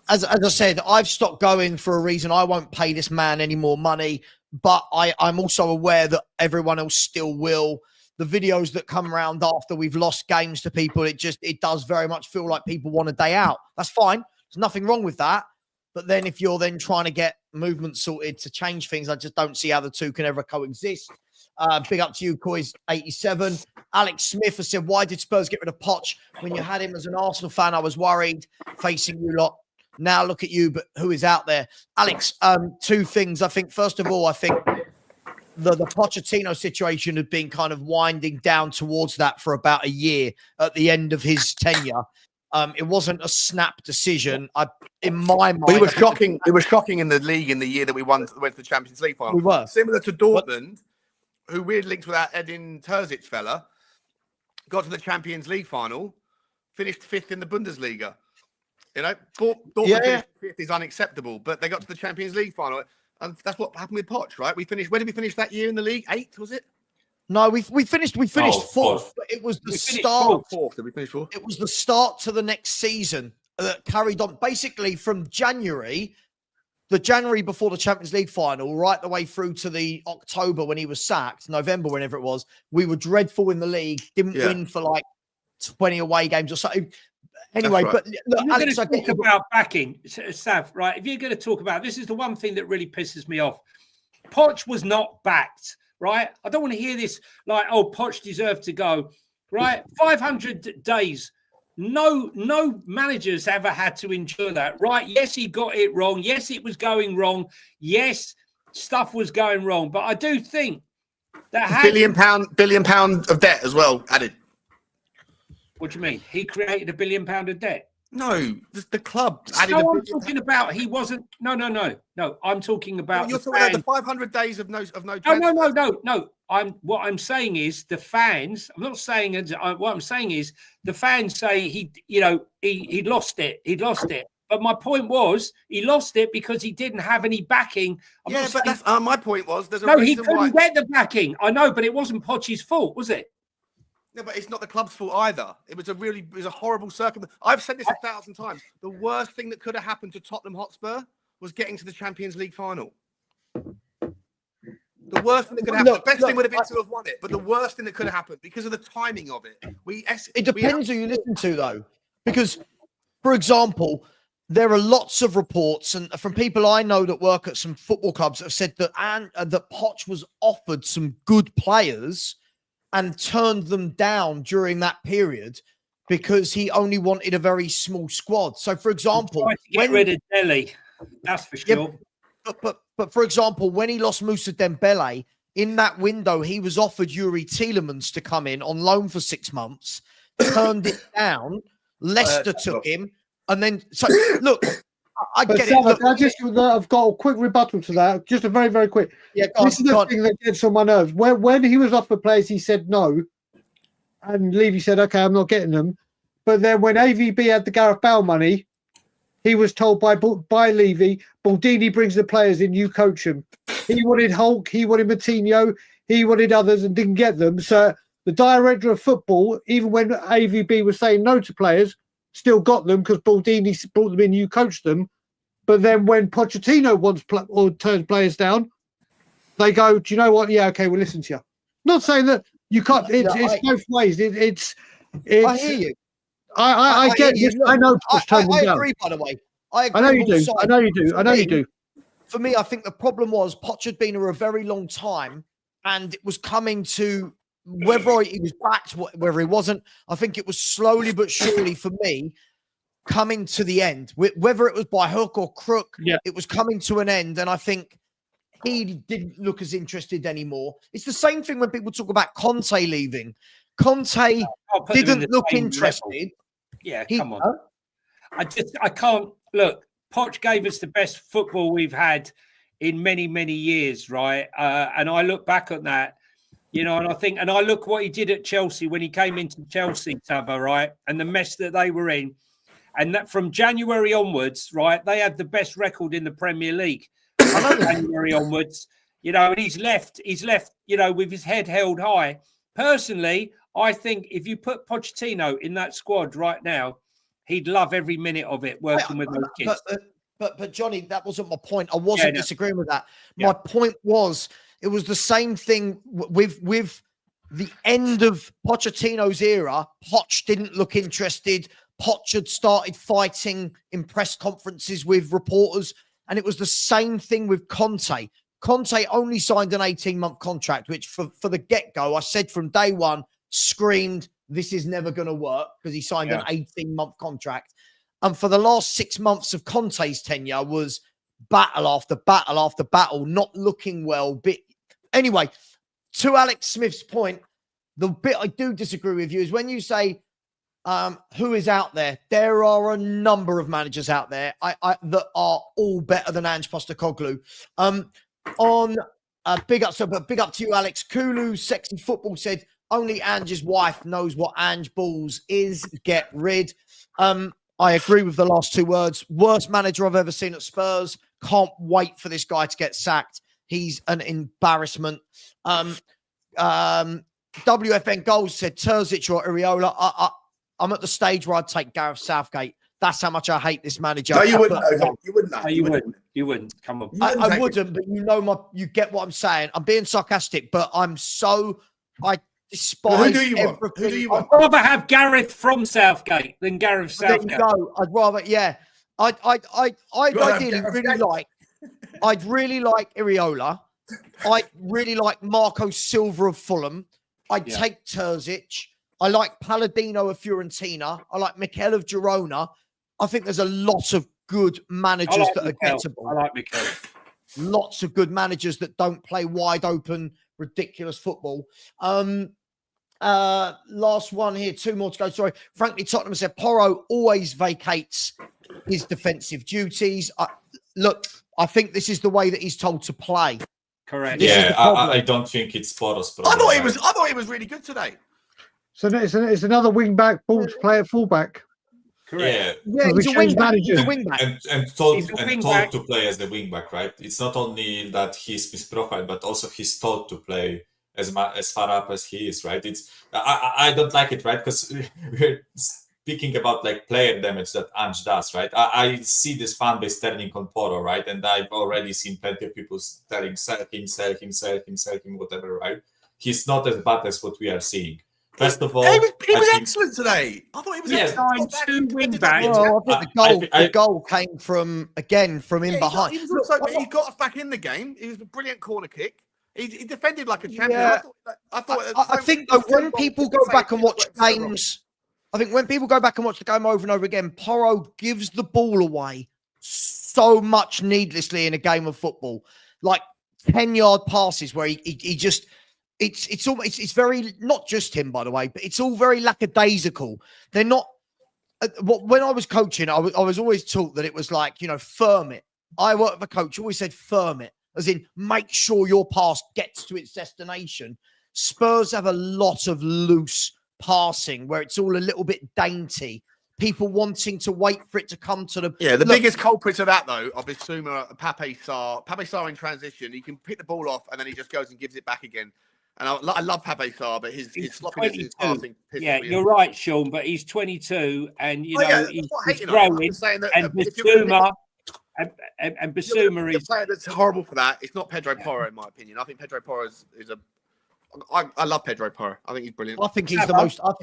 as I said, I've stopped going for a reason. I won't pay this man any more money, but I'm also aware that everyone else still will. The videos that come around after we've lost games to people, it does very much feel like people want a day out. That's fine. There's nothing wrong with that. But then if you're then trying to get movement sorted to change things, I just don't see how the two can ever coexist. Big up to you, Coys 87. Alex Smith has said, why did Spurs get rid of Poch? When you had him as an Arsenal fan, I was worried facing you lot. Now look at you, but who is out there? Alex, 2 things. I think, first of all, I think the Pochettino situation had been kind of winding down towards that for about a year at the end of his tenure. It wasn't a snap decision. In my mind, it was shocking. It was shocking in the league in the year that we went to the Champions League final. We were similar to Dortmund, who weird links with that Edin Terzic fella, got to the Champions League final, finished 5th in the Bundesliga. Dortmund finished 5th is unacceptable, but they got to the Champions League final, and that's what happened with Poch, right? We finished. Where did we finish that year in the league? 8th, was it? No, we finished 4th. But it was the start. 4th. Did we finish 4th? It was the start to the next season that carried on basically from January, the January before the Champions League final, right the way through to the October when he was sacked, November, whenever it was. We were dreadful in the league, didn't win for like 20 away games or something. Anyway, right. But look, you're Alex, going to talk about backing, Sav, right? If you're going to talk about this, is the one thing that really pisses me off. Poch was not backed right? I don't want to hear this like, oh, Poch deserved to go, right? 500 days. No managers ever had to endure that, right? Yes, he got it wrong. Yes, it was going wrong. Yes, stuff was going wrong. But I do think that £1 billion of debt as well added. What do you mean? He created £1 billion of debt? No, the club added No, I'm talking about he wasn't. No. I'm talking about. You're talking about the 500 days of no. No. What I'm saying is the fans. I'm not saying. What I'm saying is the fans say he lost it. He lost it. But my point was he lost it because he didn't have any backing. But that's my point was there's a no. reason He couldn't get the backing. I know, but it wasn't Poch's fault, was it? No, but it's not the club's fault either. It was a horrible circumstance. I've said this 1,000 times. The worst thing that could have happened to Tottenham Hotspur was getting to the Champions League final. The worst thing that could have happened. The best thing would have been to have won it, but the worst thing that could have happened because of the timing of it. It depends who you listen to, though, because, for example, there are lots of reports, and from people I know that work at some football clubs, that have said that that Poch was offered some good players and turned them down during that period because he only wanted a very small squad. So, for example, get rid of Delhi, that's for sure. Yeah, but for example, when he lost Moussa Dembele in that window, he was offered Yuri Tielemans to come in on loan for 6 months, turned it down. Leicester took him, and then look. I get it. I've got a quick rebuttal to that. Just a very, very quick. Yeah, this is the thing that gets on my nerves. When he was offered players, he said no. And Levy said, okay, I'm not getting them. But then when AVB had the Gareth Bale money, he was told by Levy, Baldini brings the players in, you coach them. He wanted Hulk, he wanted Matinho, he wanted others and didn't get them. So the director of football, even when AVB was saying no to players, still got them because Baldini brought them in, you coached them. But then when Pochettino wants or turns players down, they go, do you know what? Yeah, okay, we'll listen to you. Not saying that you can't. It's both ways. It's. I hear you. I get you. I know. I agree. By the way, I agree. I know you do. I know you do. I know you do. For me, I think the problem was Poch had been here a very long time, and it was coming to whether he was backed, whether he wasn't. I think it was slowly but surely for me coming to the end. Whether it was by hook or crook, it was coming to an end, and I think he didn't look as interested anymore. It's the same thing when people talk about Conte leaving. Conte didn't look interested. Level. Yeah, come on. I can't look. Poch gave us the best football we've had in many, many years, right? And I look back at that, and I think, and I look what he did at Chelsea when he came into Chelsea, Savva, right? And the mess that they were in. And that from January onwards, right, they had the best record in the Premier League. From January onwards, and he's left, with his head held high. Personally, I think if you put Pochettino in that squad right now, he'd love every minute of it working with those kids. But Johnny, that wasn't my point. I wasn't disagreeing with that. My point was it was the same thing with the end of Pochettino's era. Poch didn't look interested. Poch had started fighting in press conferences with reporters, and it was the same thing with Conte. Conte only signed an 18-month contract, which for the get-go, I said from day one, screamed, this is never going to work because he signed an 18-month contract. And for the last 6 months of Conte's tenure was battle after battle after battle, not looking well. But anyway, to Alex Smith's point, the bit I do disagree with you is when you say who is out there. There are a number of managers out there that are all better than Ange Postecoglou. Big up to you, Alex. Kulu, Sexy Football said, only Ange's wife knows what Ange Balls is. Get rid. I agree with the last two words. Worst manager I've ever seen at Spurs. Can't wait for this guy to get sacked. He's an embarrassment. WFN Goals said Terzic or Areola. I'm at the stage where I'd take Gareth Southgate. That's how much I hate this manager. No, you wouldn't. You wouldn't. Come on. I wouldn't, but you get what I'm saying. I'm being sarcastic, but I despise who do you want? Who do you want? I'd rather have Gareth from Southgate than Gareth Southgate. There you go. I'd rather, I'd ideally really like Areola. I really like Marco Silva of Fulham. I'd take Terzic. I like Palladino of Fiorentina. I like Mikel of Girona. I think there's a lot of good managers that are gettable. I like Mikel. Lots of good managers that don't play wide open, ridiculous football. Last one here, 2 more to go. Sorry. Frankly, Tottenham said Porro always vacates his defensive duties. Look, I think this is the way that he's told to play. Correct. I don't think it's Porro's problem. I thought he was really good today. So it's another wing back, ball to play at fullback. Correct. Yeah, he's a wing back. He's a wing back. And told to play as the wing back, right? It's not only that he's misprofiled, but also he's told to play as far up as he is, right? I don't like it, right? Because we're speaking about like player damage that Ange does, right? I see this fan base turning on Porro, right? And I've already seen plenty of people telling sell him, whatever, right? He's not as bad as what we are seeing. First of all, he was excellent today. I thought he was excellent. 2 wing backs. Well, I think the goal came from in behind. He got us back in the game. He was a brilliant corner kick. He defended like a champion. Yeah. I think though, when people go back and watch games, I think when people go back and watch the game over and over again, Porro gives the ball away so much needlessly in a game of football, like 10-yard passes where he just. It's very, not just him, by the way, but it's all very lackadaisical. They're not. When I was coaching, I was always taught that it was like, firm it. I worked with a coach, always said firm it, as in make sure your pass gets to its destination. Spurs have a lot of loose passing where it's all a little bit dainty. People wanting to wait for it to come to them. Yeah, the biggest culprits of that, though, are Bissouma, Pape Sarr. Pape Sarr in transition, he can pick the ball off and then he just goes and gives it back again. And I love Pape Sarr, but his sloppiness in his passing. You're right, Sean, but he's 22 and, he's growing. And Bissouma is... player that's horrible for that. It's not Pedro Porro, in my opinion. I think Pedro Porro is a... I love Pedro Porro. I think he's brilliant. I think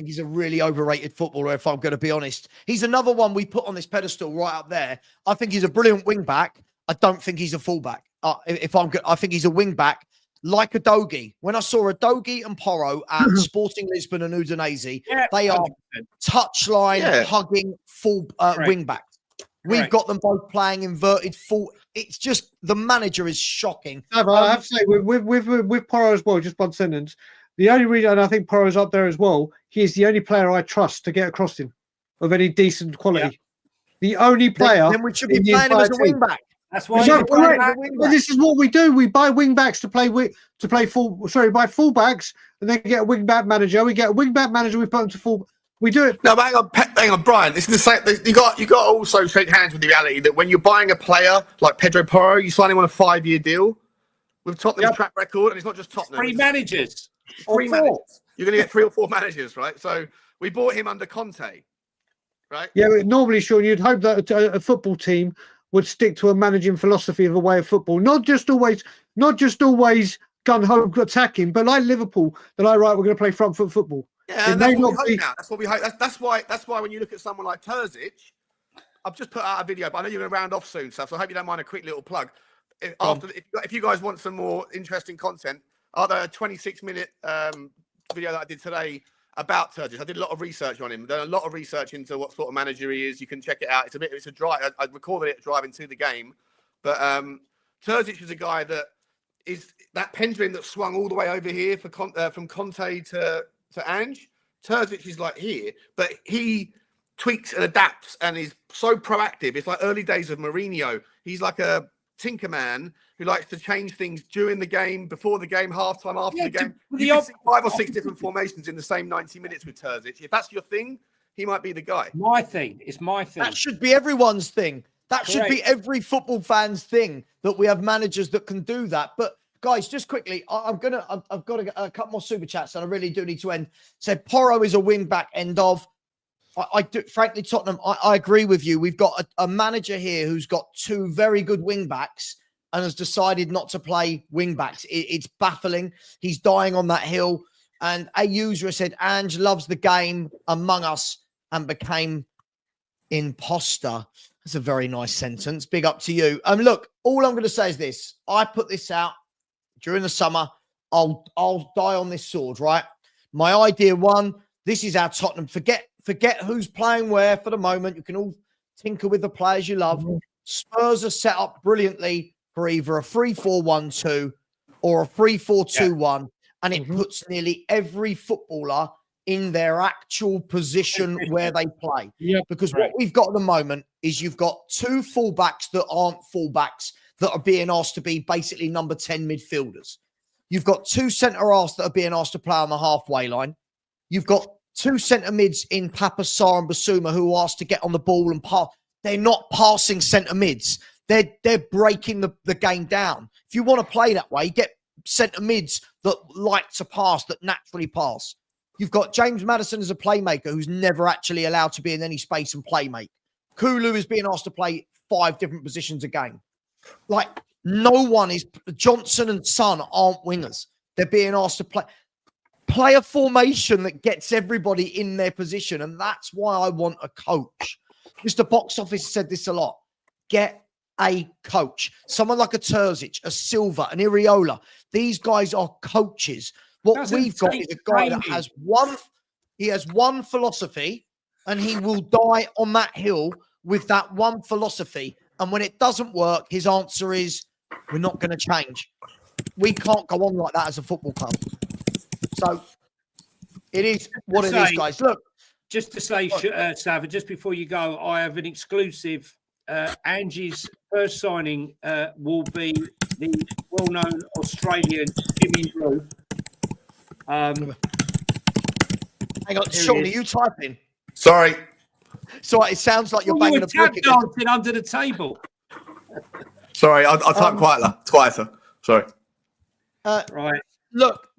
he's a really overrated footballer, if I'm going to be honest. He's another one we put on this pedestal right up there. I think he's a brilliant wing back. I don't think he's a fullback. I think he's a wing back. Like a Dogi. When I saw a Dogi and Porro at Sporting Lisbon and Udinese, they are touchline hugging full wing backs. We've got them both playing inverted full. It's just the manager is shocking. I have to say with Porro as well. Just one sentence. The only reason, and I think Porro's up there as well. He is the only player I trust to get across him of any decent quality. The only player. Then we should be playing him as a wing back. That's why this is what we do. We buy wing backs buy fullbacks and then get a wing back manager. We get a wing back manager. We put them to full. We do it. No, but hang on, Brian. This is the same. You got to also shake hands with the reality that when you're buying a player like Pedro Porro, you sign him on a 5-year deal with Tottenham's track record, and it's not just Tottenham. 3 managers. 3 managers. You're going to get 3 or 4 managers, right? So we bought him under Conte, right? Yeah, normally, Sean, you'd hope that a football team would stick to a managing philosophy of a way of football, not just always gun-ho attacking, but like Liverpool, that we're going to play front foot football. Yeah, and that's what we hope now. That's what we hope. That's why when you look at someone like Terzic, I've just put out a video, but I know you're going to round off soon, so I hope you don't mind a quick little plug. If you guys want some more interesting content, a 26-minute video that I did today about Terzic. I did a lot of research on him. Done a lot of research into what sort of manager he is. You can check it out. It's a drive. I recorded it driving to the game. But Terzic was a guy that is that pendulum that swung all the way over here from Conte to Ange. Terzic is like here, but he tweaks and adapts and is so proactive. It's like early days of Mourinho. He's like a tinker man who likes to change things during the game, before the game, halftime, after the game. You can see 5 or 6 different formations in the same 90 minutes with Terzic. If that's your thing, he might be the guy. It's my thing. That should be everyone's thing. That should be every football fan's thing, that we have managers that can do that. But guys, just quickly, I've got a couple more super chats, and I really do need to end. Said Porro is a wing back. End of. I do, frankly, Tottenham. I agree with you. We've got a manager here who's got 2 very good wing backs and has decided not to play wing backs. It's baffling. He's dying on that hill. And a user said, Ange loves the game among us and became imposter. That's a very nice sentence. Big up to you. Look, all I'm going to say is this. I put this out during the summer, I'll die on this sword, right? My idea one, this is our Tottenham. Forget who's playing where for the moment. You can all tinker with the players you love. Spurs are set up brilliantly for either a 3-4-1-2 or a 3-4-2-1, and it puts nearly every footballer in their actual position where they play. Because what we've got at the moment is you've got two fullbacks that aren't fullbacks that are being asked to be basically number 10 midfielders. You've got two centre-halves that are being asked to play on the halfway line. You've got two centre mids in Papa Sarr and Basuma who are asked to get on the ball and pass. They're not passing centre mids. They're breaking the game down. If you want to play that way, get centre mids that like to pass, that naturally pass. You've got James Maddison as a playmaker who's never actually allowed to be in any space and play make. Kulu is being asked to play 5 different positions a game. Like, no one is. Johnson and Son aren't wingers. They're being asked to play a formation that gets everybody in their position. And that's why I want a coach. Mr. Box Office said this a lot. Get a coach. Someone like a Terzic, a Silva, an Iriola. These guys are coaches. What we've got is a guy that has one philosophy, and he will die on that hill with that one philosophy. And when it doesn't work, his answer is, we're not going to change. We can't go on like that as a football club. So it is what it is, guys. Look. Just to say, Savva, just before you go, I have an exclusive. Ange's first signing will be the well-known Australian Jimmy Drew. Hang on, Sean, are you typing? Sorry. Sorry, it sounds like you're banging a brick dancing under the table. Sorry, I'll type quieter. Sorry. Right. Look,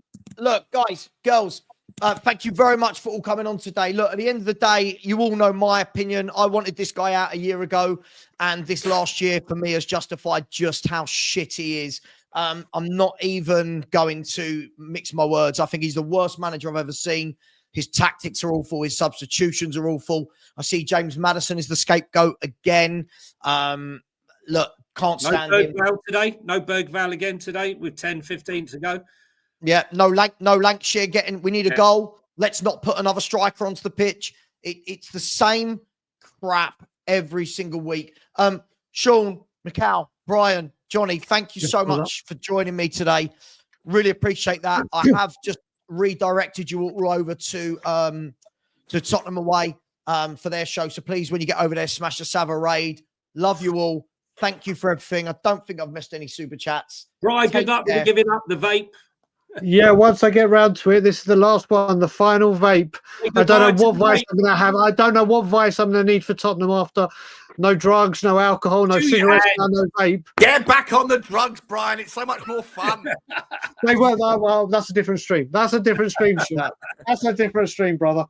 guys, girls, thank you very much for all coming on today. Look, at the end of the day, you all know my opinion. I wanted this guy out a year ago, and this last year for me has justified just how shit he is. I'm not even going to mix my words. I think he's the worst manager I've ever seen. His tactics are awful. His substitutions are awful. I see James Maddison is the scapegoat again. Look, can't stand him. Today. No Bergvall again today with 10-15 to go. Yeah, no Lancashire getting. We need a goal. Let's not put another striker onto the pitch. It's the same crap every single week. Sean, Mikal, Brian, Johnny, thank you so much for joining me today. Really appreciate that. I have just redirected you all over to Tottenham Away for their show. So please, when you get over there, smash the Savva raid. Love you all. Thank you for everything. I don't think I've missed any super chats. Brian, good luck with giving up the vape. Yeah, once I get round to it, this is the last one, the final vape. I don't know what vice I'm going to have. I don't know what vice I'm going to need for Tottenham after. No drugs, no alcohol, no cigarettes, no vape. Get back on the drugs, Brian. It's so much more fun. Well, that's a different stream. That's a different stream, Sean. That's a different stream, brother.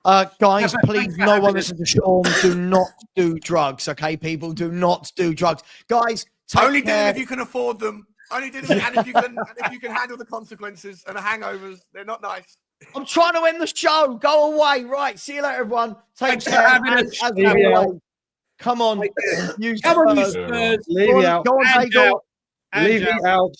Guys, please, no one listen to Sean. Do not do drugs, okay, people? Do not do drugs. Guys, only do it if you can afford them. Only do it if you can handle the consequences and the hangovers. They're not nice. I'm trying to end the show. Go away. Right. See you later, everyone. Take care. Come on. You Spurs. Leave me out. Go on, Leave me out.